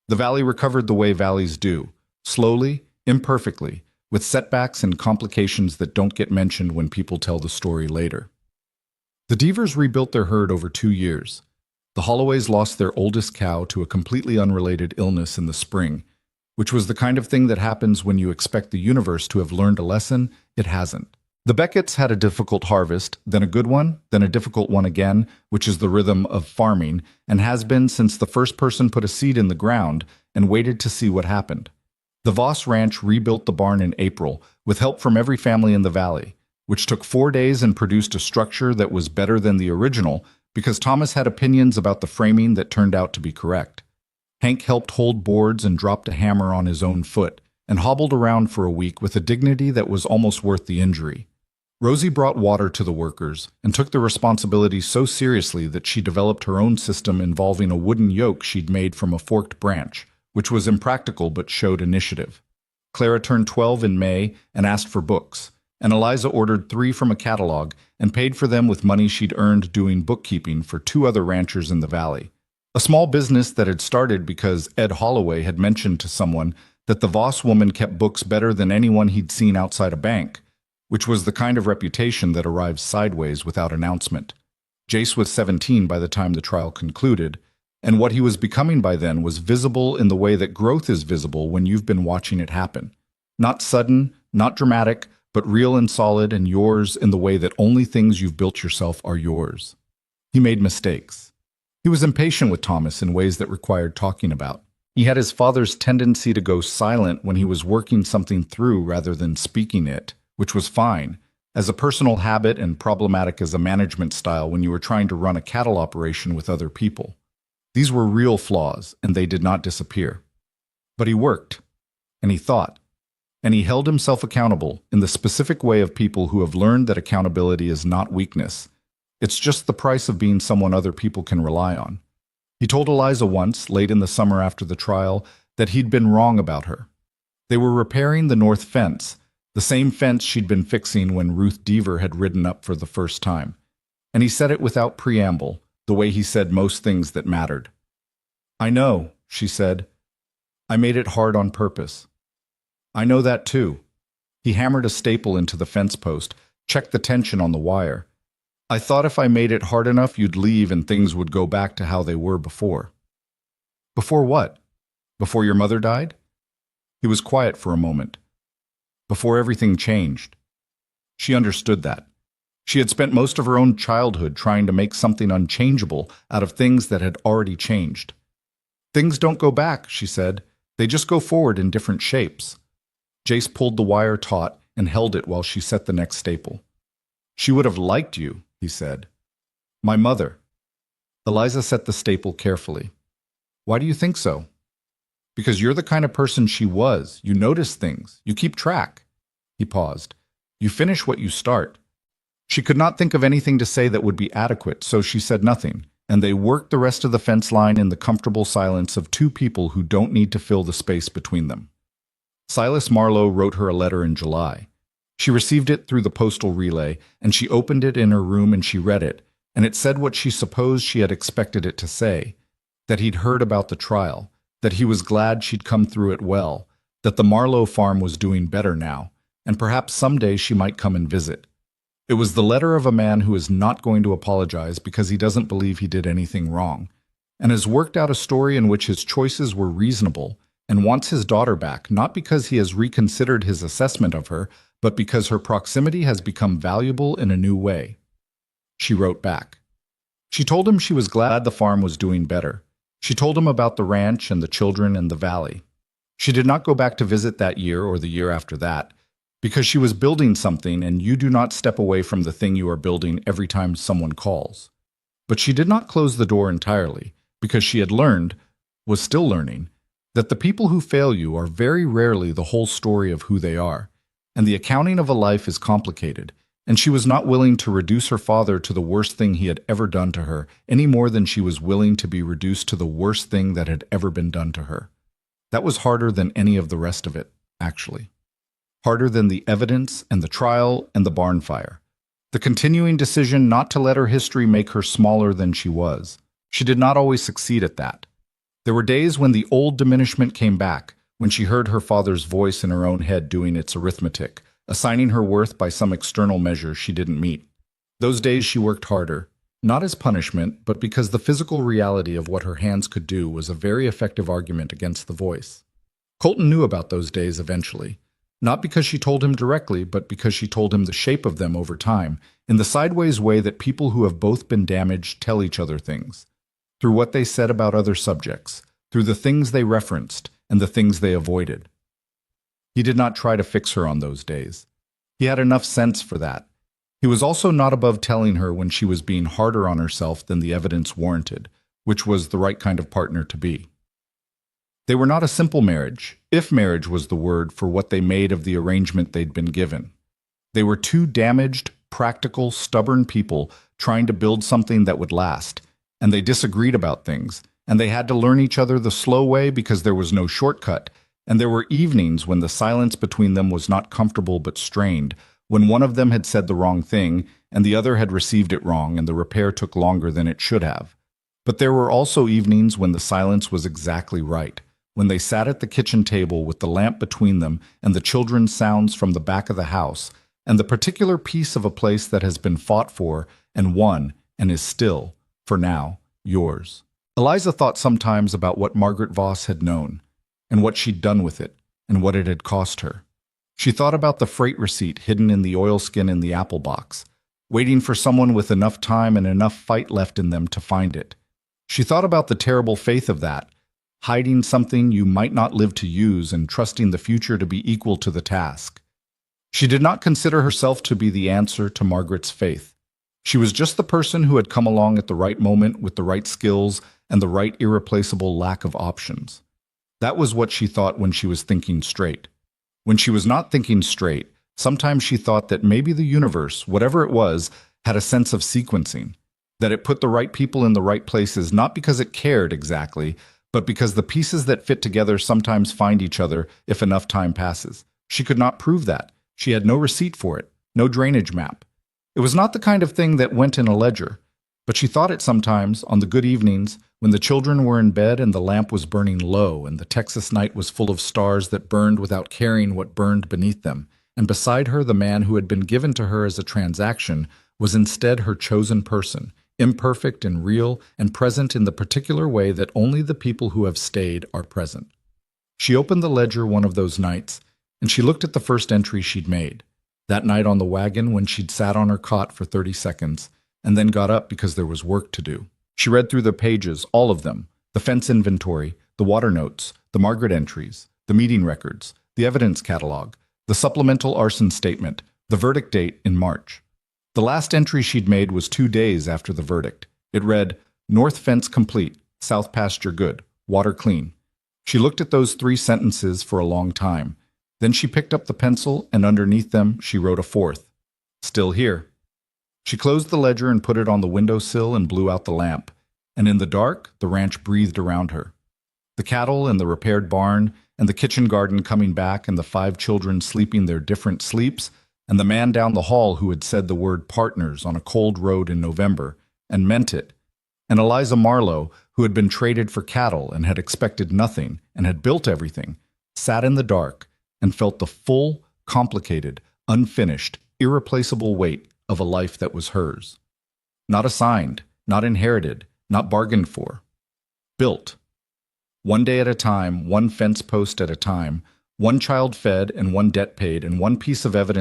The valley recovered the way valleys do, slowly, imperfectly, with setbacks and complications that don't get mentioned when people tell the story later. The Deavers rebuilt their herd over 2 years. The Holloways lost their oldest cow to a completely unrelated illness in the spring, which was the kind of thing that happens when you expect the universe to have learned a lesson it hasn't. The Becketts had a difficult harvest, then a good one, then a difficult one again, which is the rhythm of farming, and has been since the first person put a seed in the ground and waited to see what happened. The Voss Ranch rebuilt the barn in April, with help from every family in the valley, which took 4 days and produced a structure that was better than the original because Thomas had opinions about the framing that turned out to be correct. Hank helped hold boards and dropped a hammer on his own foot, and hobbled around for a week with a dignity that was almost worth the injury. Rosie brought water to the workers and took the responsibility so seriously that she developed her own system involving a wooden yoke she'd made from a forked branch, which was impractical but showed initiative. Clara turned 12 in May and asked for books, and Eliza ordered 3 from a catalog and paid for them with money she'd earned doing bookkeeping for 2 other ranchers in the valley. A small business that had started because Ed Holloway had mentioned to someone that the Voss woman kept books better than anyone he'd seen outside a bank, which was the kind of reputation that arrives sideways without announcement. Jace was 17 by the time the trial concluded, And what he was becoming by then was visible in the way that growth is visible when you've been watching it happen. Not sudden, not dramatic, but real and solid and yours in the way that only things you've built yourself are yours. He made mistakes. He was impatient with Thomas in ways that required talking about. He had his father's tendency to go silent when he was working something through rather than speaking it, which was fine, as a personal habit and problematic as a management style when you were trying to run a cattle operation with other people. These were real flaws, and they did not disappear. But he worked, and he thought, and he held himself accountable in the specific way of people who have learned that accountability is not weakness. It's just the price of being someone other people can rely on. He told Eliza once, late in the summer after the trial, that he'd been wrong about her. They were repairing the north fence, the same fence she'd been fixing when Ruth Deaver had ridden up for the first time. And he said it without preamble, the way he said most things that mattered. "I know," she said. "I made it hard on purpose." "I know that too." He hammered a staple into the fence post, checked the tension on the wire. "I thought if I made it hard enough you'd leave and things would go back to how they were before." "Before what? Before your mother died?" He was quiet for a moment. "Before everything changed." She understood that. She had spent most of her own childhood trying to make something unchangeable out of things that had already changed. "Things don't go back," she said. "They just go forward in different shapes." Jace pulled the wire taut and held it while she set the next staple. "She would have liked you," he said. "My mother." Eliza set the staple carefully. "Why do you think so?" "Because you're the kind of person she was. You notice things. You keep track." He paused. "You finish what you start." She could not think of anything to say that would be adequate, so she said nothing, and they worked the rest of the fence line in the comfortable silence of two people who don't need to fill the space between them. Silas Marlowe wrote her a letter in July. She received it through the postal relay, and she opened it in her room and she read it, and it said what she supposed she had expected it to say, that he'd heard about the trial, that he was glad she'd come through it well, that the Marlowe farm was doing better now, and perhaps someday she might come and visit. It was the letter of a man who is not going to apologize because he doesn't believe he did anything wrong, and has worked out a story in which his choices were reasonable, and wants his daughter back, not because he has reconsidered his assessment of her, but because her proximity has become valuable in a new way. She wrote back. She told him she was glad the farm was doing better. She told him about the ranch and the children and the valley. She did not go back to visit that year or the year after that, because she was building something, and you do not step away from the thing you are building every time someone calls. But she did not close the door entirely, because she had learned, was still learning, that the people who fail you are very rarely the whole story of who they are, and the accounting of a life is complicated, and she was not willing to reduce her father to the worst thing he had ever done to her, any more than she was willing to be reduced to the worst thing that had ever been done to her. That was harder than any of the rest of it, actually. Harder than the evidence and the trial and the barn fire. The continuing decision not to let her history make her smaller than she was. She did not always succeed at that. There were days when the old diminishment came back, when she heard her father's voice in her own head doing its arithmetic, assigning her worth by some external measure she didn't meet. Those days she worked harder, not as punishment, but because the physical reality of what her hands could do was a very effective argument against the voice. Colton knew about those days eventually, not because she told him directly, but because she told him the shape of them over time, in the sideways way that people who have both been damaged tell each other things, through what they said about other subjects, through the things they referenced and the things they avoided. He did not try to fix her on those days. He had enough sense for that. He was also not above telling her when she was being harder on herself than the evidence warranted, which was the right kind of partner to be. They were not a simple marriage, if marriage was the word for what they made of the arrangement they'd been given. They were two damaged, practical, stubborn people trying to build something that would last, and they disagreed about things, and they had to learn each other the slow way because there was no shortcut, and there were evenings when the silence between them was not comfortable but strained, when one of them had said the wrong thing, and the other had received it wrong, and the repair took longer than it should have. But there were also evenings when the silence was exactly right, when they sat at the kitchen table with the lamp between them and the children's sounds from the back of the house, and the particular piece of a place that has been fought for and won and is still, for now, yours. Eliza thought sometimes about what Margaret Voss had known, and what she'd done with it, and what it had cost her. She thought about the freight receipt hidden in the oilskin in the apple box, waiting for someone with enough time and enough fight left in them to find it. She thought about the terrible faith of that, hiding something you might not live to use and trusting the future to be equal to the task. She did not consider herself to be the answer to Margaret's faith. She was just the person who had come along at the right moment with the right skills and the right irreplaceable lack of options. That was what she thought when she was thinking straight. When she was not thinking straight, sometimes she thought that maybe the universe, whatever it was, had a sense of sequencing, that it put the right people in the right places not because it cared exactly, but because the pieces that fit together sometimes find each other if enough time passes. She could not prove that. She had no receipt for it, no drainage map. It was not the kind of thing that went in a ledger, but she thought it sometimes on the good evenings when the children were in bed and the lamp was burning low and the Texas night was full of stars that burned without caring what burned beneath them, and beside her the man who had been given to her as a transaction was instead her chosen person, imperfect and real and present in the particular way that only the people who have stayed are present. She opened the ledger one of those nights, and she looked at the first entry she'd made, that night on the wagon when she'd sat on her cot for 30 seconds, and then got up because there was work to do. She read through the pages, all of them, the fence inventory, the water notes, the Margaret entries, the meeting records, the evidence catalog, the supplemental arson statement, the verdict date in March. The last entry she'd made was 2 days after the verdict. It read, "North fence complete, south pasture good, water clean." She looked at those 3 sentences for a long time. Then she picked up the pencil, and underneath them she wrote a fourth. "Still here." She closed the ledger and put it on the windowsill and blew out the lamp, and in the dark the ranch breathed around her. The cattle and the repaired barn, and the kitchen garden coming back, and the 5 children sleeping their different sleeps, and the man down the hall who had said the word partners on a cold road in November, and meant it, and Eliza Marlowe, who had been traded for cattle and had expected nothing, and had built everything, sat in the dark and felt the full, complicated, unfinished, irreplaceable weight of a life that was hers. Not assigned, not inherited, not bargained for. Built. One day at a time, one fence post at a time, one child fed and one debt paid, and one piece of evidence